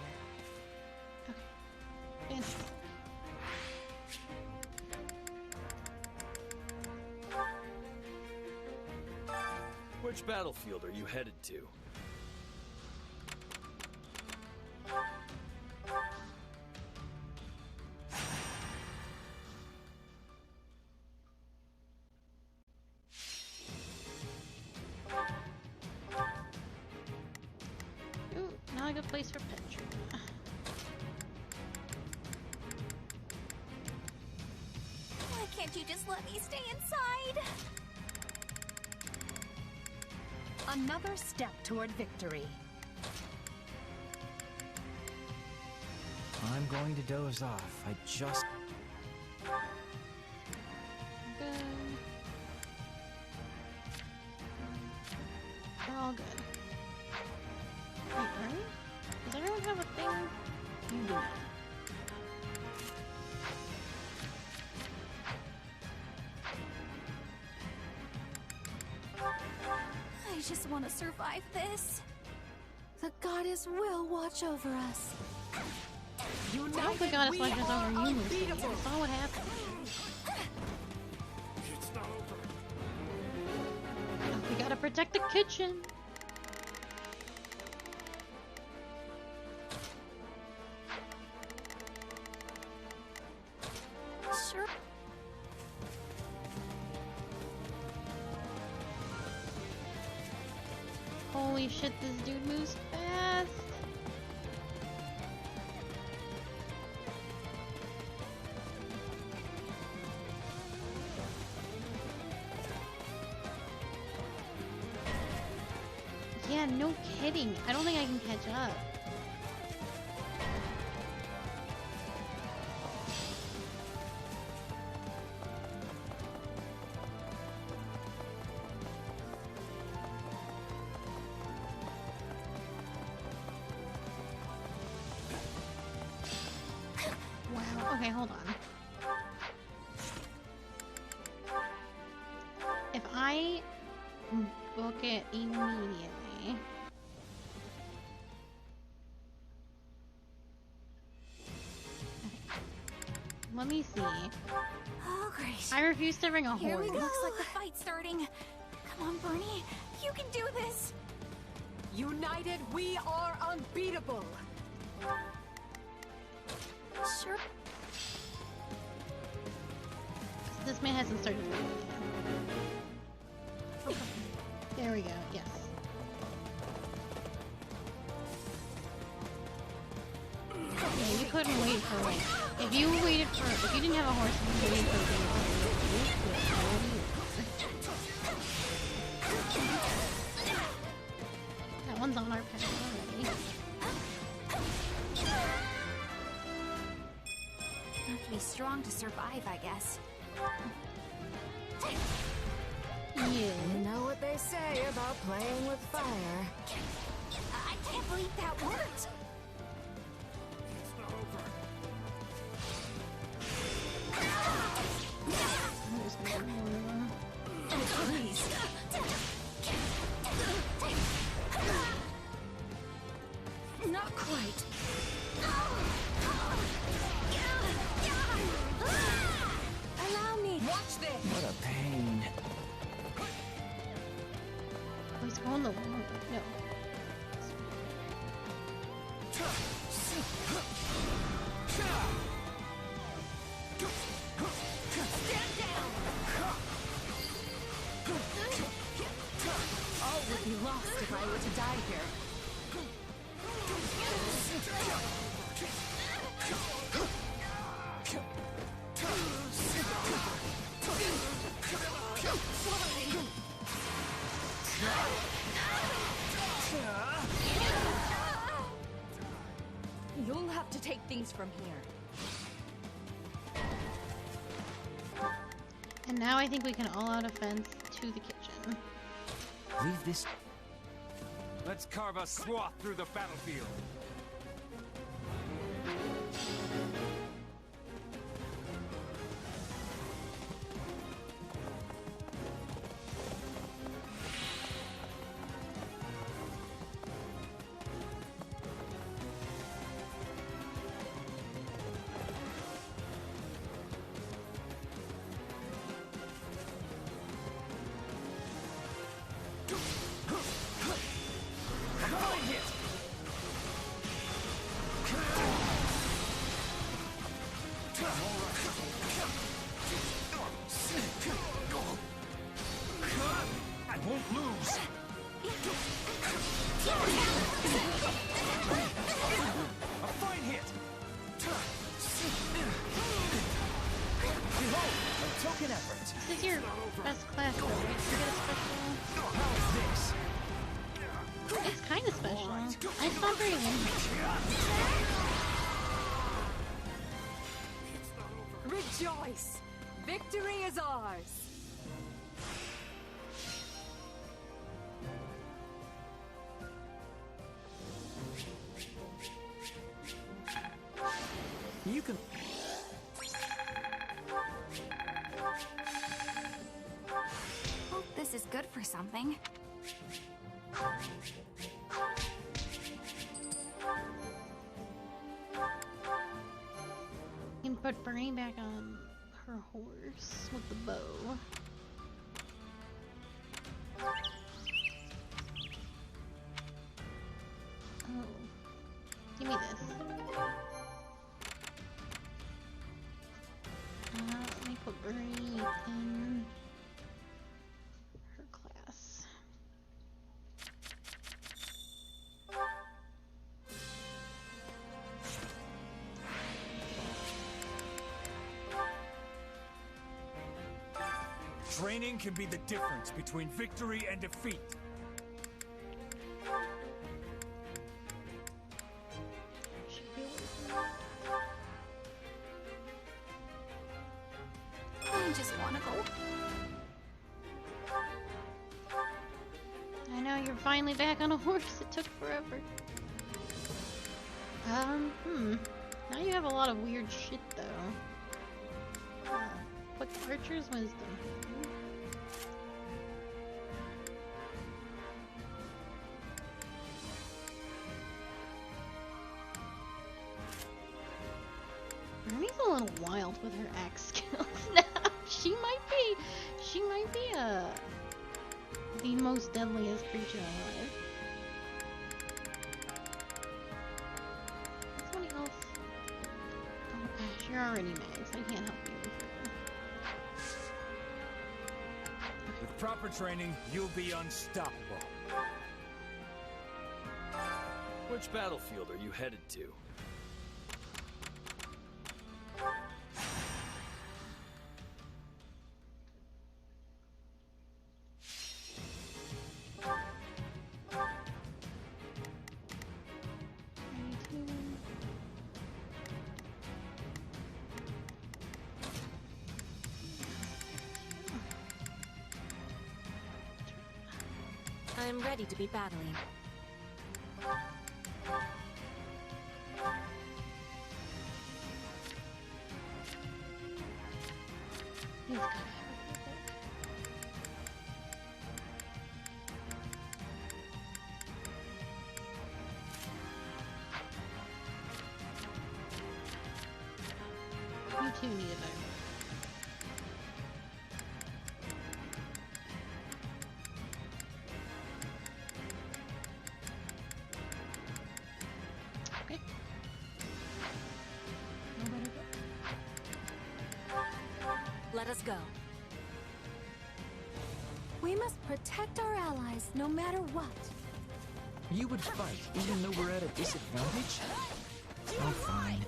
Which battlefield are you headed to? Ooh, not a good place for Petra. Why can't you just let me stay inside? Another step toward victory. I'm going to doze off. I just... We're all good. Wait, right? Does everyone have a thing? You do not. I just want to survive this. The goddess will watch over us. I hope the goddess watches over you, Lucy. I saw what happened. It's not over. Oh, we gotta protect the kitchen. Sure. Holy shit, this dude moves fast. Yeah, no kidding. I don't think I can catch up. Wow. Okay, hold on. If I book it immediately. Let me see. Oh, great. I refuse to bring a Here we horse. go. Looks like the fight's starting. Come on, Bernie. You can do this. United, we are unbeatable. Sure. This man hasn't started fighting yet. There we go, yes. Yeah, you couldn't wait for like if you didn't have a horse and you waited for that one's on our path already. Have to be strong to survive, I guess. Yeah. You know what they say about playing with fire. I can't believe that worked! Please. Not quite. Allow me! Watch this! What a pain. Oh, he's going the wrong way. No. All would be lost if I were to die here. You'll have to take things from here. And now I think we can all out offense to the kitchen. Leave this. Let's carve a swath through the battlefield. I won't lose. A fine hit! Behold, a token effort. This is your best class though, right? You get a special. How's this? It's kind of special. It's not very long. Rejoice! Victory is ours! You can. Hope this is good for something. You can put Bernie back on her horse with the bow. Oh. Give me this. Let me put Bernie in her class. Training can be the difference between victory and defeat. I just want to go. I know, you're finally back on a horse. It took forever. Now you have a lot of weird shit, though. What Archer's Wisdom? Bernie's a little wild with her axe skills now. She might be the most deadliest creature alive. Somebody else. Oh gosh, you're already mad, so I can't help you with her. proper training, you'll be unstoppable. Which battlefield are you headed to? I'm ready to be battling. You two need a better. Okay. No better Let us go. We must protect our allies no matter what. You would fight even though we're at a disadvantage? Oh, fine.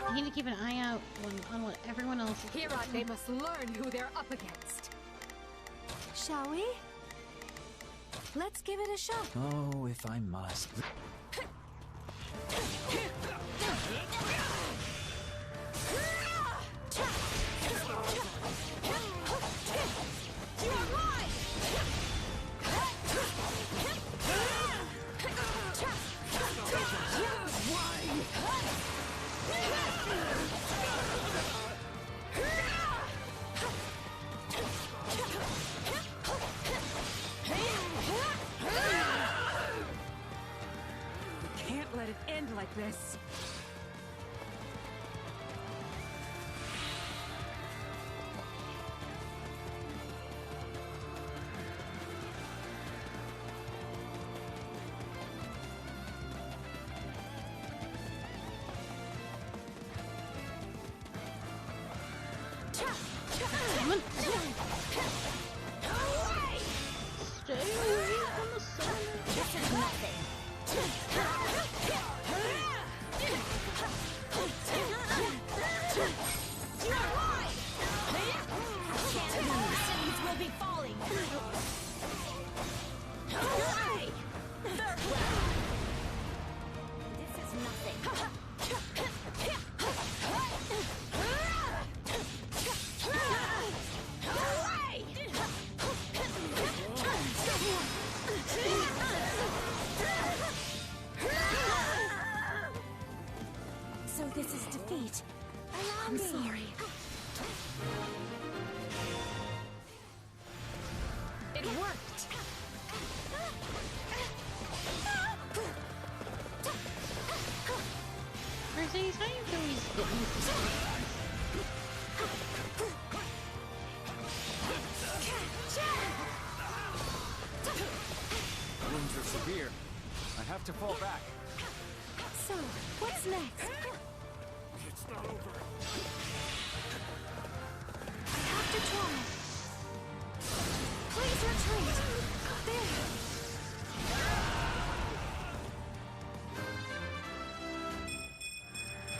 I need to keep an eye out on what everyone else is Here on, they must learn who they're up against. Shall we? Let's give it a shot. Oh, if I must. Can't let it end like this. Stay away from the sun. This is nothing. Cities will be falling. This is nothing. So this is defeat. I'm sorry. It worked. Mercedes, how do you always get used to this? Wounds are severe. I have to fall back. So, what's next? It's not over. I have to try. Please retreat. There.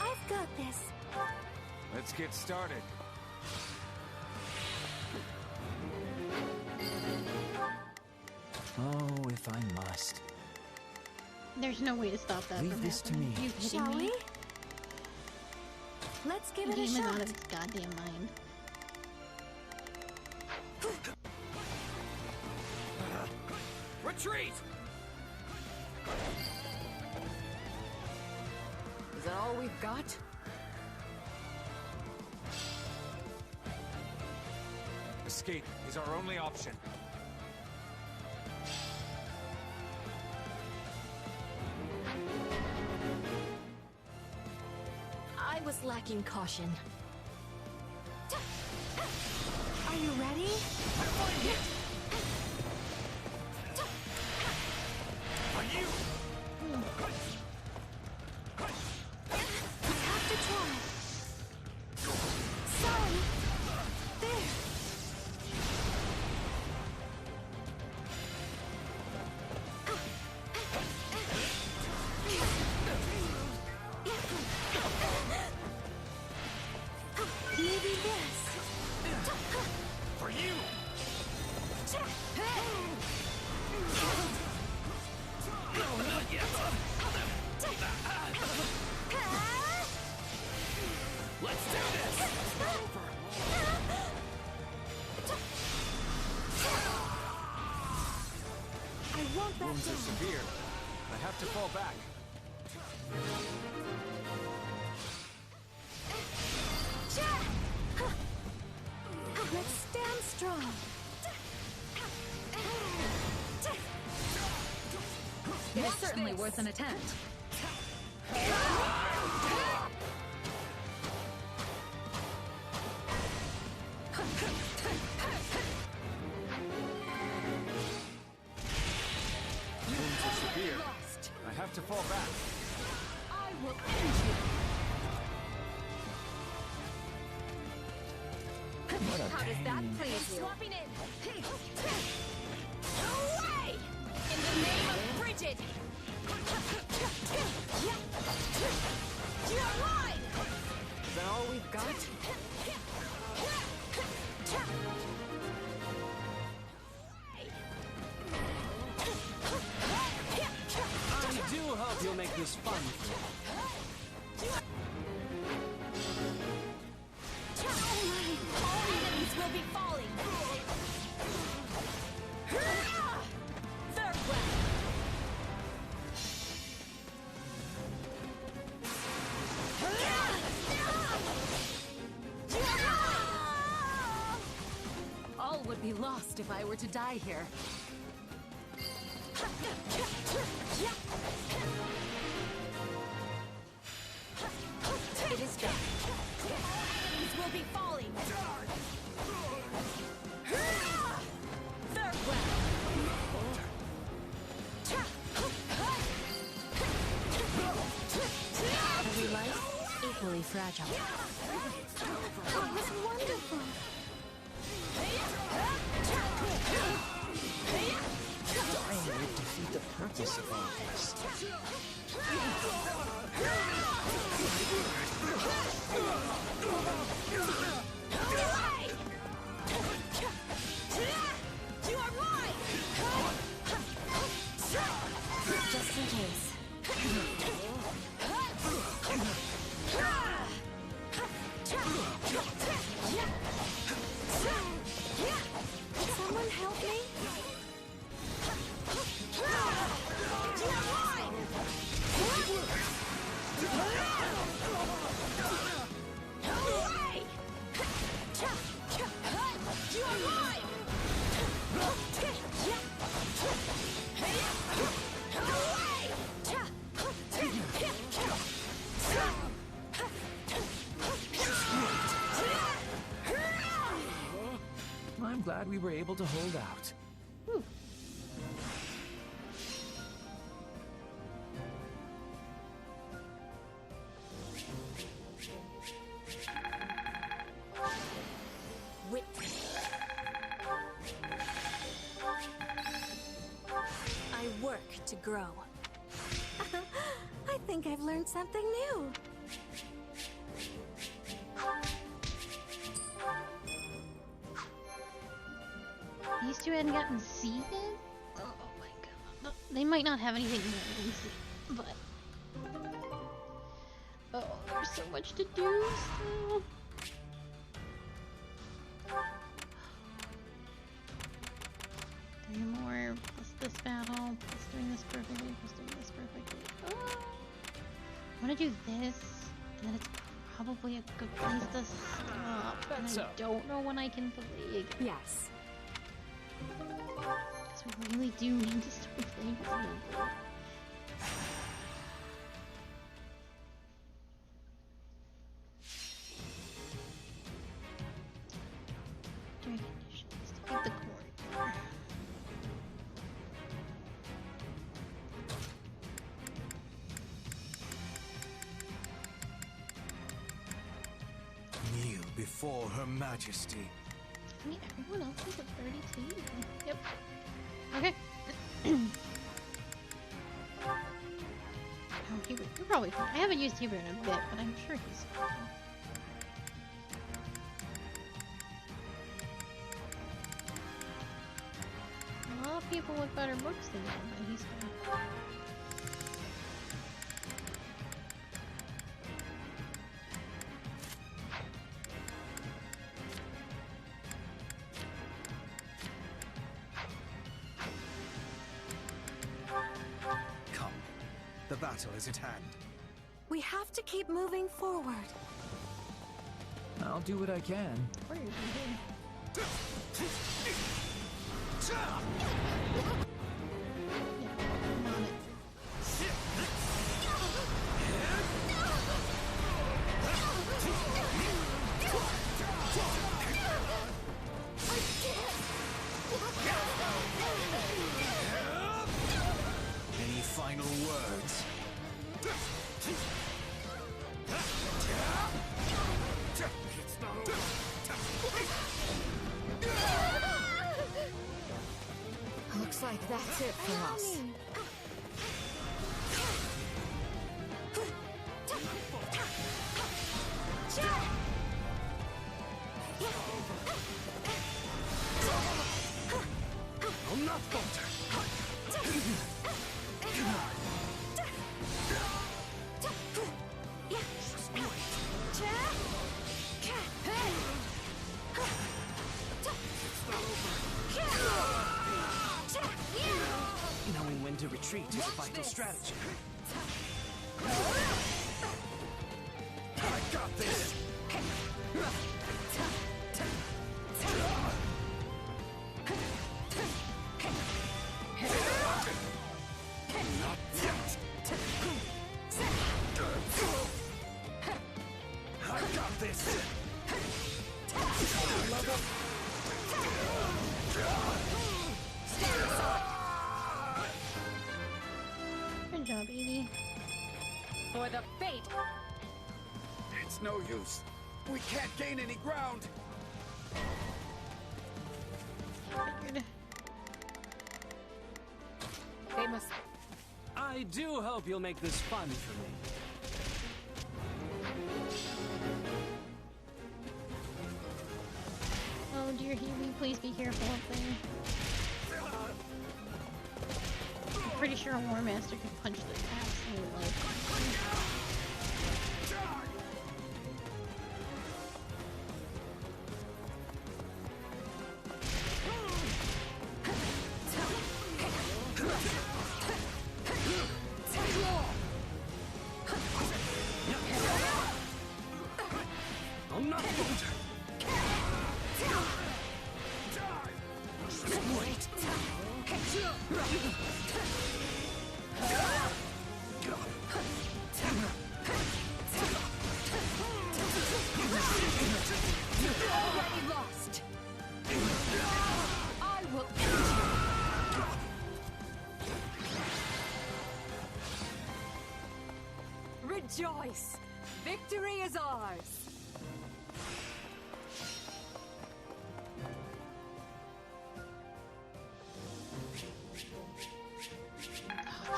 I've got this. Let's get started. Oh, if I must. There's no way to stop that Leave from this to happening. me. You kidding Shall me? we? Let's give The it a game is out shot. of its goddamn mind. Retreat! Is that all we've got? Escape is our only option. just lacking caution. Are you ready? Are you? You have to try. Sorry. There. Maybe this. For you! No, not yet! Let's do this! I want that Wounds are down. severe. I have to fall back. Let's stand strong. It is certainly worth an attempt. Wounds are severe. I have to fall back. I will end you. How does that please you? Swapping in. Away! In the name of Bridget! You're mine! Is that all we've got? I do hope you'll make this fun for me. All enemies will be falling! Third round! All would be lost if I were to die here. It is done. Enemies will be falling! Third round! Every life, equally fragile. That was wonderful. Dying would defeat the purpose of all this. You are mine! Just in case. Could someone help me? I'm glad we were able to hold out. I work to grow. I think I've learned something new. These two hadn't gotten seeded? Oh my god. They might not have anything more than seed, but... Oh, there's so much to do still. Three more, plus this battle, plus doing this perfectly, plus doing this perfectly. Oh. I want to do this, and then it's probably a good place to stop. And I don't know when I can play again. Yes. Because we really do need to start playing with Emblem. before Her Majesty. I mean, everyone else is at 32. Yep. Okay. Oh, Hubert, you're probably fine. I haven't used Hubert in a bit, but I'm sure he's fine. A lot of people with better books than him, but he's fine. Come, the battle is at hand. We have to keep moving forward. I'll do what I can. What are you doing? Any final words? Looks like that's it for us. I'll not falter. Knowing when to retreat is a vital strategy. I got this. Not yet. I got this. Good job, Edie. For the fate. It's no use. We can't gain any ground. Figured. They must. I do hope you'll make this fun for me. Oh dear Hubie, please be careful up there. I'm pretty sure a War Master could punch this absolute life. I'm not falter. Wait. Already lost. I will. Rejoice! Victory is ours!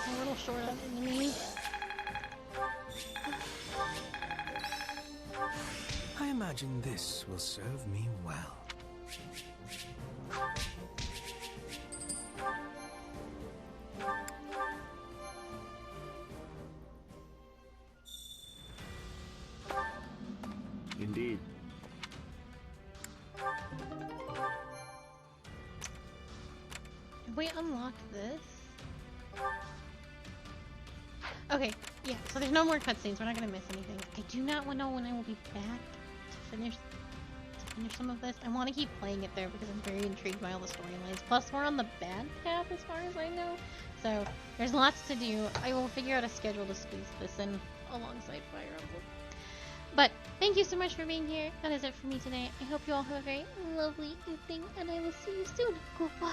A little short on enemies. I imagine this will serve me well. Indeed. Have we unlocked this? Okay, yeah, so there's no more cutscenes. We're not gonna miss anything. I do not know when I will be back to finish some of this. I want to keep playing it there because I'm very intrigued by all the storylines. Plus, we're on the bad path as far as I know. So, there's lots to do. I will figure out a schedule to squeeze this in alongside Fire Emblem. But, thank you so much for being here. That is it for me today. I hope you all have a very lovely evening, and I will see you soon. Goodbye.